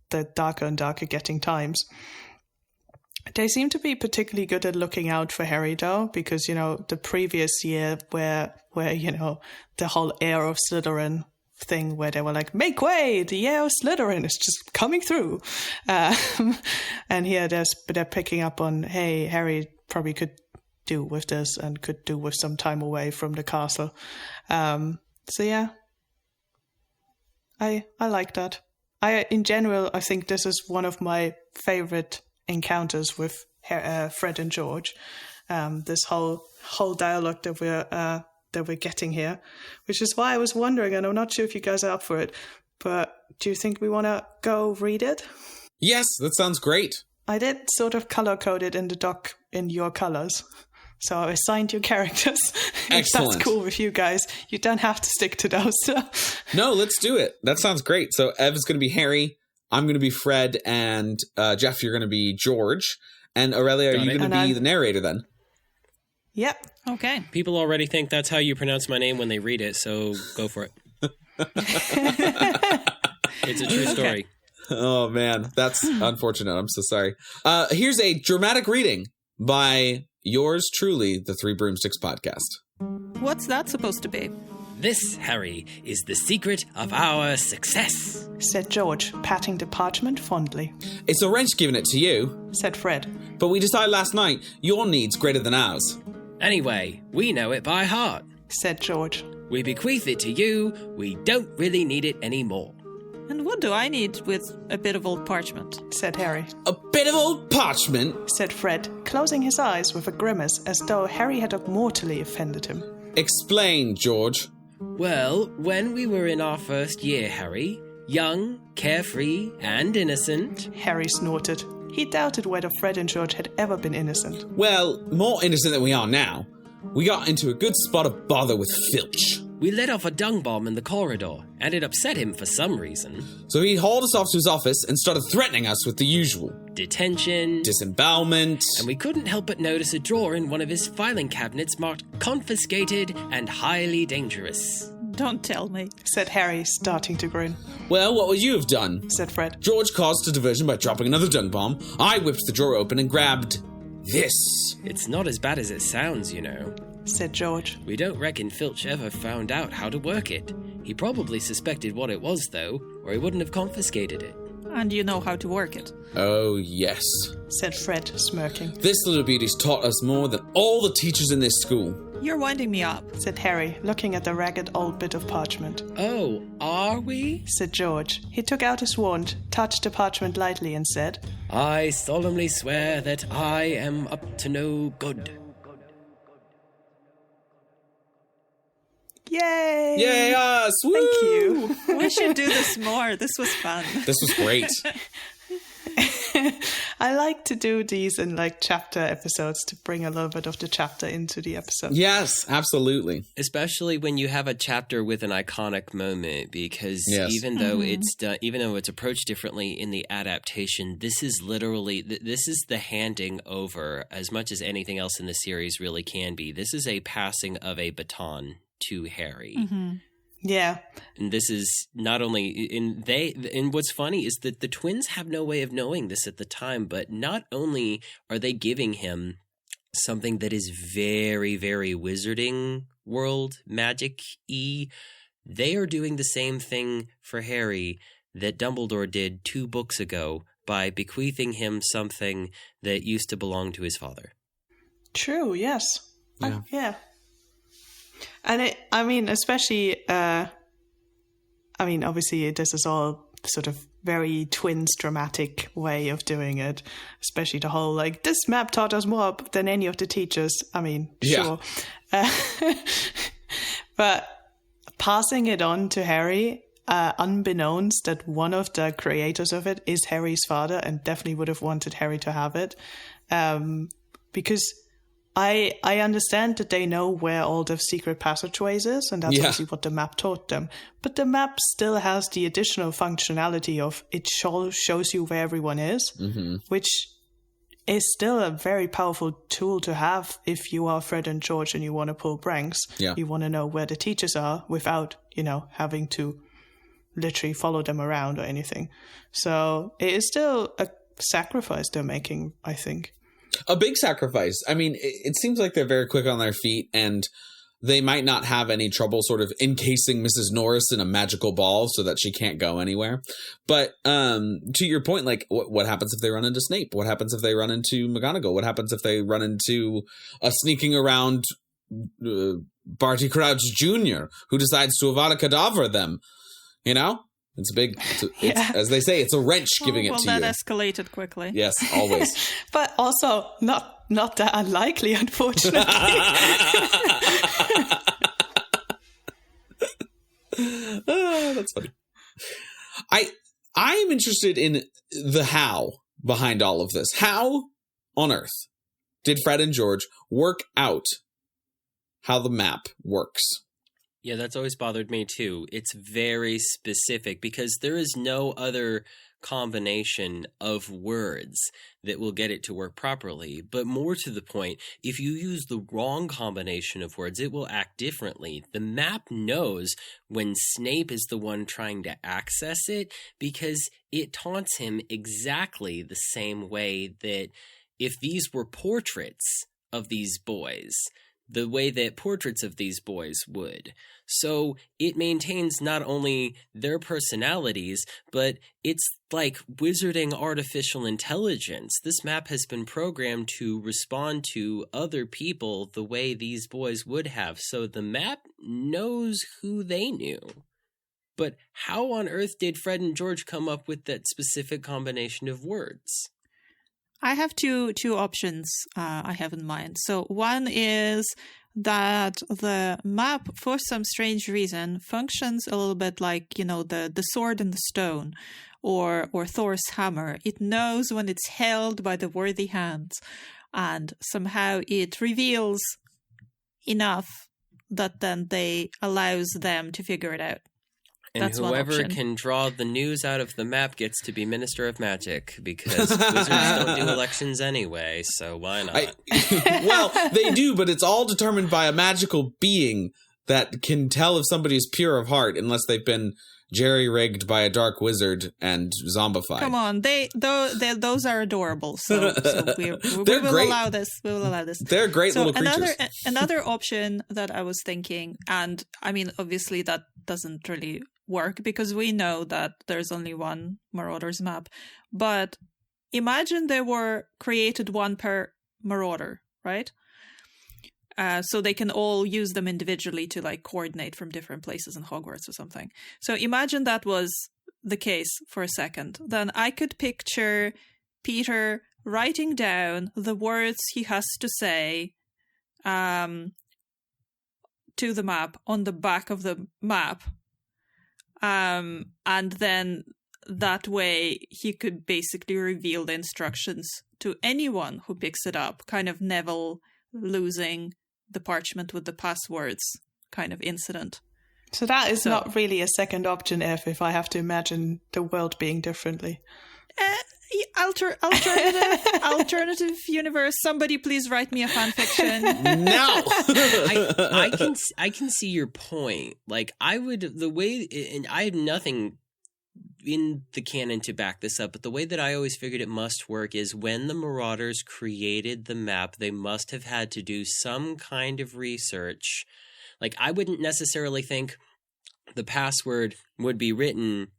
the darker and darker getting times. They seem to be particularly good at looking out for Harry, though, because, you know, the previous year where you know, the whole heir of Slytherin thing, where they were like, make way, the heir of Slytherin is just coming through. And here they're picking up on, hey, Harry probably could do with this and could do with some time away from the castle. So yeah, I like that. In general, I think this is one of my favorite encounters with Fred and George. This whole dialogue that we're getting here, which is why I was wondering, and I'm not sure if you guys are up for it, but do you think we want to go read it? Yes, that sounds great. I did sort of color code it in the doc in your colors. So I assigned your characters. If Excellent. that's cool with you guys. You don't have to stick to those. No, let's do it. That sounds great. So Ev's going to be Harry. I'm going to be Fred. And Jeff, you're going to be George. And Aurelia, are you going to be the narrator then? Yep. Okay. People already think that's how you pronounce my name when they read it, so go for it. It's a true story. Okay. Oh, man. That's unfortunate. I'm so sorry. Here's a dramatic reading by yours truly, the Three Broomsticks podcast. What's that supposed to be? This, Harry, is the secret of our success, said George, patting the parchment fondly. It's a wrench giving it to you, said Fred. But we decided last night your need's greater than ours. Anyway, we know it by heart, said George. We bequeath it to you. We don't really need it anymore. And what do I need with a bit of old parchment? Said Harry. A bit of old parchment, said Fred, closing his eyes with a grimace as though Harry had mortally offended him. Explain, George. Well, when we were in our first year, Harry, young, carefree, and innocent... Harry snorted. He doubted whether Fred and George had ever been innocent. Well, more innocent than we are now. We got into a good spot of bother with Filch. We let off a dung bomb in the corridor, and it upset him for some reason. So he hauled us off to his office and started threatening us with the usual. Detention. Disembowelment. And we couldn't help but notice a drawer in one of his filing cabinets marked confiscated and highly dangerous. Don't tell me, said Harry, starting to grin. Well, what would you have done? Said Fred. George caused a diversion by dropping another dung bomb. I whipped the drawer open and grabbed this. It's not as bad as it sounds, you know, said George. We don't reckon Filch ever found out how to work it. He probably suspected what it was, though, or he wouldn't have confiscated it. And you know how to work it. Oh, yes, said Fred, smirking. This little beauty's taught us more than all the teachers in this school. You're winding me up, said Harry, looking at the ragged old bit of parchment. Oh, are we? said George. He took out his wand, touched the parchment lightly, and said, I solemnly swear that I am up to no good. Yay! Yay, us! Woo! Thank you. We should do this more. This was fun. This was great. I like to do these in like chapter episodes to bring a little bit of the chapter into the episode. Yes, absolutely. Especially when you have a chapter with an iconic moment, because even though it's done, even though it's approached differently in the adaptation, this is literally this is the handing over as much as anything else in the series really can be. This is a passing of a baton to Harry. Yeah. And this is not only and what's funny is that the twins have no way of knowing this at the time, but not only are they giving him something that is very, very Wizarding World magic-y, they are doing the same thing for Harry that Dumbledore did 2 books ago by bequeathing him something that used to belong to his father. True, yes. Yeah. And especially, obviously this is all sort of very twins dramatic way of doing it, especially the whole, like, this map taught us more than any of the teachers. I mean, sure. But passing it on to Harry, unbeknownst that one of the creators of it is Harry's father and definitely would have wanted Harry to have it. Because I understand that they know where all the secret passageways is, and that's obviously what the map taught them. But the map still has the additional functionality of it shows you where everyone is, which is still a very powerful tool to have if you are Fred and George and you want to pull pranks. Yeah. You want to know where the teachers are without, having to literally follow them around or anything. So it is still a sacrifice they're making, I think. A big sacrifice. I mean, it seems like they're very quick on their feet, and they might not have any trouble sort of encasing Mrs. Norris in a magical ball so that she can't go anywhere. But to your point, like, what happens if they run into Snape? What happens if they run into McGonagall? What happens if they run into a sneaking around Barty Crouch Jr., who decides to Avada Kedavra them? It's a big, as they say, it's a wrench giving it to you. Well, that escalated quickly. Yes, always. But also not that unlikely, unfortunately. That's funny. I am interested in the how behind all of this. How on earth did Fred and George work out how the map works? Yeah, that's always bothered me too. It's very specific because there is no other combination of words that will get it to work properly. But more to the point, if you use the wrong combination of words, it will act differently. The map knows when Snape is the one trying to access it because it taunts him exactly the same way that if these were portraits of these boys, the way that portraits of these boys would. So it maintains not only their personalities, but it's like wizarding artificial intelligence. This map has been programmed to respond to other people the way these boys would have. So the map knows who they knew. But how on earth did Fred and George come up with that specific combination of words? I have two options I have in mind. So one is that the map, for some strange reason, functions a little bit like, the sword and the stone or Thor's hammer. It knows when it's held by the worthy hands, and somehow it reveals enough that then they allows them to figure it out. And that's whoever can draw the news out of the map gets to be Minister of Magic, because wizards don't do elections anyway, so why not? Well, they do, but it's all determined by a magical being that can tell if somebody is pure of heart, unless they've been jerry-rigged by a dark wizard and zombified. Come on, those are adorable. So we will allow this. We will allow this. They're great little creatures. Another option that I was thinking, and I mean, obviously that doesn't really work because we know that there's only one Marauders map. But imagine they were created one per Marauder, right? So they can all use them individually to like coordinate from different places in Hogwarts or something. So imagine that was the case for a second. Then I could picture Peter writing down the words he has to say to the map on the back of the map. And then that way he could basically reveal the instructions to anyone who picks it up, kind of Neville losing the parchment with the passwords kind of incident. So that is not really a second option if I have to imagine the world being differently. Alternative universe. Somebody please write me a fan fiction. No. I can see your point. Like, and I have nothing in the canon to back this up, but the way that I always figured it must work is when the Marauders created the map, they must have had to do some kind of research. Like, I wouldn't necessarily think the password would be written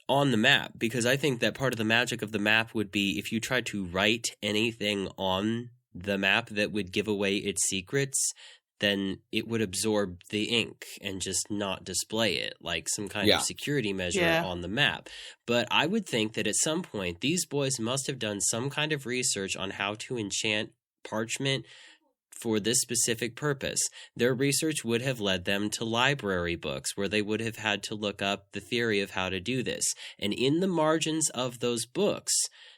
on the map, because I think that part of the magic of the map would be if you tried to write anything on the map that would give away its secrets, then it would absorb the ink and just not display it, like some kind of security measure on the map. But I would think that at some point, these boys must have done some kind of research on how to enchant parchment for this specific purpose. Their research would have led them to library books where they would have had to look up the theory of how to do this. And in the margins of those books,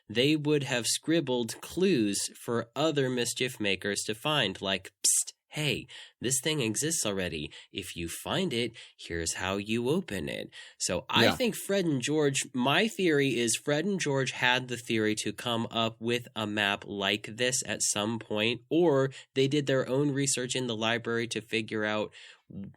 they would have scribbled clues for other mischief makers to find, like, psst, hey, this thing exists already. If you find it, here's how you open it. So I think Fred and George, my theory is Fred and George had the theory to come up with a map like this at some point, or they did their own research in the library to figure out,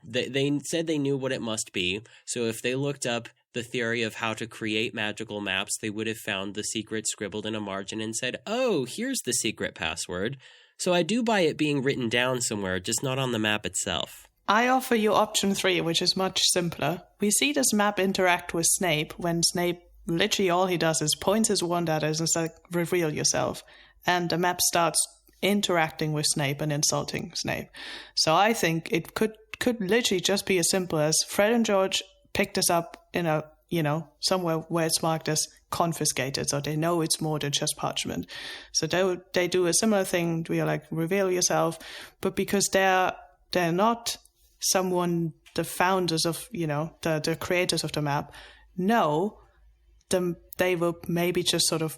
they said they knew what it must be. So if they looked up the theory of how to create magical maps, they would have found the secret scribbled in a margin and said, oh, here's the secret password. So I do buy it being written down somewhere, just not on the map itself. I offer you option 3, which is much simpler. We see this map interact with Snape when Snape, literally all he does is points his wand at us and says, reveal yourself. And the map starts interacting with Snape and insulting Snape. So I think it could literally just be as simple as Fred and George picked us up in a, somewhere where it's marked as confiscated, so they know it's more than just parchment. So they do a similar thing. We are like, reveal yourself, but because they're not someone, the founders of the creators of the map, they will maybe just sort of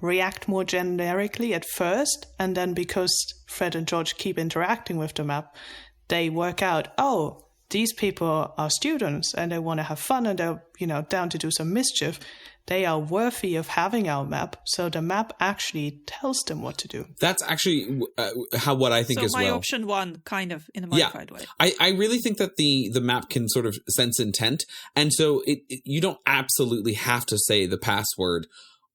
react more generically at first, and then because Fred and George keep interacting with the map, they work out, oh, these people are students and they want to have fun and they're, down to do some mischief. They are worthy of having our map. So the map actually tells them what to do. That's actually what I think as well. So my option 1, kind of in a modified way. I really think that the map can sort of sense intent. And so you don't absolutely have to say the password,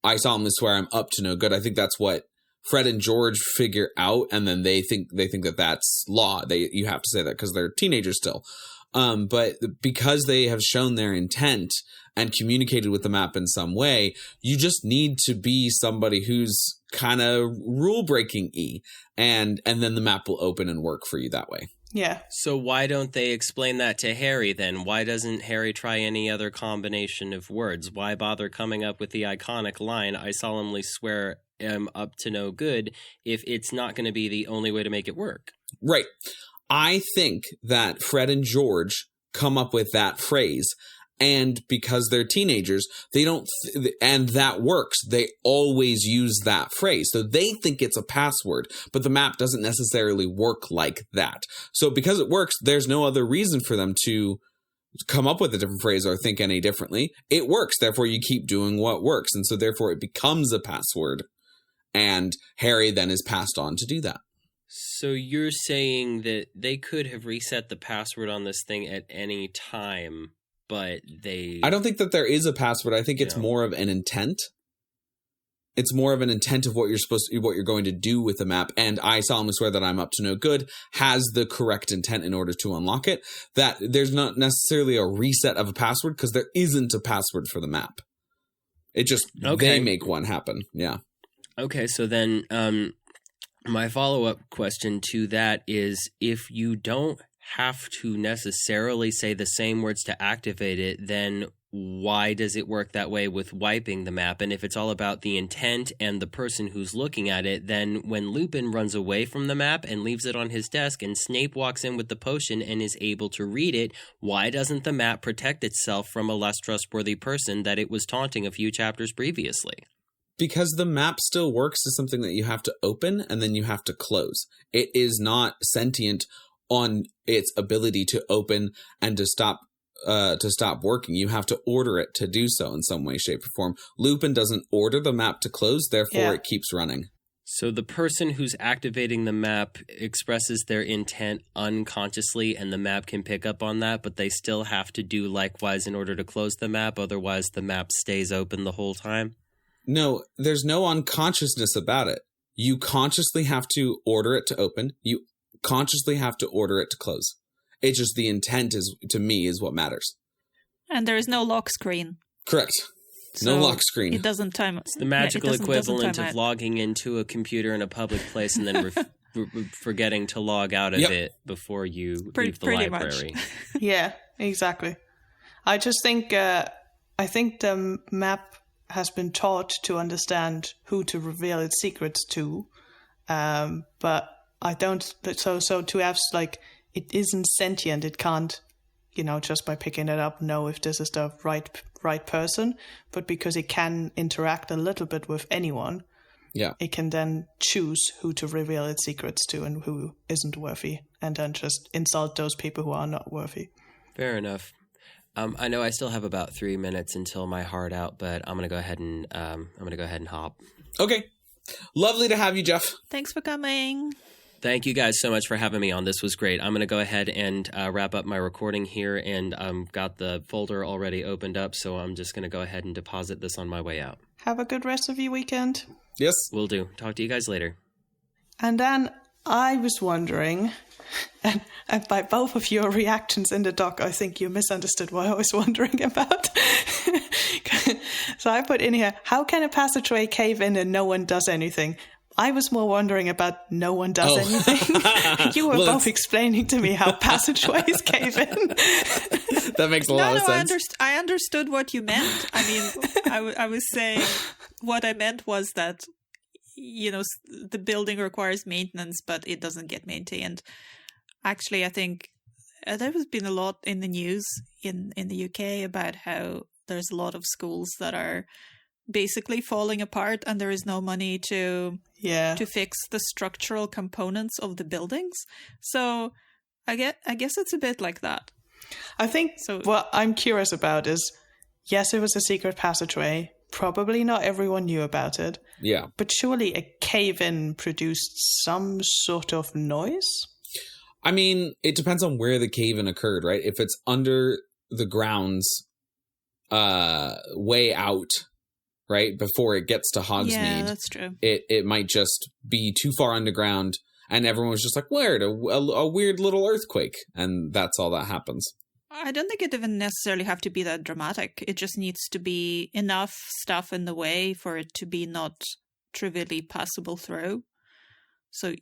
I solemnly swear I'm up to no good. I think that's what Fred and George figure out, and then they think that that's law. You have to say that because they're teenagers still. But because they have shown their intent and communicated with the map in some way, you just need to be somebody who's kind of rule-breaking-y, and then the map will open and work for you that way. Yeah. So why don't they explain that to Harry then? Why doesn't Harry try any other combination of words? Why bother coming up with the iconic line, I solemnly swear am up to no good, if it's not going to be the only way to make it work? Right. I think that Fred and George come up with that phrase, and because they're teenagers, they don't, and that works. They always use that phrase. So they think it's a password, but the map doesn't necessarily work like that. So because it works, there's no other reason for them to come up with a different phrase or think any differently. It works. Therefore, you keep doing what works. And so therefore, it becomes a password. And Harry then is passed on to do that. So you're saying that they could have reset the password on this thing at any time, but I don't think that there is a password. I think it's more of an intent. It's more of an intent of what you're going to do with the map. And I solemnly swear that I'm up to no good has the correct intent in order to unlock it. That there's not necessarily a reset of a password because there isn't a password for the map. It just, they make one happen. Yeah. Okay. So then, my follow-up question to that is, if you don't have to necessarily say the same words to activate it, then why does it work that way with wiping the map? And if it's all about the intent and the person who's looking at it, then when Lupin runs away from the map and leaves it on his desk and Snape walks in with the potion and is able to read it, why doesn't the map protect itself from a less trustworthy person that it was taunting a few chapters previously? Because the map still works as something that you have to open and then you have to close. It is not sentient on its ability to open and to stop working. You have to order it to do so in some way, shape, or form. Lupin doesn't order the map to close, therefore it keeps running. So the person who's activating the map expresses their intent unconsciously, and the map can pick up on that, but they still have to do likewise in order to close the map, otherwise the map stays open the whole time? No, there's no unconsciousness about it. You consciously have to order it to open. You consciously have to order it to close. It's just the intent is, to me, is what matters. And there is no lock screen. Correct. No lock screen. It doesn't time. It's the magical equivalent of logging into a computer in a public place and then forgetting to log out of it before you leave the library. Yeah, exactly. I just think I think the map has been taught to understand who to reveal its secrets to, but I don't. So to have like. It isn't sentient. It can't, just by picking it up, know if this is the right person. But because it can interact a little bit with anyone, it can then choose who to reveal its secrets to and who isn't worthy, and then just insult those people who are not worthy. Fair enough. I know I still have about 3 minutes until my heart out, but I'm gonna go ahead and hop. Okay, lovely to have you, Jeff. Thanks for coming. Thank you guys so much for having me on. This was great. I'm going to go ahead and wrap up my recording here, and got the folder already opened up, so I'm just going to go ahead and deposit this on my way out. Have a good rest of your weekend. Yes. Will do. Talk to you guys later. And then I was wondering, and by both of your reactions in the doc, I think you misunderstood what I was wondering about. So I put in here, how can a passageway cave in and no one does anything? I was more wondering about no one does anything. You were both explaining to me how passageways cave in. That makes a lot of sense. I understood what you meant. I mean, I was saying what I meant was that, the building requires maintenance, but it doesn't get maintained. Actually, I think there has been a lot in the news in the UK about how there's a lot of schools that are basically falling apart and there is no money to fix the structural components of the buildings. So I guess it's a bit like that. I think what I'm curious about is, yes, it was a secret passageway. Probably not everyone knew about it. Yeah. But surely a cave-in produced some sort of noise? I mean, it depends on where the cave-in occurred, right? If it's under the grounds, way out, right, before it gets to Hogsmeade. Yeah, that's true. It might just be too far underground, and everyone was just like, weird, a weird little earthquake, and that's all that happens. I don't think it even necessarily have to be that dramatic. It just needs to be enough stuff in the way for it to be not trivially passable through. So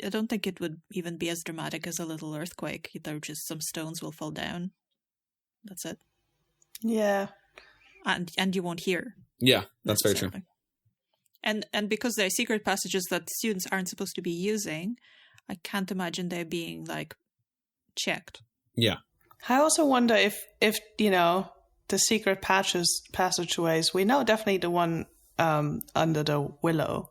I don't think it would even be as dramatic as a little earthquake. There just some stones will fall down. That's it. Yeah. And you won't hear. Yeah, that's very true. And because they're secret passages that students aren't supposed to be using, I can't imagine they're being checked. Yeah. I also wonder if the secret passageways, we know definitely the one under the willow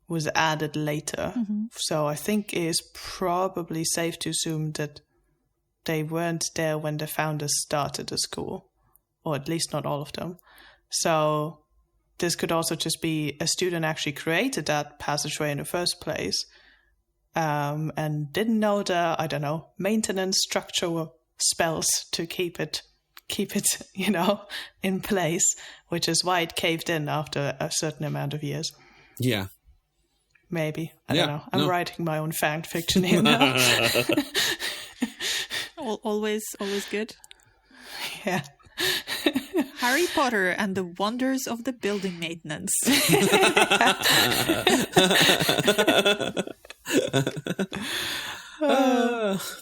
was added later. Mm-hmm. So I think it is probably safe to assume that they weren't there when the founders started the school, or at least not all of them. So this could also just be a student actually created that passageway in the first place, and didn't know the, maintenance structure spells to keep it, in place, which is why it caved in after a certain amount of years. Yeah. Maybe. I don't know. I'm writing my own fan fiction here now. Always good. Yeah. Harry Potter and the Wonders of the Building Maintenance.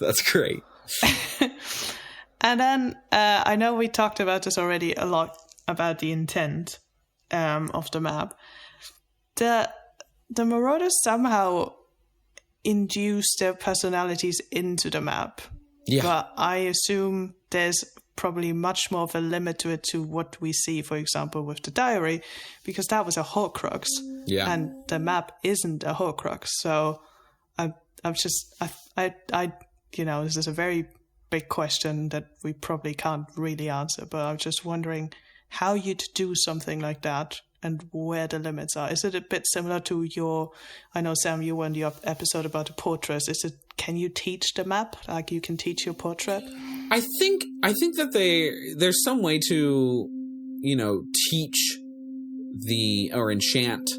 That's great. And then I know we talked about this already a lot, about the intent of the map. The Marauders somehow induce their personalities into the map. Yeah. But I assume there's probably much more of a limit to it, to what we see, for example, with the diary, because that was a Horcrux. Yeah. And the map isn't a Horcrux. So I'm just, you know, this is a very big question that we probably can't really answer, but I'm just wondering how you'd do something like that and where the limits are. Is it a bit similar to your, I know, Sam, you were in your episode about the portraits. Is it, can you teach the map? Like you can teach your portrait? I think that there's some way to, you know, teach or enchant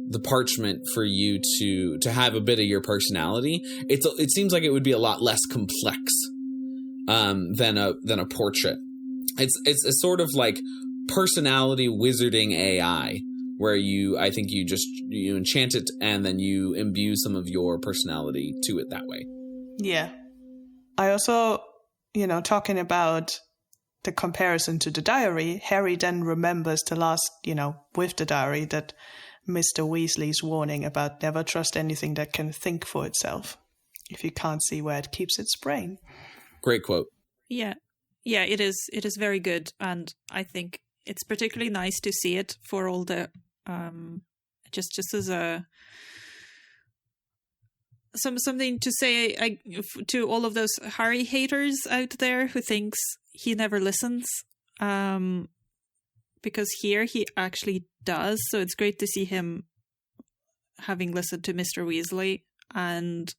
the parchment for you to have a bit of your personality. It seems like it would be a lot less complex than a portrait. It's a sort of like personality wizarding AI, where I think you enchant it and then you imbue some of your personality to it that way. Yeah. I also, you know, talking about the comparison to the diary, Harry then remembers the last, you know, with the diary, that Mr. Weasley's warning about never trust anything that can think for itself if you can't see where it keeps its brain. Great quote. Yeah, it is very good, and I think it's particularly nice to see it for all the just as a something to say to all of those Harry haters out there who thinks he never listens, because here he actually does. So it's great to see him having listened to Mr. Weasley, and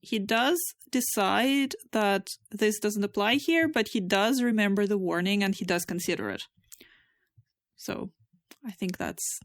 he does decide that this doesn't apply here, but he does remember the warning and he does consider it. So I think that's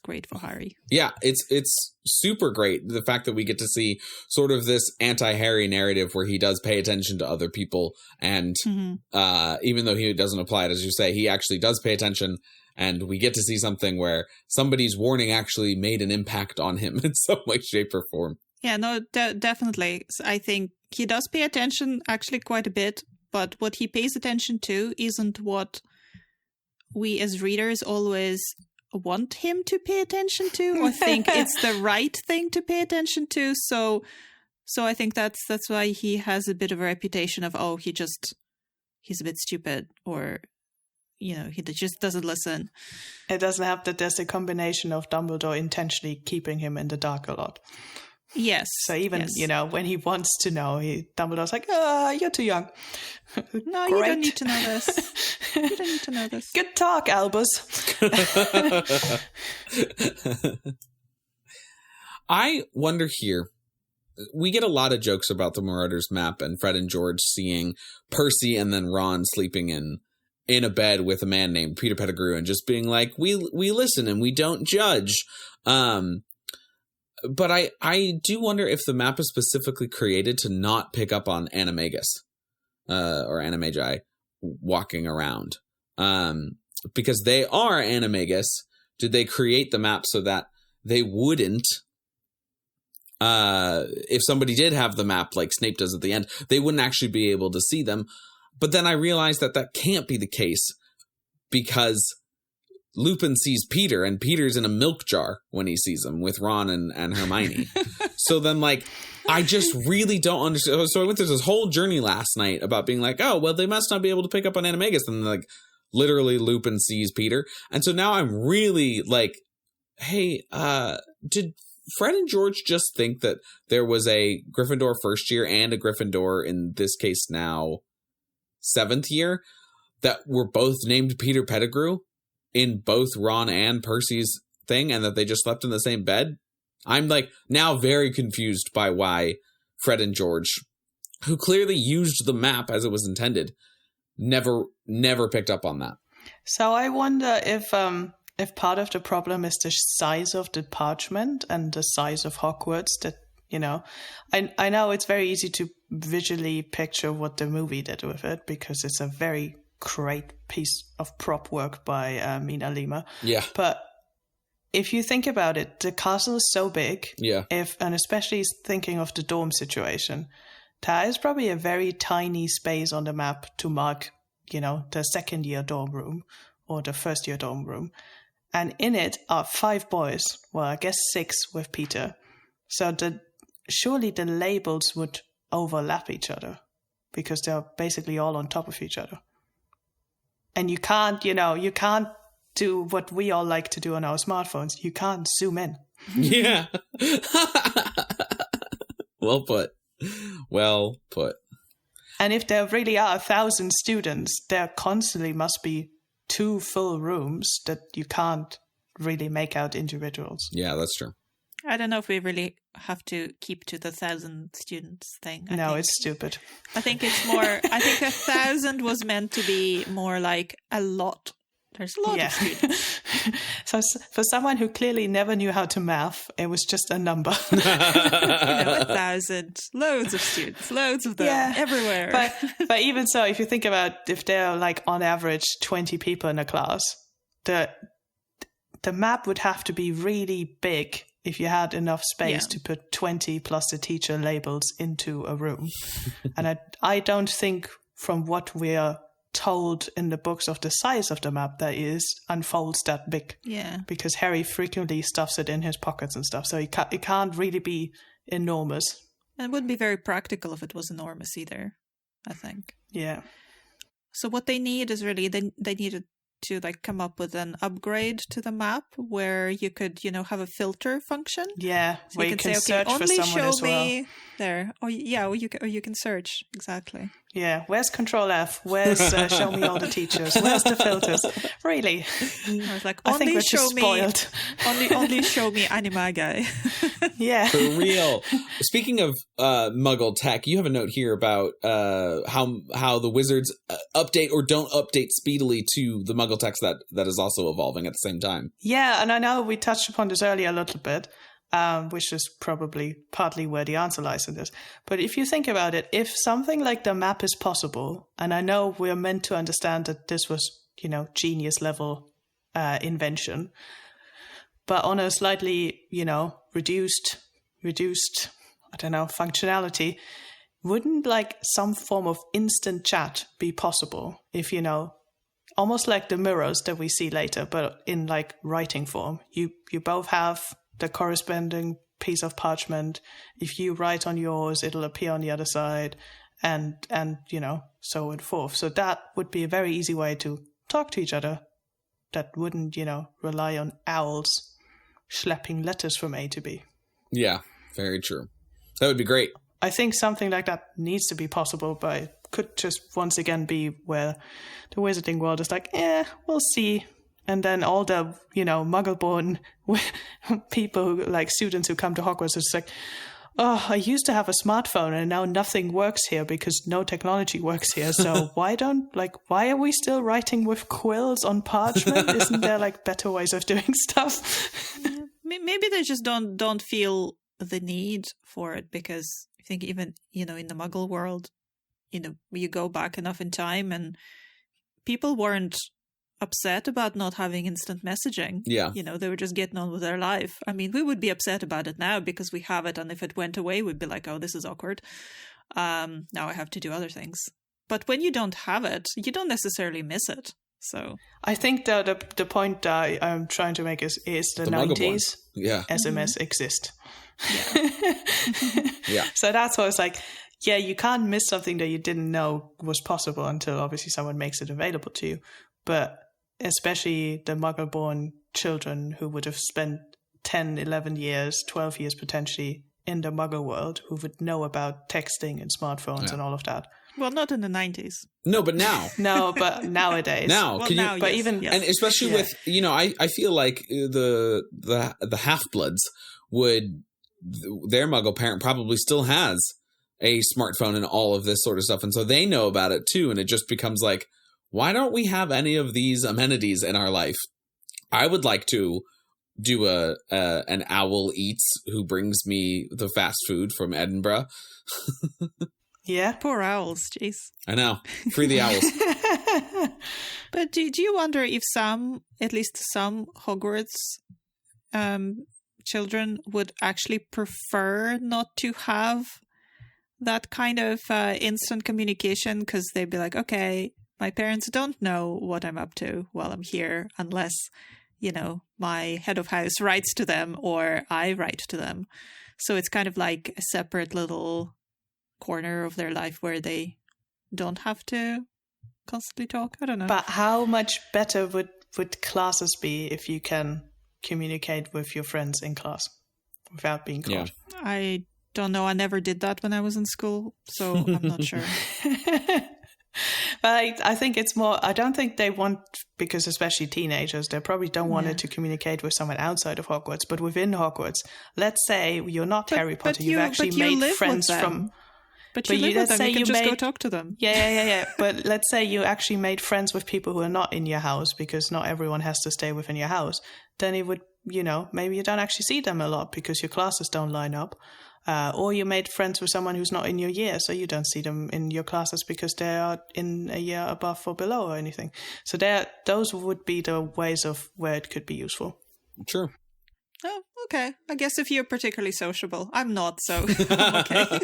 great for Harry. Yeah, it's super great, the fact that we get to see sort of this anti-Harry narrative where he does pay attention to other people, and even though he doesn't apply it, as you say, he actually does pay attention, and we get to see something where somebody's warning actually made an impact on him in some way, shape, or form. Yeah, no, definitely. I think he does pay attention actually quite a bit, but what he pays attention to isn't what we as readers always want him to pay attention to or think it's the right thing to pay attention to. So I think that's why he has a bit of a reputation of, he's a bit stupid, or, you know, he just doesn't listen. It doesn't have that there's a combination of Dumbledore intentionally keeping him in the dark a lot. Yes. So even, you know, when he wants to know, Dumbledore's like, you're too young. No, you don't need to know this. You don't need to know this. Good talk, Albus. I wonder here, we get a lot of jokes about the Marauders map and Fred and George seeing Percy and then Ron sleeping in a bed with a man named Peter Pettigrew and just being like, we listen and we don't judge. But I do wonder if the map is specifically created to not pick up on Animagus or Animagi walking around. Because they are Animagus. Did they create the map so that they wouldn't, if somebody did have the map like Snape does at the end, they wouldn't actually be able to see them? But then I realized that can't be the case, because Lupin sees Peter, and Peter's in a milk jar when he sees him with Ron and Hermione. So then, like, I just really don't understand. So I went through this whole journey last night about being like, oh, well, they must not be able to pick up on Animagus. And, like, literally Lupin sees Peter. And so now I'm really like, hey, did Fred and George just think that there was a Gryffindor first year and a Gryffindor, in this case now, 7th year, that were both named Peter Pettigrew in both Ron and Percy's thing, and that they just slept in the same bed? I'm like now very confused by why Fred and George, who clearly used the map as it was intended, never picked up on that. So I wonder if part of the problem is the size of the parchment and the size of Hogwarts. That, you know, I know it's very easy to visually picture what the movie did with it, because it's a very great piece of prop work by Mina Lima. Yeah. But if you think about it, the castle is so big. Yeah. And especially thinking of the dorm situation, there is probably a very tiny space on the map to mark, the second year dorm room or the first year dorm room. And in it are 5 boys. Well, I guess 6 with Peter. So surely the labels would overlap each other because they're basically all on top of each other. And you can't do what we all like to do on our smartphones. You can't zoom in. Yeah. Well put. Well put. And if there really are 1,000 students, there constantly must be 2 full rooms that you can't really make out individuals. Yeah, that's true. I don't know if we really have to keep to the 1,000 students thing. I think it's stupid. I think it's more, I think 1,000 was meant to be more like a lot. There's a lot of students. So for someone who clearly never knew how to math, it was just a number. 1,000, loads of students, loads of them, everywhere. But even so, if you think about if there are like on average 20 people in a class, the map would have to be really big if you had enough space to put 20 plus the teacher labels into a room. And I don't think from what we are told in the books of the size of the map that unfolds that big. Yeah. Because Harry frequently stuffs it in his pockets and stuff. So it can't really be enormous. And it wouldn't be very practical if it was enormous either, I think. Yeah. So what they need is really, they needed to like come up with an upgrade to the map where you could, have a filter function. Yeah, so where you can search for someone as well. There. Or you can search. Exactly. Yeah, where's Control F? Where's show me all the teachers? Where's the filters? Really? I was like, I think we're just spoiled. Only show me Anima guy. Yeah. For real. Speaking of Muggle tech, you have a note here about how the wizards update or don't update speedily to the Muggle text that is also evolving at the same time. Yeah, and I know we touched upon this earlier a little bit. Which is probably partly where the answer lies in this. But if you think about it, if something like the map is possible, and I know we're meant to understand that this was, genius level invention, but on a slightly, reduced, I don't know, functionality, wouldn't like some form of instant chat be possible if, almost like the mirrors that we see later, but in like writing form? You both have the corresponding piece of parchment. If you write on yours, it'll appear on the other side, and so and forth. So that would be a very easy way to talk to each other that wouldn't, rely on owls schlepping letters from A to B. Yeah, very true. That would be great. I think something like that needs to be possible, but it could just once again be where the wizarding world is like, we'll see. And then all the, Muggle-born people, like students who come to Hogwarts, it's like, oh, I used to have a smartphone and now nothing works here because no technology works here. So why are we still writing with quills on parchment? Isn't there like better ways of doing stuff? Maybe they just don't feel the need for it, because I think even, in the Muggle world, you go back enough in time and people weren't upset about not having instant messaging. Yeah. They were just getting on with their life. I mean, we would be upset about it now because we have it, and if it went away, we'd be like, oh, this is awkward. Now I have to do other things. But when you don't have it, you don't necessarily miss it. So I think that the point that I'm trying to make is the 90s. Yeah. SMS exist. Yeah. Yeah. So that's what it's like. Yeah, you can't miss something that you didn't know was possible until obviously someone makes it available to you. But especially the Muggle-born children who would have spent 10, 11 years, 12 years potentially in the Muggle world, who would know about texting and smartphones and all of that. Well, not in the 90s. No, but now. No, but nowadays. Now, well, can now, you? But yes, even, and especially with I feel like the half-bloods would, their Muggle parent probably still has a smartphone and all of this sort of stuff, and so they know about it too, and it just becomes like, why don't we have any of these amenities in our life? I would like to do an owl eats who brings me the fast food from Edinburgh. Yeah. Poor owls, jeez. I know. Free the owls. But do you wonder if at least some Hogwarts children would actually prefer not to have that kind of instant communication, because they'd be like, okay, my parents don't know what I'm up to while I'm here unless, my head of house writes to them or I write to them. So it's kind of like a separate little corner of their life where they don't have to constantly talk. I don't know. But how much better would classes be if you can communicate with your friends in class without being caught? Yeah. I don't know. I never did that when I was in school, so I'm not sure. But I think it's more, I don't think they want, because especially teenagers, they probably don't want it to communicate with someone outside of Hogwarts, but within Hogwarts. Let's say you're not Harry Potter, you've actually made friends from... But you live with them, you can just go talk to them. Yeah. But let's say you actually made friends with people who are not in your house, because not everyone has to stay within your house. Then it would, maybe you don't actually see them a lot because your classes don't line up. Or you made friends with someone who's not in your year, so you don't see them in your classes because they are in a year above or below or anything. So those would be the ways of where it could be useful. Sure. Oh, okay. I guess if you're particularly sociable. I'm not, so I'm okay.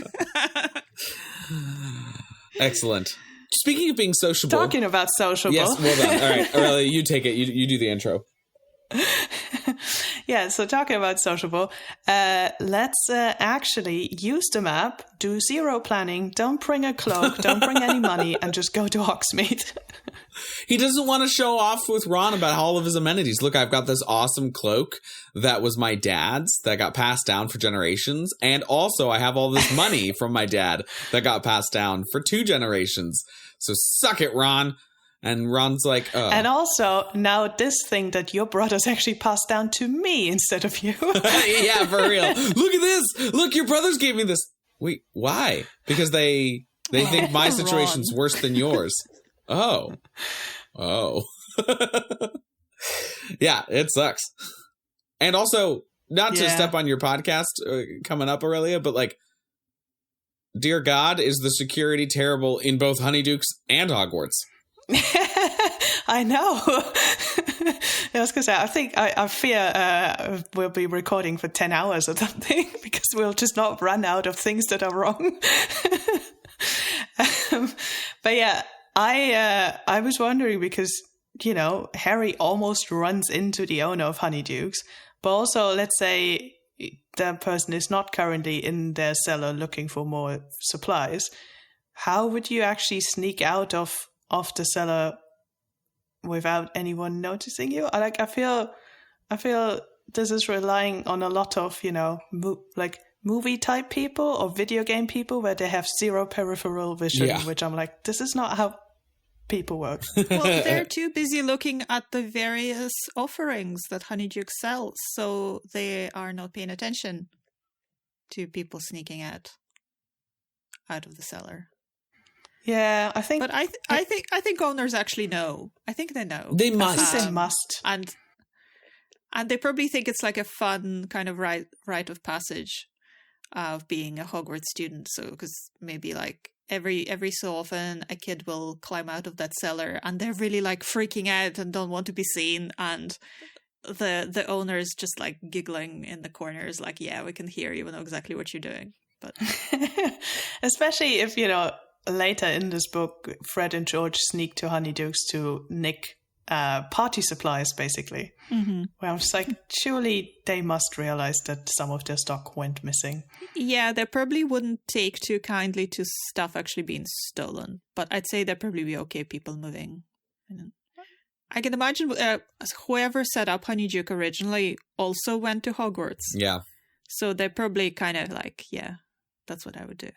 Excellent. Speaking of being sociable. Talking about sociable. Yes, well done. All right, Aurelia, you take it. You do the intro. Yeah, so talking about sociable, let's actually use the map, do zero planning, don't bring a cloak, don't bring any money, and just go to Hogsmeade. He doesn't want to show off with Ron about all of his amenities. Look, I've got this awesome cloak that was my dad's that got passed down for generations. And also I have all this money from my dad that got passed down for 2 generations. So suck it, Ron. And Ron's like, oh. And also, now this thing that your brothers actually passed down to me instead of you. Yeah, for real. Look at this. Look, your brothers gave me this. Wait, why? Because they think my situation's worse than yours. Oh. Yeah, it sucks. And also, not to step on your podcast coming up, Aurelia, but like, dear God, is the security terrible in both Honeydukes and Hogwarts? I know. I was going to say, I fear we'll be recording for 10 hours or something because we'll just not run out of things that are wrong. But yeah, I was wondering because, Harry almost runs into the owner of Honeydukes, but also let's say that person is not currently in their cellar looking for more supplies. How would you actually sneak out of the cellar without anyone noticing you? I feel this is relying on a lot of, movie type people or video game people where they have zero peripheral vision, which I'm like, this is not how people work. Well, they're too busy looking at the various offerings that Honeyduke sells, so they are not paying attention to people sneaking out of the cellar. Yeah, I think. But I think owners actually know. I think they know. They must. They must. And they probably think it's like a fun kind of rite of passage of being a Hogwarts student. So, because maybe like every so often a kid will climb out of that cellar and they're really like freaking out and don't want to be seen, and the owner's just like giggling in the corners, like, yeah, we can hear you, we know exactly what you're doing. But especially if later in this book, Fred and George sneak to Honeydukes to nick party supplies, basically. Mm-hmm. Where I'm just like, surely they must realize that some of their stock went missing. Yeah, they probably wouldn't take too kindly to stuff actually being stolen. But I'd say they'd probably be okay people moving. I can imagine whoever set up Honeyduke originally also went to Hogwarts. Yeah. So they're probably kind of like, yeah, that's what I would do.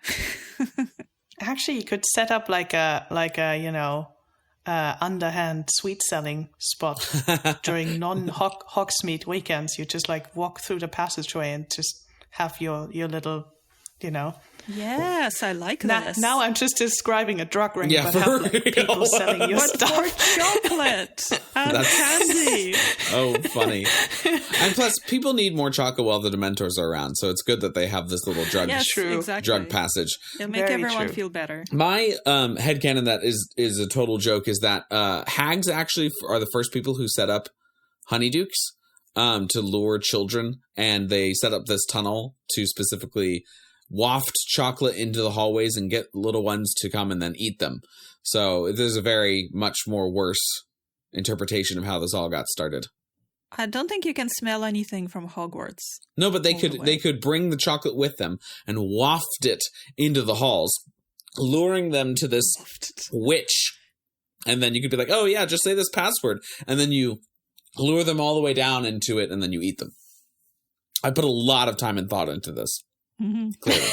Actually, you could set up like a underhand sweet selling spot during non-Hogsmeade weekends. You just like walk through the passageway and just have your little, Yes, I like this. Now I'm just describing a drug ring, but have like, people selling your stuff. For chocolate and candy. Oh, funny. And plus, people need more chocolate while the Dementors are around, so it's good that they have this little drug, drug passage. It'll make everyone feel better. My headcanon that is a total joke is that hags actually are the first people who set up Honeydukes to lure children, and they set up this tunnel to specifically waft chocolate into the hallways and get little ones to come and then eat them. So there's a very much more worse interpretation of how this all got started. I don't think you can smell anything from Hogwarts. No, but they could bring the chocolate with them and waft it into the halls, luring them to this witch. And then you could be like, oh yeah, just say this password. And then you lure them all the way down into it and then you eat them. I put a lot of time and thought into this. Mm-hmm. Clearly.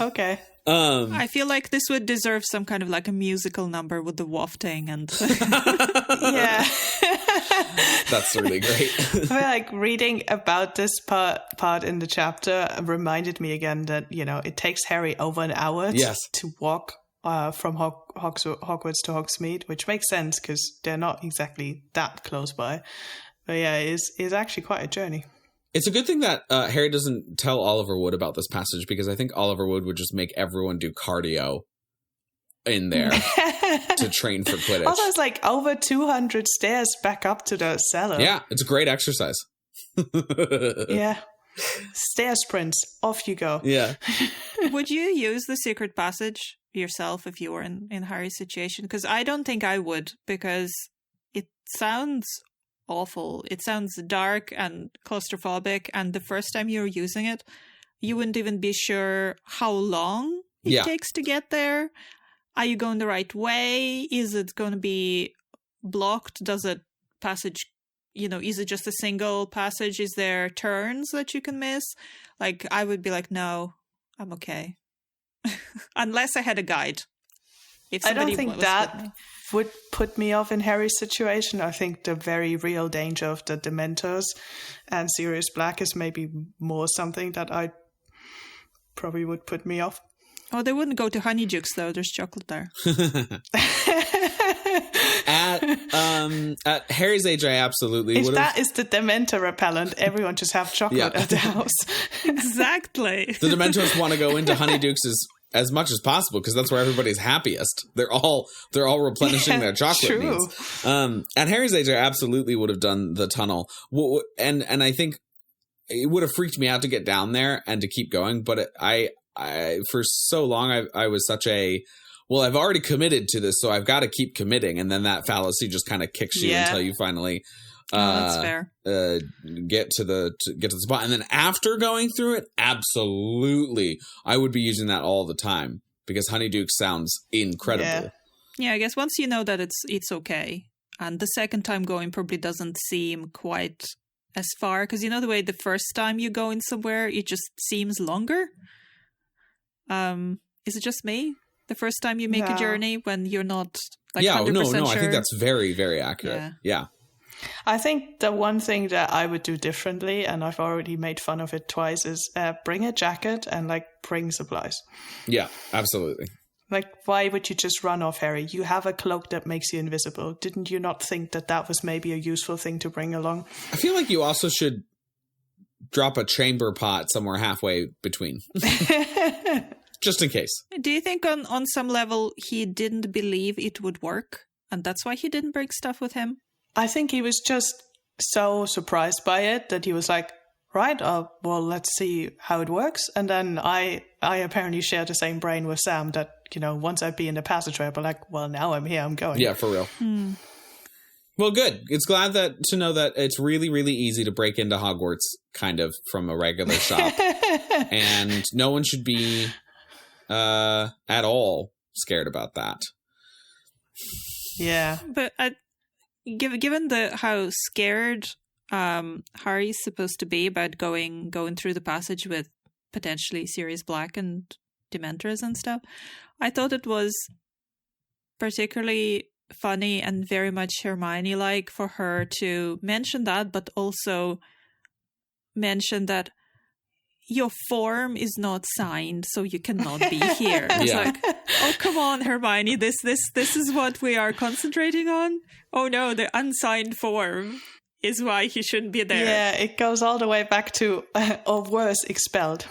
Okay. I feel like this would deserve some kind of like a musical number with the wafting and Yeah. That's really great. I feel like reading about this part in the chapter reminded me again that, it takes Harry over an hour to walk from Hogwarts to Hogsmeade, which makes sense because they're not exactly that close by. But yeah, it is actually quite a journey. It's a good thing that Harry doesn't tell Oliver Wood about this passage, because I think Oliver Wood would just make everyone do cardio in there to train for Quidditch. Also, it's like over 200 stairs back up to the cellar. Yeah, it's a great exercise. Yeah. Stair sprints. Off you go. Yeah. Would you use the secret passage yourself if you were in Harry's situation? Because I don't think I would, because it sounds awful. It sounds dark and claustrophobic, and the first time you're using it, you wouldn't even be sure how long it takes to get there. Are you going the right way? Is it going to be blocked? Does it passage, is it just a single passage? Is there turns that you can miss? Like, I would be like, no, I'm okay. Unless I had a guide. If I don't think that would put me off in Harry's situation. I think the very real danger of the Dementors and Sirius Black is maybe more something that I probably would put me off. Oh, they wouldn't go to Honeydukes, though. There's chocolate there. At Harry's age, I absolutely would have. If that is the Dementor repellent, everyone just have chocolate at the house. Exactly. The Dementors want to go into Honeydukes as much as possible, because that's where everybody's happiest. They're all replenishing their chocolate needs. At Harry's age, I absolutely would have done the tunnel, and I think it would have freaked me out to get down there and to keep going. But I for so long I was such a, well, I've already committed to this, so I've got to keep committing, and then that fallacy just kind of kicks you until you finally that's fair. Get to the spot. And then after going through it, absolutely, I would be using that all the time, because Honeydukes sounds incredible. Yeah, I guess once you know that it's okay, and the second time going probably doesn't seem quite as far, because the way the first time you go in somewhere, it just seems longer. Is it just me? The first time you make a journey when you're not like 100% no, sure? I think that's very, very accurate. Yeah. I think the one thing that I would do differently, and I've already made fun of it twice, is bring a jacket and bring supplies. Yeah, absolutely. Why would you just run off, Harry? You have a cloak that makes you invisible. Didn't you not think that was maybe a useful thing to bring along? I feel like you also should drop a chamber pot somewhere halfway between. Just in case. Do you think on some level he didn't believe it would work, and that's why he didn't bring stuff with him? I think he was just so surprised by it that he was like, right, well, let's see how it works. And then I apparently share the same brain with Sam that, once I'd be in the passageway, I'd be like, well, now I'm here, I'm going. Yeah, for real. Well, good. It's glad to know that it's really, really easy to break into Hogwarts, kind of, from a regular shop. And no one should be at all scared about that. Yeah. But given how scared Harry's supposed to be about going through the passage with potentially Sirius Black and Dementors and stuff, I thought it was particularly funny and very much Hermione-like for her to mention that, but also mention that your form is not signed, so you cannot be here. It's like, oh, come on, Hermione, this is what we are concentrating on? Oh no, the unsigned form is why he shouldn't be there. Yeah, it goes all the way back to, or worse, expelled.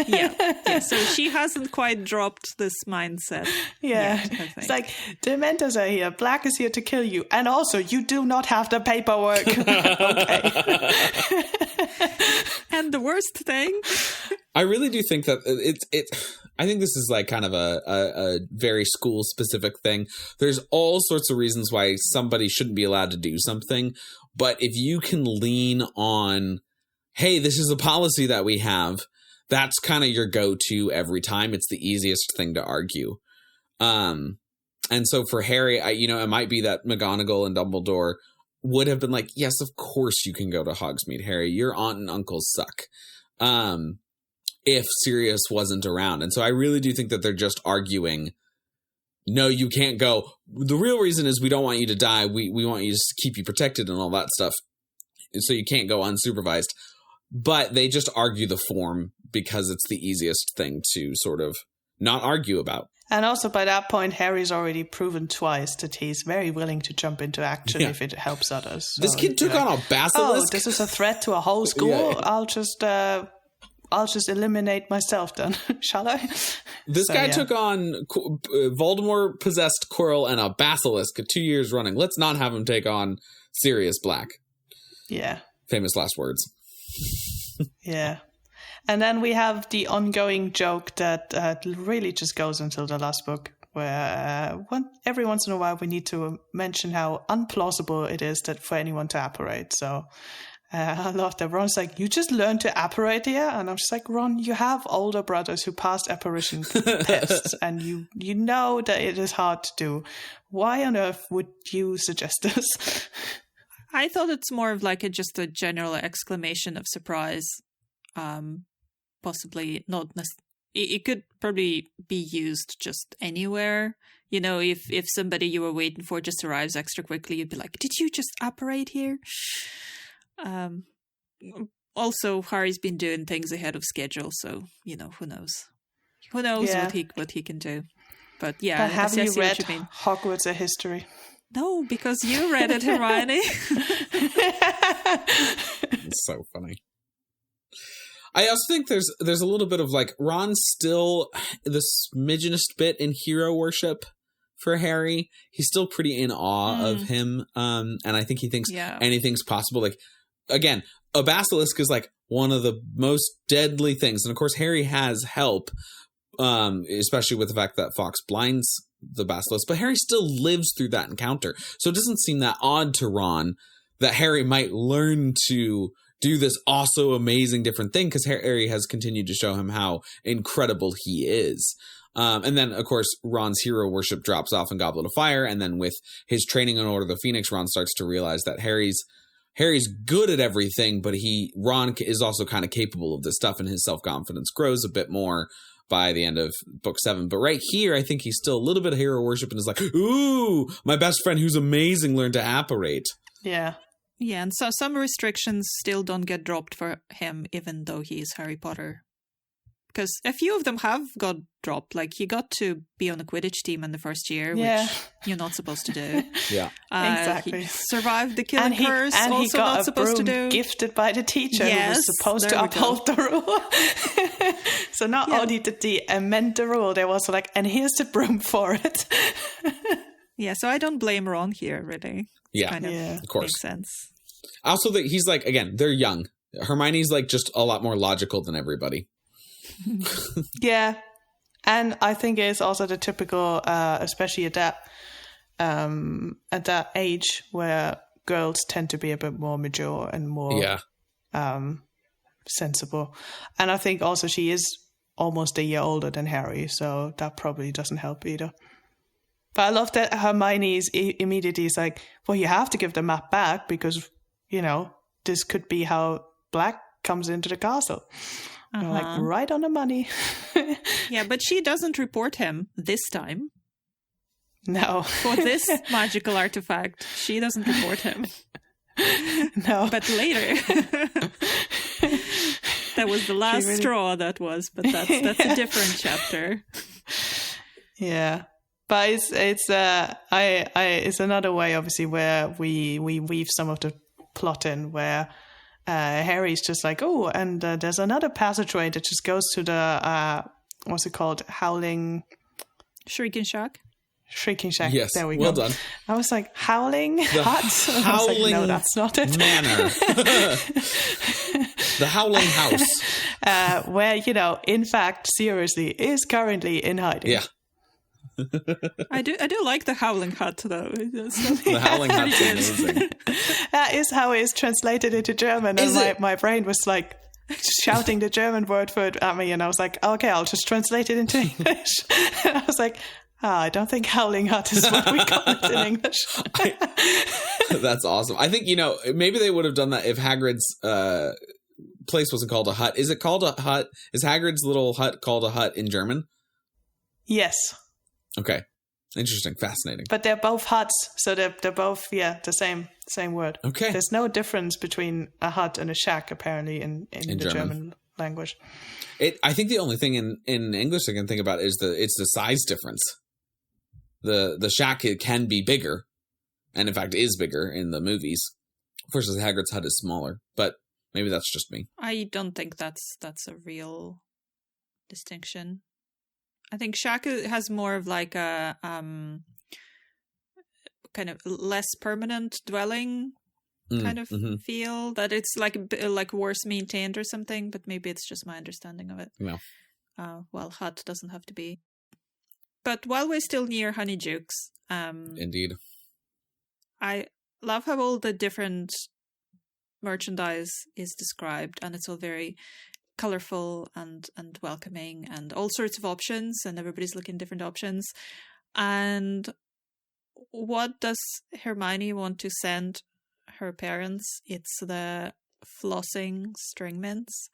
Yeah. So she hasn't quite dropped this mindset. Yeah. Yet, I think. It's like, Dementors are here, Black is here to kill you, and also you do not have the paperwork. Okay. And the worst thing. I really do think that I think this is like kind of a very school specific thing. There's all sorts of reasons why somebody shouldn't be allowed to do something. But if you can lean on, hey, this is a policy that we have, that's kind of your go-to every time. It's the easiest thing to argue. And so for Harry, it might be that McGonagall and Dumbledore would have been like, yes, of course you can go to Hogsmeade, Harry. Your aunt and uncle suck. If Sirius wasn't around. And so I really do think that they're just arguing, no, you can't go. The real reason is we don't want you to die. We want you to keep you protected and all that stuff. So you can't go unsupervised. But they just argue the form because it's the easiest thing to sort of not argue about. And also by that point, Harry's already proven twice that he's very willing to jump into action if it helps others. So, this kid took on a basilisk. Oh, this is a threat to a whole school. Yeah. I'll just eliminate myself then, shall I? This guy took on Voldemort-possessed Quirrell and a basilisk 2 years running. Let's not have him take on Sirius Black. Yeah. Famous last words. Yeah. And then we have the ongoing joke that really just goes until the last book, where every once in a while we need to mention how unplausible it is that for anyone to apparate. So I love that Ron's like, you just learned to apparate here? And I'm just like, Ron, you have older brothers who passed apparition tests, and you know that it is hard to do. Why on earth would you suggest this? I thought it's more of like just a general exclamation of surprise. Possibly not. It could probably be used just anywhere. You know, if somebody you were waiting for just arrives extra quickly, you'd be like, "Did you just apparate here?" Also, Harry's been doing things ahead of schedule, so who knows? Who knows what he can do? But yeah, but have you read what you mean. Hogwarts: A History? No, because you read it, Hermione. It's so funny. I also think there's a little bit of like Ron's still the smidgenest bit in hero worship for Harry. He's still pretty in awe of him, and I think he thinks anything's possible. Like, again, a basilisk is like one of the most deadly things, and of course Harry has help, especially with the fact that Fawkes blinds the basilisk. But Harry still lives through that encounter, so it doesn't seem that odd to Ron that Harry might learn to do this also amazing different thing, because Harry has continued to show him how incredible he is. And then, of course, Ron's hero worship drops off in Goblet of Fire, and then with his training in Order of the Phoenix, Ron starts to realize that Harry's good at everything, but Ron is also kind of capable of this stuff, and his self-confidence grows a bit more by the end of book 7. But right here, I think he's still a little bit of hero worship and is like, ooh, my best friend who's amazing learned to apparate. Yeah. Yeah, and so some restrictions still don't get dropped for him, even though he is Harry Potter. Because a few of them have got dropped. Like, he got to be on the Quidditch team in the first year, which you're not supposed to do. Yeah, exactly. He survived the killing curse, and also he got not supposed to do. Gifted by the teacher who was supposed to uphold the rule. So not only did he amend the rule, they were also like, and here's the broom for it. Yeah, so I don't blame Ron here, really. Yeah, of course. Makes sense. Also, that he's like, again, they're young. Hermione's like just a lot more logical than everybody. Yeah, and I think it's also the typical, especially at that age where girls tend to be a bit more mature and more sensible. And I think also she is almost a year older than Harry, so that probably doesn't help either. But I love that Hermione's immediately is like, well, you have to give the map back because, this could be how Black comes into the castle. Like, right on the money. Yeah, but she doesn't report him this time. No. For this magical artifact, she doesn't report him. No. But later. That was the last straw, that was. But that's a different chapter. Yeah. But it's another way, obviously, where we weave some of the plot in, where Harry's just like, oh, and there's another passageway that just goes to the what's it called, Howling Shrieking Shack. Shrieking Shack. Yes, there we well go. done. I was like, Howling Hut? I was Howling like, no, that's not it. Manor. The Howling House. Where, in fact, seriously, is currently in hiding. Yeah. I do like the Howling Hut though. The Howling Hut's amazing. That is how it is translated into German. Is And my brain was like shouting the German word for it at me. And I was like, okay, I'll just translate it into English. And I was like, I don't think Howling Hut is what we call it in English. That's awesome. I think, maybe they would have done that if Hagrid's place wasn't called a hut. Is it called a hut? Is Hagrid's little hut called a hut in German? Yes. Okay. Interesting. Fascinating. But they're both huts, so they're both, the same word. Okay. There's no difference between a hut and a shack, apparently, in the German language. I think the only thing in English I can think about is it's the size difference. The shack can be bigger, and in fact is bigger in the movies, versus Hagrid's hut is smaller. But maybe that's just me. I don't think that's a real distinction. I think shack has more of like a kind of less permanent dwelling kind of feel, that it's like worse maintained or something, but maybe it's just my understanding of it. No. Well, hut doesn't have to be. But while we're still near Honeydukes, Indeed. I love how all the different merchandise is described, and it's all very colorful and welcoming, and all sorts of options, and everybody's looking at different options. And what does Hermione want to send her parents? It's the flossing string mints.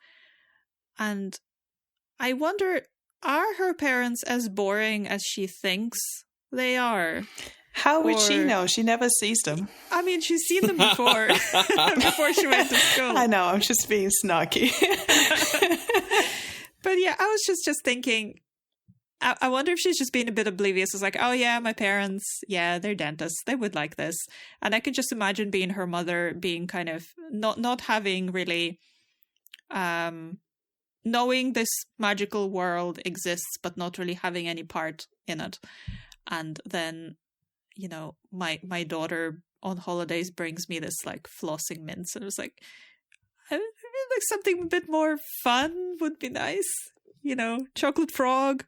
And I wonder, are her parents as boring as she thinks they are? How would she know? She never sees them. I mean, she's seen them before, before she went to school. I know, I'm just being snarky. But yeah, I was just thinking, I wonder if she's just being a bit oblivious. It's like, oh yeah, my parents, yeah, they're dentists. They would like this. And I could just imagine being her mother, being kind of not having really, knowing this magical world exists, but not really having any part in it. And then, my daughter on holidays brings me this like flossing mints. And it was like, I mean, like something a bit more fun would be nice. Chocolate frog.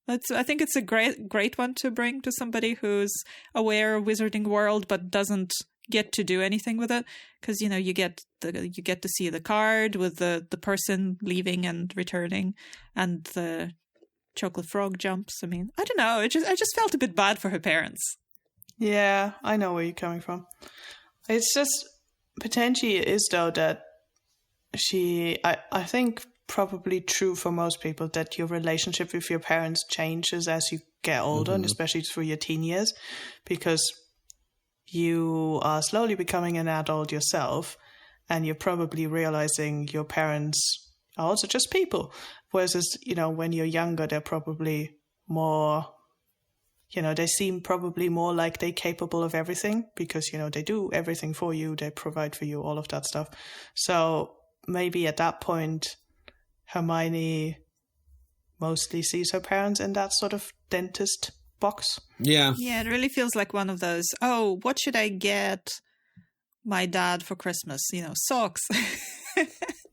I think it's a great one to bring to somebody who's aware of Wizarding World but doesn't get to do anything with it, because you get to see the card with the person leaving and returning, and the chocolate frog jumps. I mean, I don't know. I just felt a bit bad for her parents. Yeah, I know where you're coming from. It's just potentially it is though that I think probably true for most people that your relationship with your parents changes as you get older, and especially through your teen years, because you are slowly becoming an adult yourself, and you're probably realizing your parents are also just people. Whereas, when you're younger, they're probably more, they seem probably more like they're capable of everything because, they do everything for you, they provide for you, all of that stuff. So maybe at that point, Hermione mostly sees her parents in that sort of dentist box. Yeah. Yeah, it really feels like one of those, oh, what should I get my dad for Christmas? Socks.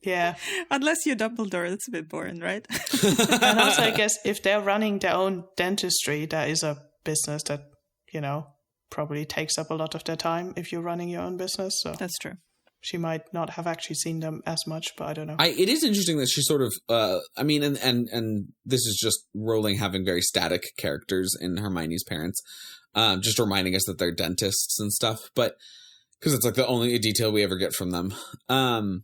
Yeah. Unless you're Dumbledore, that's a bit boring, right? And also, I guess, if they're running their own dentistry, that is a business that, probably takes up a lot of their time if you're running your own business. So that's true. She might not have actually seen them as much, but I don't know. It is interesting that she sort of, and this is just Rowling having very static characters in Hermione's parents, just reminding us that they're dentists and stuff, but because it's like the only detail we ever get from them. But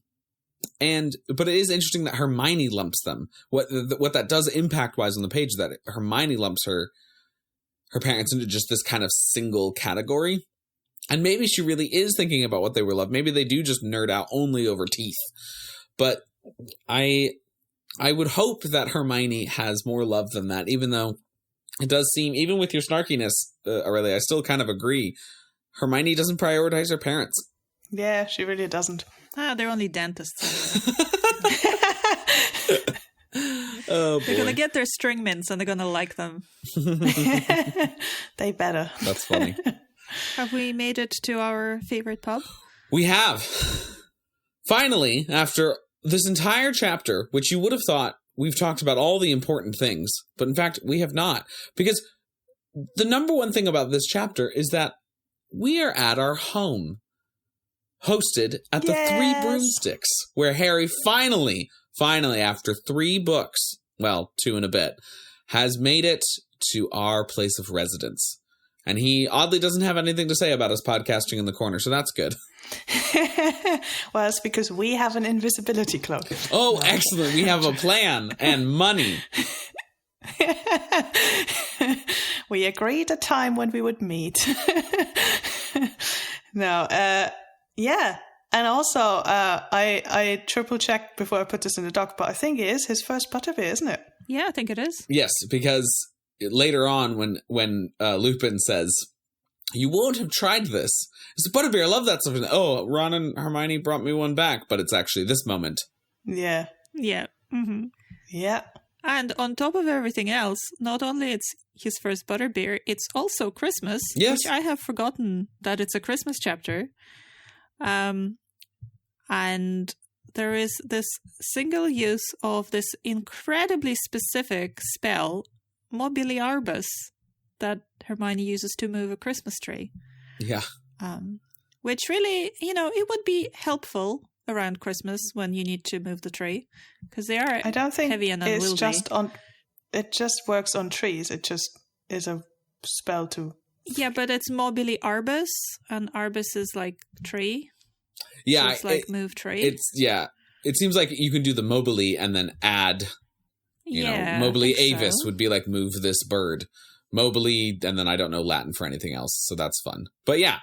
it is interesting that Hermione lumps them. What that does impact wise on the page, that Hermione lumps her parents into just this kind of single category. And maybe she really is thinking about what they were loved. Maybe they do just nerd out only over teeth. But I would hope that Hermione has more love than that, even though it does seem, even with your snarkiness, Aurelia, I still kind of agree. Hermione doesn't prioritize her parents. Yeah, she really doesn't. They're only dentists. Oh, boy. They're going to get their string mints and they're going to like them. They better. That's funny. Have we made it to our favorite pub? We have. Finally, after this entire chapter, which you would have thought we've talked about all the important things, but in fact, we have not. Because the number one thing about this chapter is that we are at our home, hosted at the Three Broomsticks, where Harry finally, after 3 books, well, 2 and a bit, has made it to our place of residence. And he oddly doesn't have anything to say about us podcasting in the corner, so that's good. Well, it's because we have an invisibility cloak. Oh, excellent. We have a plan and money. We agreed a time when we would meet. No, yeah. And also, I triple checked before I put this in the doc, but I think it is his first butterbeer, isn't it? Yeah, I think it is. Yes, because later on when Lupin says, "You won't have tried this," it's a butterbeer. I love that stuff. Oh, Ron and Hermione brought me one back, but it's actually this moment. Yeah. Yeah. Mm-hmm. Yeah. And on top of everything else, not only it's his first butterbeer, it's also Christmas, Yes. which I have forgotten that it's a Christmas chapter. And there is this single use of this incredibly specific spell, Mobiliarbus, that Hermione uses to move a Christmas tree. Yeah. Which really, it would be helpful around Christmas when you need to move the tree, because they are I don't think heavy and unwieldy. it's just on. It just works on trees. It just is a spell to. Yeah, but it's Mobiliarbus, and arbus is like tree. Yeah. So it's like move tree. It seems like you can do the mobily and then add, mobili avis would be like move this bird. Mobily, and then I don't know Latin for anything else, so that's fun. But yeah,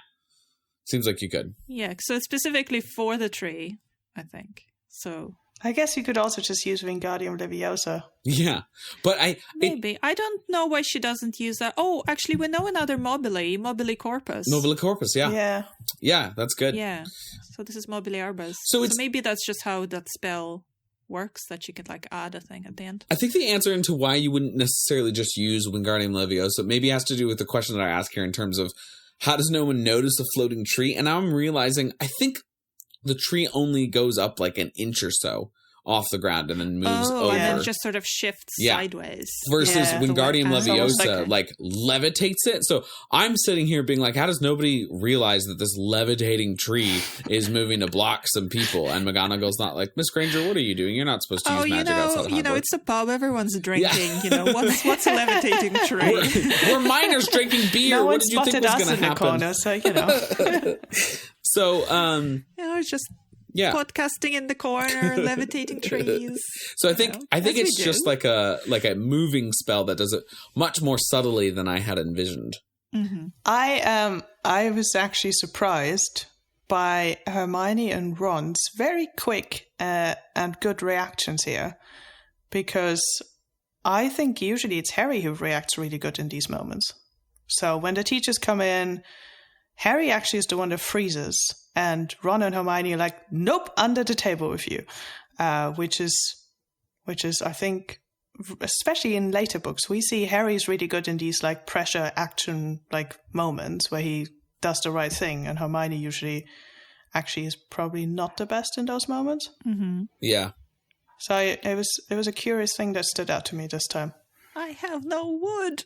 seems like you could. Yeah, so it's specifically for the tree, I think. So I guess you could also just use Wingardium Leviosa. Yeah, but maybe. I don't know why she doesn't use that. Oh, actually, we know another Mobili Corpus. Mobili Corpus, yeah. Yeah. Yeah, that's good. Yeah, so this is Mobiliarbus. So maybe that's just how that spell works, that you could like add a thing at the end. I think the answer into why you wouldn't necessarily just use Wingardium Leviosa maybe has to do with the question that I ask here in terms of how does no one notice a floating tree? And now I'm realizing I think the tree only goes up like an inch or so off the ground and then moves over. And then just sort of shifts sideways. Versus Wingardium Leviosa like levitates it. So I'm sitting here being like, how does nobody realize that this levitating tree is moving to block some people? And McGonagall's not like, Miss Granger, what are you doing? You're not supposed to use magic outside of Hogwarts. It's a pub. Everyone's drinking. What's a levitating tree? We're minors drinking beer. No what one did you think was going to happen? Corner, so So it's just podcasting in the corner, levitating trees. So I think it's just like a moving spell that does it much more subtly than I had envisioned. Mm-hmm. I was actually surprised by Hermione and Ron's very quick and good reactions here, because I think usually it's Harry who reacts really good in these moments. So when the teachers come in, Harry actually is the one that freezes, and Ron and Hermione are like, nope, under the table with you, which is, I think, especially in later books, we see Harry's really good in these like pressure action like moments where he does the right thing, and Hermione usually actually is probably not the best in those moments. Mm-hmm. Yeah. So it was a curious thing that stood out to me this time. I have no wood.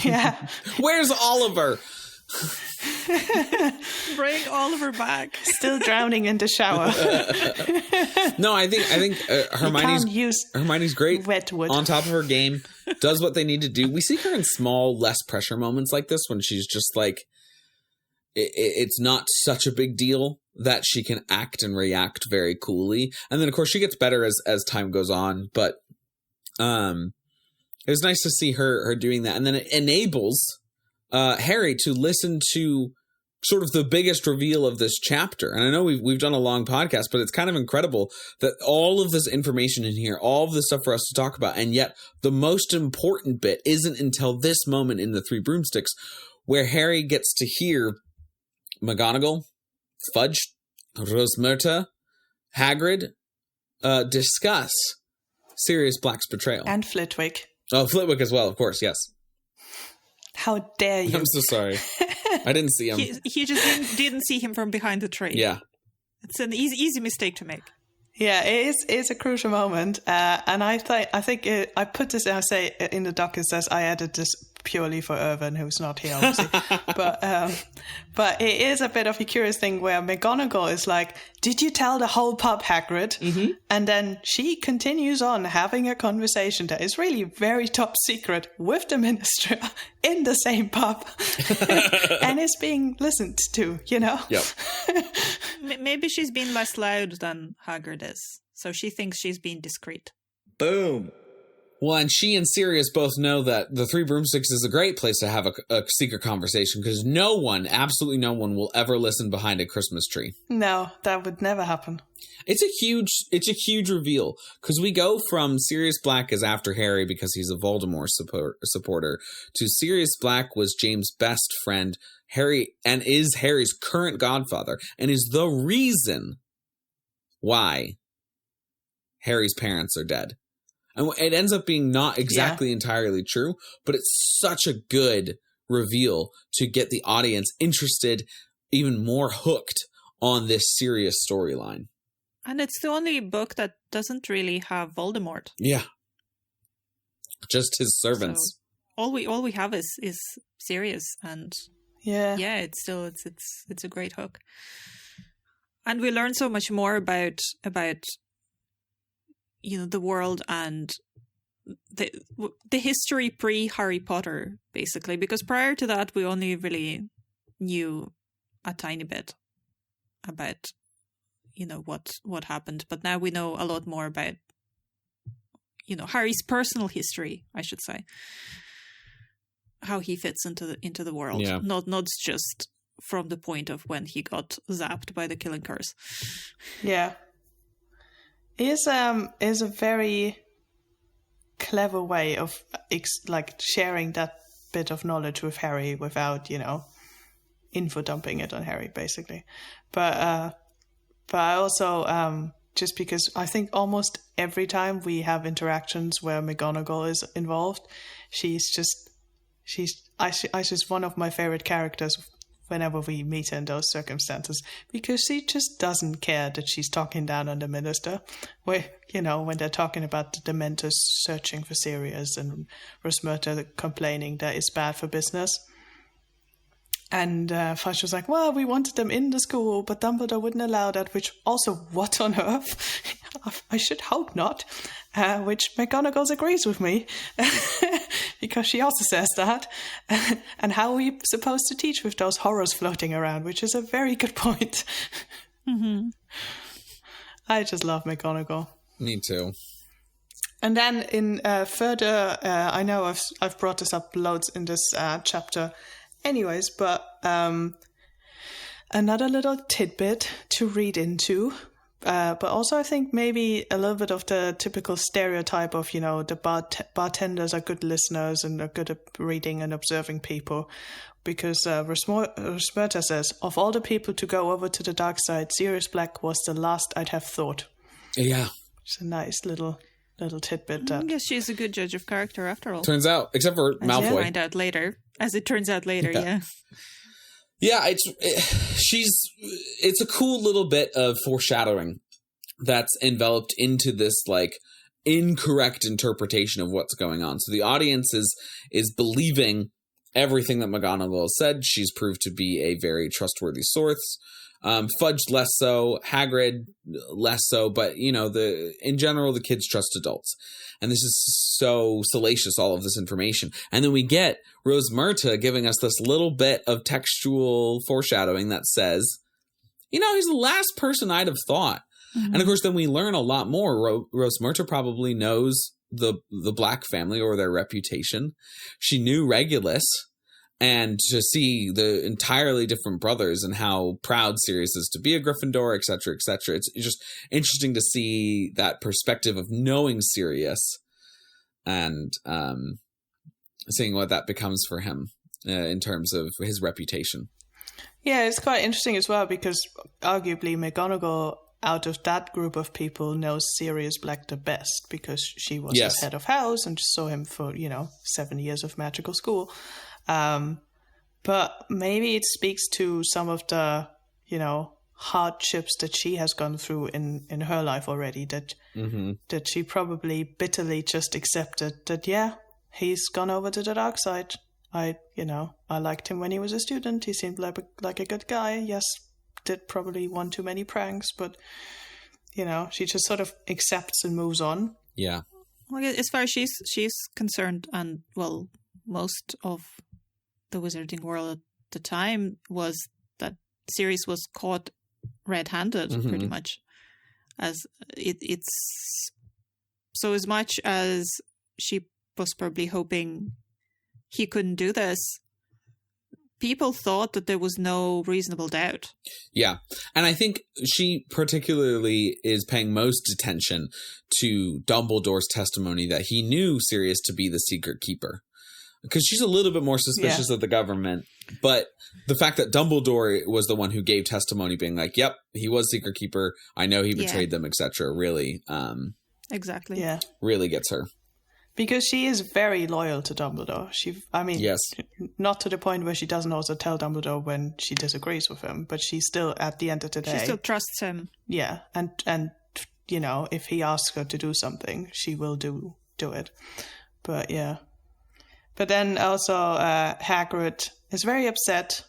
Yeah. Where's Oliver? Bring Oliver back. Still drowning in the shower. No, I think Hermione's great. Wet wood. On top of her game, does what they need to do. We see her in small, less pressure moments like this when she's just like, it's not such a big deal that she can act and react very coolly. And then of course she gets better as time goes on, but it was nice to see her doing that. And then it enables Harry to listen to sort of the biggest reveal of this chapter. And I know we've done a long podcast, but it's kind of incredible that all of this information in here, all of this stuff for us to talk about, and yet the most important bit isn't until this moment in the Three Broomsticks, where Harry gets to hear McGonagall, Fudge, Rosmerta, Hagrid discuss Sirius Black's betrayal. And Flitwick. Oh, Flitwick as well, of course, yes. How dare you? I'm so sorry. I didn't see him. He just didn't see him from behind the tree. Yeah. It's an easy mistake to make. Yeah, it's a crucial moment, and I think I put this. I say in the doc it says I added this purely for Irvin, who's not here, obviously. but it is a bit of a curious thing where McGonagall is like, "Did you tell the whole pub, Hagrid?" Mm-hmm. And then she continues on having a conversation that is really very top secret with the Minister in the same pub, and is being listened to. Yep. Maybe she's been less loud than Hagrid is, so she thinks she's being discreet. Boom. Well, and she and Sirius both know that the Three Broomsticks is a great place to have a secret conversation because absolutely no one will ever listen behind a Christmas tree. No, that would never happen. It's a huge reveal because we go from Sirius Black is after Harry because he's a Voldemort supporter to Sirius Black was James' best friend, Harry, and is Harry's current godfather and is the reason why Harry's parents are dead. And it ends up being not exactly entirely true, but it's such a good reveal to get the audience interested, even more hooked on this Sirius storyline. And it's the only book that doesn't really have Voldemort. Yeah. Just his servants. So all we have is Sirius, and it's a great hook. And we learn so much more about the world and the history pre-Harry Potter, basically, because prior to that we only really knew a tiny bit about what happened, but now we know a lot more about Harry's personal history, I should say, how he fits into the world, not just from the point of when he got zapped by the killing curse. Yeah. Is a very clever way of sharing that bit of knowledge with Harry without info dumping it on Harry, basically. But I also just because I think almost every time we have interactions where McGonagall is involved, she's just one of my favorite characters whenever we meet her in those circumstances, because she just doesn't care that she's talking down on the Minister. When they're talking about the Dementors searching for Sirius and Rosmerta complaining that it's bad for business. And Fudge was like, well, we wanted them in the school, but Dumbledore wouldn't allow that, which also, what on earth? I should hope not. Which McGonagall agrees with me, because she also says that. And how are we supposed to teach with those horrors floating around, which is a very good point. Mm-hmm. I just love McGonagall. Me too. And then in further, I know I've brought this up loads in this chapter anyways, but another little tidbit to read into. But also I think maybe a little bit of the typical stereotype of, the bartenders are good listeners and are good at reading and observing people. Because Rosmerta says, of all the people to go over to the dark side, Sirius Black was the last I'd have thought. Yeah. It's a nice little tidbit. I guess she's a good judge of character after all. Turns out, except for Malfoy. As it turns out later, yeah. Yeah, it's a cool little bit of foreshadowing that's enveloped into this incorrect interpretation of what's going on. So the audience is believing everything that McGonagall said. She's proved to be a very trustworthy source. Fudge less so, Hagrid less so, but in general the kids trust adults. And this is so salacious, all of this information. And then we get Rosmerta giving us this little bit of textual foreshadowing that says, he's the last person I'd have thought. Mm-hmm. And of course, then we learn a lot more. Rosmerta probably knows the Black family or their reputation. She knew Regulus. And to see the entirely different brothers and how proud Sirius is to be a Gryffindor, et cetera, et cetera. It's just interesting to see that perspective of knowing Sirius and seeing what that becomes for him in terms of his reputation. Yeah, it's quite interesting as well because arguably McGonagall out of that group of people, knows Sirius Black the best because she was Yes. his head of house and saw him for, 7 years of magical school. But maybe it speaks to some of the, hardships that she has gone through in her life already, that that she probably bitterly just accepted that, he's gone over to the dark side. I liked him when he was a student. He seemed like a good guy. Yes, did probably one too many pranks, but, she just sort of accepts and moves on. Yeah. Well, as far as she's concerned, and well, most of the wizarding world at the time was that Sirius was caught red-handed, pretty much. As it's so, as much as she was probably hoping he couldn't do this, people thought that there was no reasonable doubt. Yeah. And I think she particularly is paying most attention to Dumbledore's testimony that he knew Sirius to be the secret keeper. Because she's a little bit more suspicious of the government. But the fact that Dumbledore was the one who gave testimony being like, yep, he was secret keeper. I know he betrayed them, etc. Really, Exactly. Yeah. really gets her. Because she is very loyal to Dumbledore. Yes. Not to the point where she doesn't also tell Dumbledore when she disagrees with him, but she still, at the end of the day... She still trusts him. Yeah, and if he asks her to do something, she will do it. But yeah. But then also Hagrid is very upset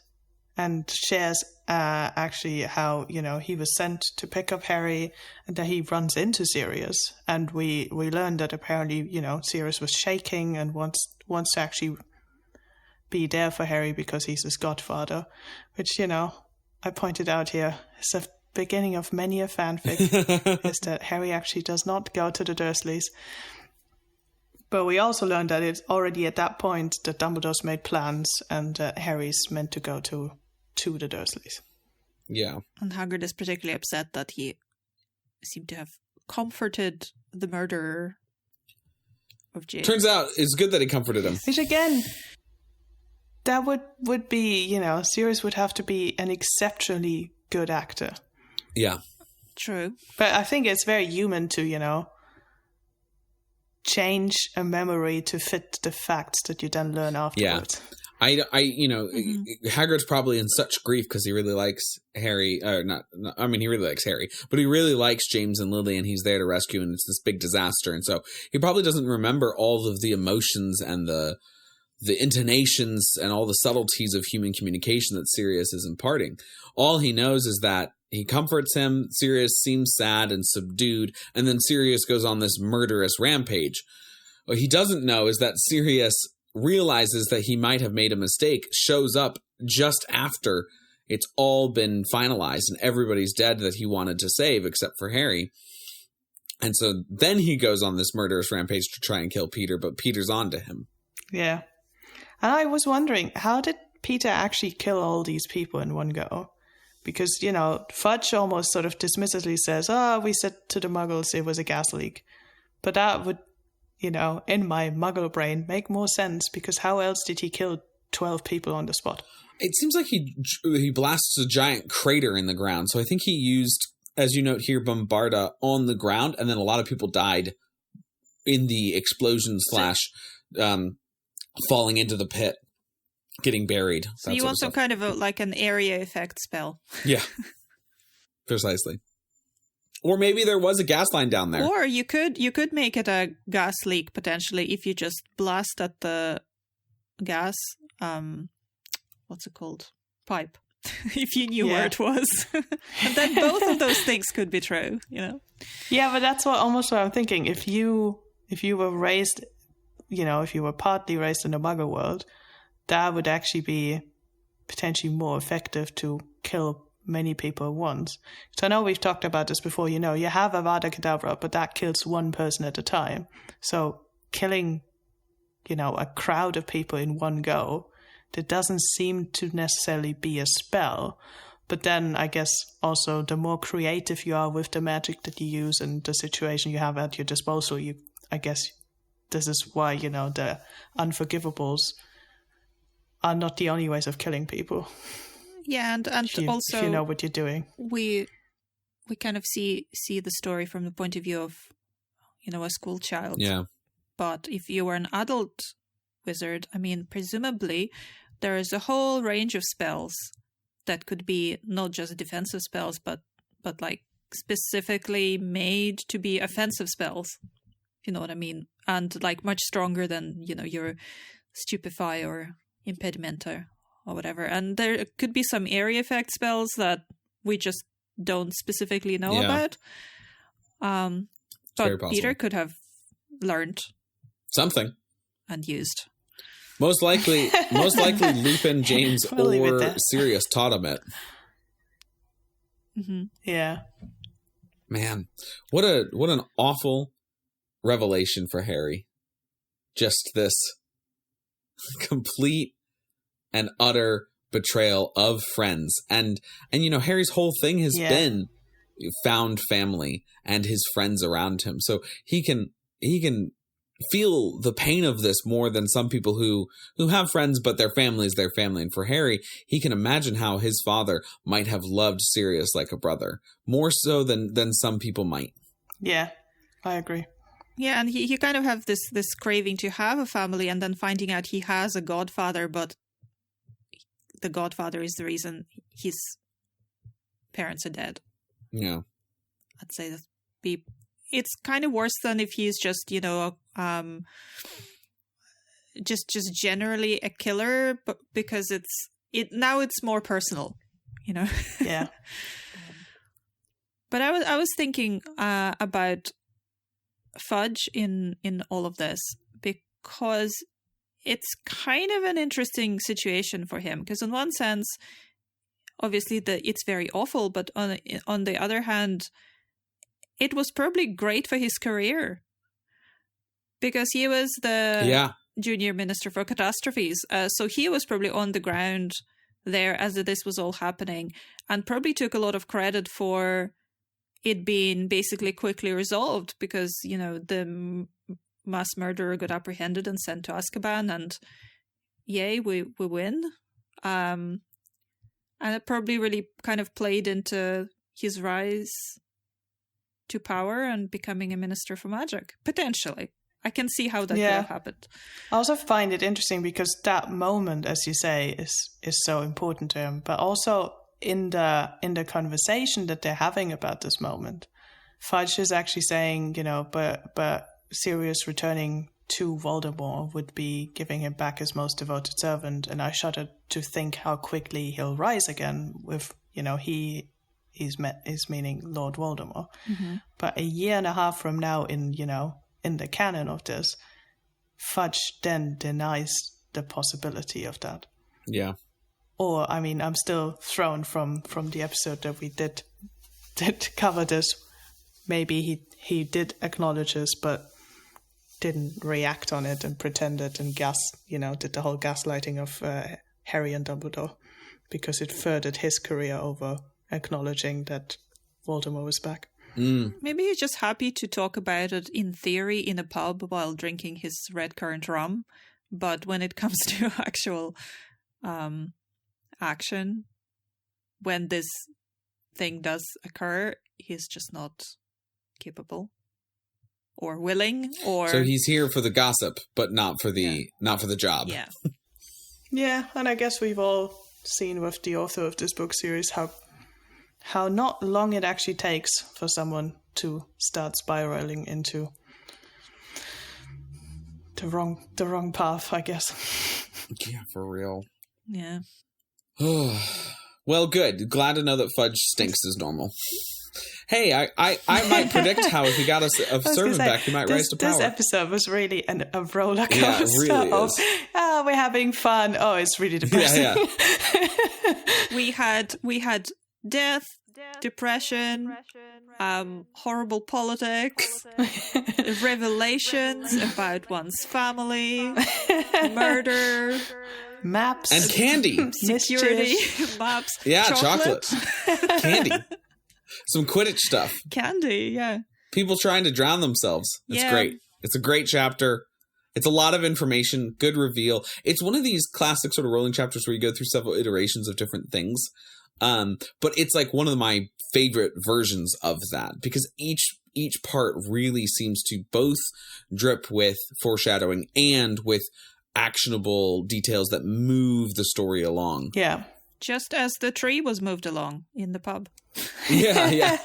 and shares actually how, he was sent to pick up Harry and that he runs into Sirius. And we learned that apparently, Sirius was shaking and wants to actually be there for Harry because he's his godfather, which, I pointed out here is the beginning of many a fanfic, is that Harry actually does not go to the Dursleys. But we also learned that it's already at that point that Dumbledore's made plans and Harry's meant to go to the Dursleys. Yeah. And Hagrid is particularly upset that he seemed to have comforted the murderer of James. Turns out it's good that he comforted him. Which again, that would be, Sirius would have to be an exceptionally good actor. Yeah. True. But I think it's very human to, change a memory to fit the facts that you then learn afterwards. Yeah. Hagrid's probably in such grief because he really likes Harry. He really likes Harry, but he really likes James and Lily, and he's there to rescue, and it's this big disaster. And so he probably doesn't remember all of the emotions and the intonations and all the subtleties of human communication that Sirius is imparting. All he knows is that he comforts him, Sirius seems sad and subdued, and then Sirius goes on this murderous rampage. What he doesn't know is that Sirius realizes that he might have made a mistake, shows up just after it's all been finalized and everybody's dead that he wanted to save except for Harry. And so then he goes on this murderous rampage to try and kill Peter, but Peter's on to him. Yeah. And I was wondering, how did Peter actually kill all these people in one go? Because, Fudge almost sort of dismissively says, we said to the muggles it was a gas leak. But that would, in my muggle brain, make more sense, because how else did he kill 12 people on the spot? It seems like he blasts a giant crater in the ground. So I think he used, as you note here, Bombarda on the ground, and then a lot of people died in the explosion / falling into the pit. Getting buried. So you want some kind of like an area effect spell. Yeah. Precisely. Or maybe there was a gas line down there. Or you could make it a gas leak potentially if you just blast at the gas what's it called? Pipe. If you knew where it was. And then both of those things could be true, Yeah, but that's almost what I'm thinking. If you were raised, if you were partly raised in the muggle world, that would actually be potentially more effective to kill many people at once. So I know we've talked about this before, you have Avada Kedavra, but that kills one person at a time. So killing, a crowd of people in one go, that doesn't seem to necessarily be a spell. But then I guess also the more creative you are with the magic that you use and the situation you have at your disposal, I guess this is why, the unforgivables are not the only ways of killing people. Yeah, and if you know what you're doing. we kind of see the story from the point of view of, a school child. Yeah. But if you were an adult wizard, I mean, presumably there is a whole range of spells that could be not just defensive spells, but like specifically made to be offensive spells. You know what I mean? And like much stronger than, your stupefy or impedimenta or whatever. And there could be some area effect spells that we just don't specifically know about. But Peter could have learned something and used. Most likely Lupin, James, or Sirius taught him it. Mm-hmm. Yeah. Man, what an awful revelation for Harry. Just this complete and utter betrayal of friends. And Harry's whole thing has been found family and his friends around him. So he can feel the pain of this more than some people who have friends, but their family is their family. And for Harry, he can imagine how his father might have loved Sirius like a brother, more so than some people might. Yeah, I agree. Yeah, and he kind of have this craving to have a family, and then finding out he has a godfather, but the godfather is the reason his parents are dead. Yeah. I'd say that it's kind of worse than if he's just, just generally a killer, but because it's more personal, Yeah. But I was thinking about Fudge in all of this, because it's kind of an interesting situation for him. Because in one sense, obviously it's very awful, but on the other hand, it was probably great for his career, because he was the junior minister for catastrophes. So he was probably on the ground there as this was all happening, and probably took a lot of credit for it being basically quickly resolved, because, the mass murderer got apprehended and sent to Azkaban, and yay, we win. And it probably really kind of played into his rise to power and becoming a minister for magic, potentially. I can see how that could have happened. I also find it interesting because that moment, as you say, is so important to him. But also in the conversation that they're having about this moment, Fudge is actually saying, but Sirius returning to Voldemort would be giving him back his most devoted servant, and I shudder to think how quickly he'll rise again with, is meaning Lord Voldemort. Mm-hmm. But a year and a half from now in the canon of this, Fudge then denies the possibility of that. Yeah. Or, I mean, I'm still thrown from the episode that we did cover this. Maybe he did acknowledge this, but didn't react on it and pretended and did the whole gaslighting of Harry and Dumbledore, because it furthered his career over acknowledging that Voldemort was back. Maybe he's just happy to talk about it in theory in a pub while drinking his red currant rum, but when it comes to actual action, when this thing does occur, he's just not capable or willing, or so he's here for the gossip, but not for the job. Yeah. Yeah, and I guess we've all seen with the author of this book series how not long it actually takes for someone to start spiraling into the wrong path, I guess. Yeah, for real. Yeah. Well, good. Glad to know that Fudge stinks as normal. Hey, I might predict how if he got a servant back, he might rise to power. This episode was really a roller coaster. Yeah, it really is. We're having fun. Oh, it's really depressing. Yeah. We had death, depression, horrible politics, revelations about one's family, murder, maps, and candy, security, maps, yeah, chocolate. Candy. Some Quidditch stuff. Candy, yeah. People trying to drown themselves. It's great. It's a great chapter. It's a lot of information. Good reveal. It's one of these classic sort of rolling chapters where you go through several iterations of different things. But it's like one of my favorite versions of that, because each part really seems to both drip with foreshadowing and with actionable details that move the story along. Yeah. Just as the tree was moved along in the pub. Yeah.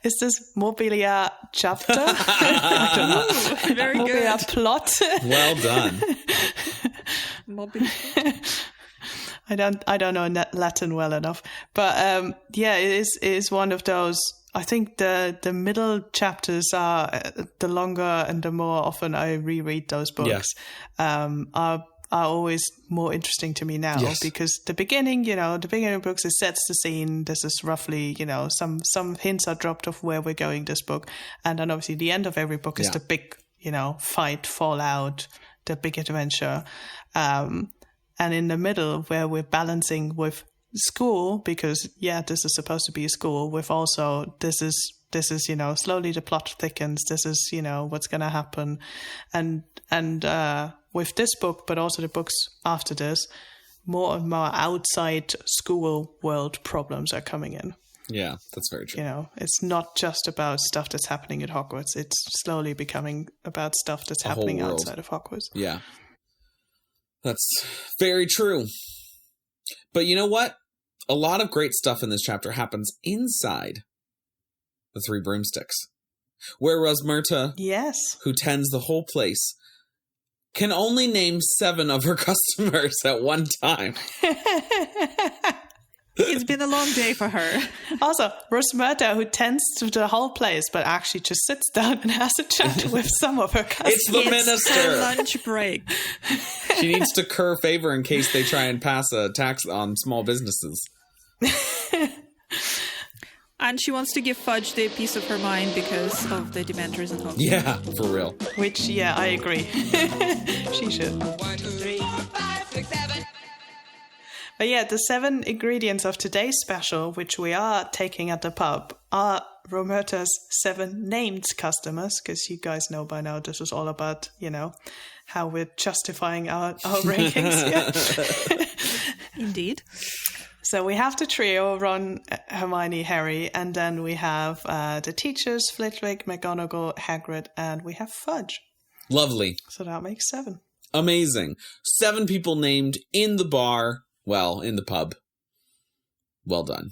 Is this Mobilia chapter? Very Mobilia good. plot? Well done. I don't know Latin well enough, but it is one of those. I think the middle chapters are the longer and the more often I reread those books. Are always more interesting to me now, because the beginning of books, it sets the scene. This is roughly, some hints are dropped of where we're going this book. And then obviously the end of every book is the big, fight, fallout, the big adventure. And in the middle where we're balancing with school, because this is supposed to be a school, with also this is slowly the plot thickens. This is, what's going to happen. And with this book, but also the books after this, more and more outside school world problems are coming in. Yeah, that's very true. It's not just about stuff that's happening at Hogwarts. It's slowly becoming about stuff that's happening outside of Hogwarts. Yeah. That's very true. But you know what? A lot of great stuff in this chapter happens inside the Three Broomsticks, where Rosmerta, who tends the whole place, can only name 7 of her customers at one time. It's been a long day for her. Also, Rosmerta, who tends to the whole place, but actually just sits down and has a chat with some of her customers. It's the minister. Lunch break. She needs to curry favor in case they try and pass a tax on small businesses. And she wants to give Fudge the piece of her mind because of the Dementors and Hogwarts. Yeah, for real. Which, I agree. She should. 1, 2, 3, 4, 5, 6, 7. But the 7 ingredients of today's special, which we are taking at the pub, are Romerta's 7 named customers, because you guys know by now this is all about, how we're justifying our rankings. Indeed. So we have the trio, Ron, Hermione, Harry, and then we have the teachers, Flitwick, McGonagall, Hagrid, and we have Fudge. Lovely. So that makes 7. Amazing. 7 people named in the bar, in the pub. Well done.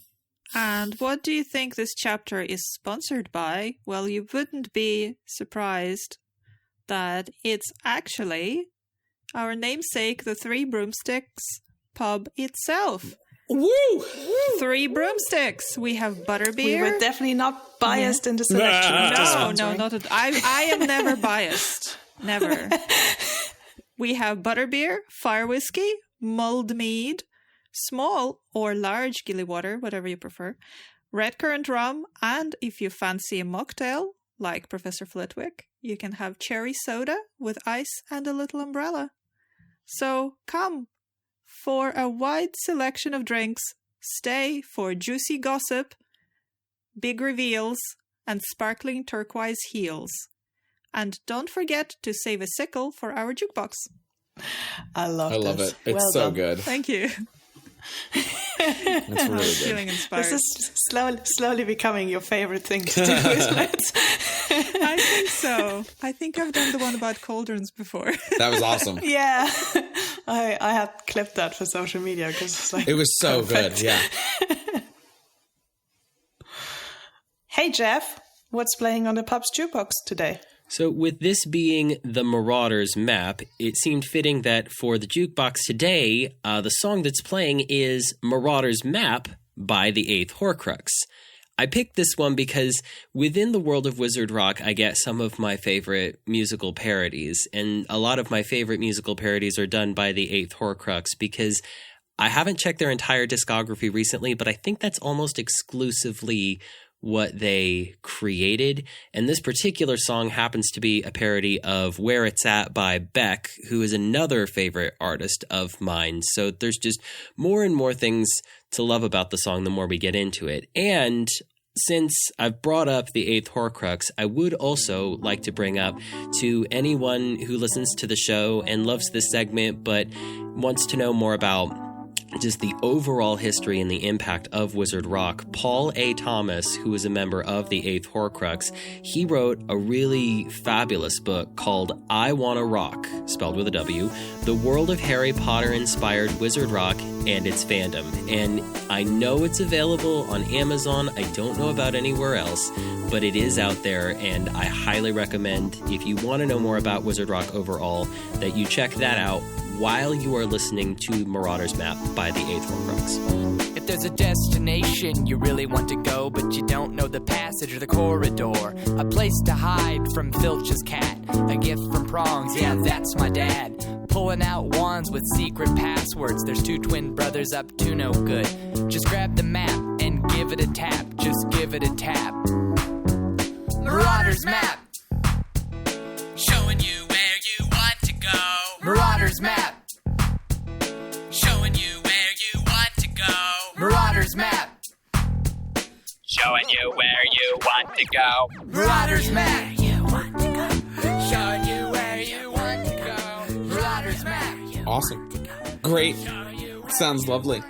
And what do you think this chapter is sponsored by? Well, you wouldn't be surprised that it's actually our namesake, the Three Broomsticks pub itself. Woo! 3 broomsticks. We have butterbeer. We were definitely not biased in the selection. No, not at all. I am never biased. Never. We have butterbeer, fire whiskey, mulled mead, small or large gilly water, whatever you prefer, red currant rum, and if you fancy a mocktail, like Professor Flitwick, you can have cherry soda with ice and a little umbrella. So come for a wide selection of drinks, stay for juicy gossip, big reveals, and sparkling turquoise heels. And don't forget to save a sickle for our jukebox. I love it. It's so good. Thank you. It's really good. Feeling inspired. This is slowly becoming your favorite thing to do, isn't it? I think so. I think I've done the one about cauldrons before. That was awesome. Yeah. I had clipped that for social media because it's like... It was so good, yeah. Hey, Jeff. What's playing on the pub's jukebox today? So with this being the Marauders map, it seemed fitting that for the jukebox today, the song that's playing is Marauders Map by the 8th Horcrux. I picked this one because within the world of Wizard Rock, I get some of my favorite musical parodies, and a lot of my favorite musical parodies are done by the 8th Horcrux because I haven't checked their entire discography recently, but I think that's almost exclusively what they created. And this particular song happens to be a parody of Where It's At by Beck, who is another favorite artist of mine. So there's just more and more things to love about the song the more we get into it. And since I've brought up the 8th Horcrux, I would also like to bring up to anyone who listens to the show and loves this segment but wants to know more about just the overall history and the impact of Wizard Rock, Paul A. Thomas, who is a member of the 8th Horcrux, he wrote a really fabulous book called I Wanna Rock, spelled with a W, The World of Harry Potter-Inspired Wizard Rock and Its Fandom. And I know it's available on Amazon. I don't know about anywhere else, but it is out there, and I highly recommend, if you want to know more about Wizard Rock overall, that you check that out while you are listening to Marauder's Map by the 8th Horcrux. If there's a destination you really want to go, but you don't know the passage or the corridor, a place to hide from Filch's cat, a gift from Prongs, yeah, that's my dad. Pulling out wands with secret passwords, there's 2 twin brothers up to no good. Just grab the map and give it a tap, just give it a tap. Marauder's Map, showing you where you want to go. Marauder's Map, showing you where you want to go. Marauder's Map, showing you where you want to go. Marauder's Map, showing you where you want to go. Marauder's Map. Awesome. Great. Sounds lovely.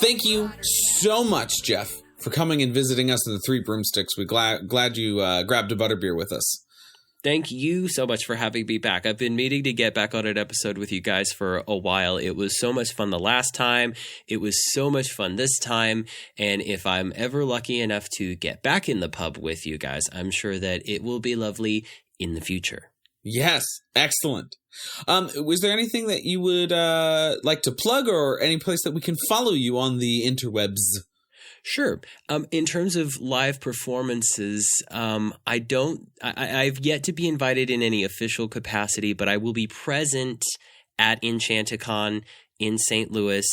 Thank you so much, Jeff, for coming and visiting us in the Three Broomsticks. We're glad you grabbed a butterbeer with us. Thank you so much for having me back. I've been meaning to get back on an episode with you guys for a while. It was so much fun the last time. It was so much fun this time. And if I'm ever lucky enough to get back in the pub with you guys, I'm sure that it will be lovely in the future. Yes. Excellent. Was there anything that you would like to plug, or any place that we can follow you on the interwebs? Sure. In terms of live performances, I've yet to be invited in any official capacity, but I will be present at Enchanticon in St. Louis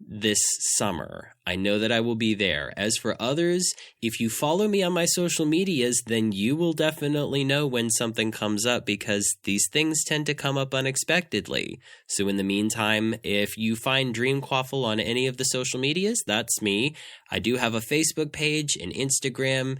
this summer. I know that I will be there. As for others, if you follow me on my social medias, then you will definitely know when something comes up, because these things tend to come up unexpectedly. So in the meantime, if you find Dreamquaffle on any of the social medias, that's me. I do have a Facebook page, an Instagram.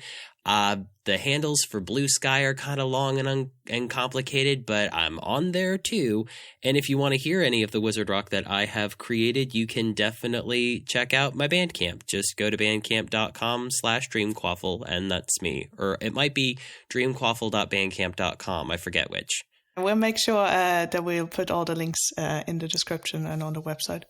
The handles for Blue Sky are kind of long and complicated, but I'm on there too. And if you want to hear any of the Wizard Rock that I have created, you can definitely check out my Bandcamp. Just go to bandcamp.com/dreamquaffle, and that's me. Or it might be dreamquaffle.bandcamp.com. I forget which. We'll make sure that we'll put all the links in the description and on the website.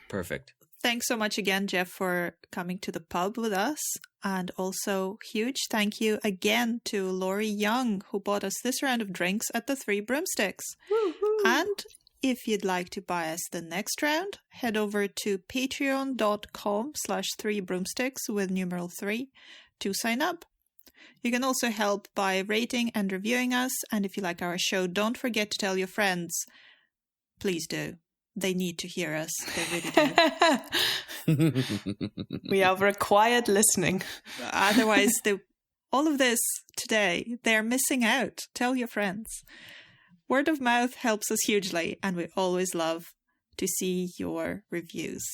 Perfect. Thanks so much again, Jeff, for coming to the pub with us. And also, huge thank you again to Laurie Young, who bought us this round of drinks at the Three Broomsticks. Woo-hoo. And if you'd like to buy us the next round, head over to patreon.com/3broomsticks with numeral 3 to sign up. You can also help by rating and reviewing us. And if you like our show, don't forget to tell your friends. Please do. They need to hear us. They really do. We have required listening. Otherwise, all of this today, they're missing out. Tell your friends. Word of mouth helps us hugely, and we always love to see your reviews.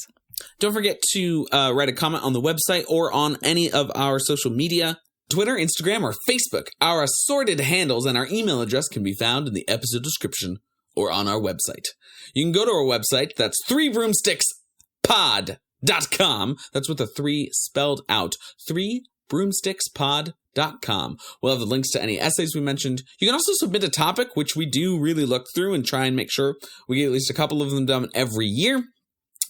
Don't forget to write a comment on the website or on any of our social media, Twitter, Instagram, or Facebook. Our assorted handles and our email address can be found in the episode description or on our website. You can go to our website. That's 3broomstickspod.com. That's with the 3 spelled out. 3broomstickspod.com. We'll have the links to any essays we mentioned. You can also submit a topic, which we do really look through and try and make sure we get at least a couple of them done every year.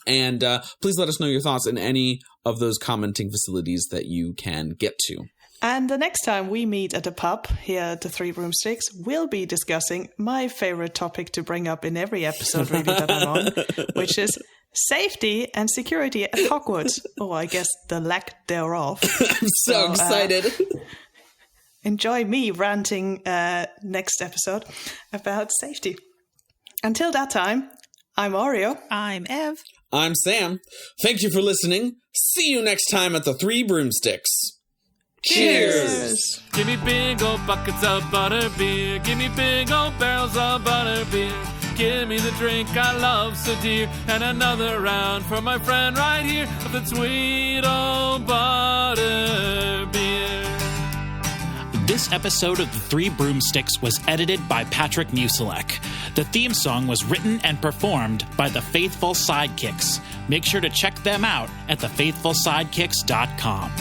And please let us know your thoughts in any of those commenting facilities that you can get to. And the next time we meet at the pub here at the Three Broomsticks, we'll be discussing my favorite topic to bring up in every episode really that I'm on, which is safety and security at Hogwarts. Or I guess the lack thereof. I'm so excited. Enjoy me ranting next episode about safety. Until that time, I'm Oreo. I'm Ev. I'm Sam. Thank you for listening. See you next time at the Three Broomsticks. Cheers! Give me big old buckets of butterbeer. Give me big old barrels of butterbeer. Give me the drink I love so dear. And another round for my friend right here of the sweet old butterbeer. This episode of The Three Broomsticks was edited by Patrick Musilek. The theme song was written and performed by the Faithful Sidekicks. Make sure to check them out at thefaithfulsidekicks.com.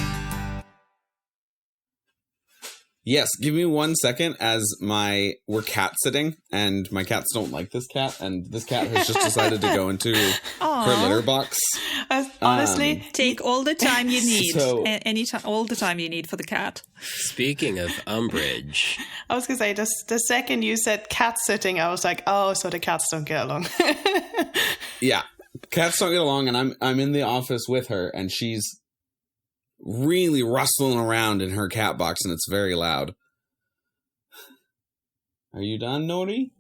Yes, give me 1 second as we're cat sitting, and my cats don't like this cat, and this cat has just decided to go into her litter box. Honestly, Take all the time you need. So- All the time you need for the cat. Speaking of umbrage, I was going to say, the second you said cat sitting, I was like, oh, so the cats don't get along. Yeah, cats don't get along, and I'm in the office with her, and she's really rustling around in her cat box, and it's very loud. Are you done, Nori?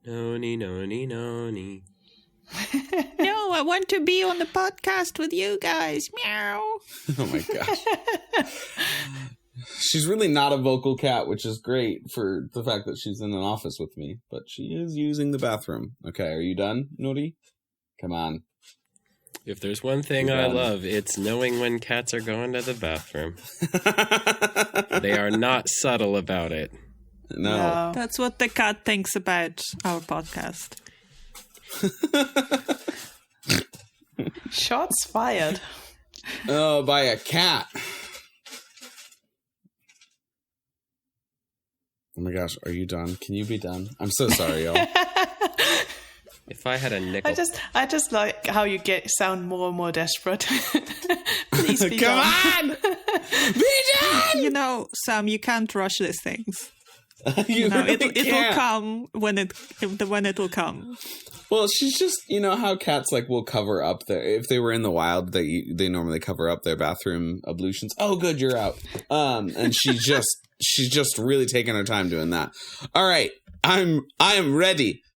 noni. No, I want to be on the podcast with you guys. Meow. Oh my gosh. She's really not a vocal cat, which is great for the fact that she's in an office with me, but she is using the bathroom. Okay, are you done, Nori? Come on. If there's one thing I love, it's knowing when cats are going to the bathroom. They are not subtle about it. No. That's what the cat thinks about our podcast. Shots fired. Oh, by a cat. Oh my gosh, are you done? Can you be done? I'm so sorry, y'all. If I had a nickel... I just like how you sound more and more desperate. Please be Come done. on! Be done! You know, Sam, you can't rush these things. You No, really it will can't. come when it will come. Well, she's just, you know how cats will cover up if they were in the wild, they normally cover up their bathroom ablutions. Oh, good, you're out. And she's just really taking her time doing that. All right, I am ready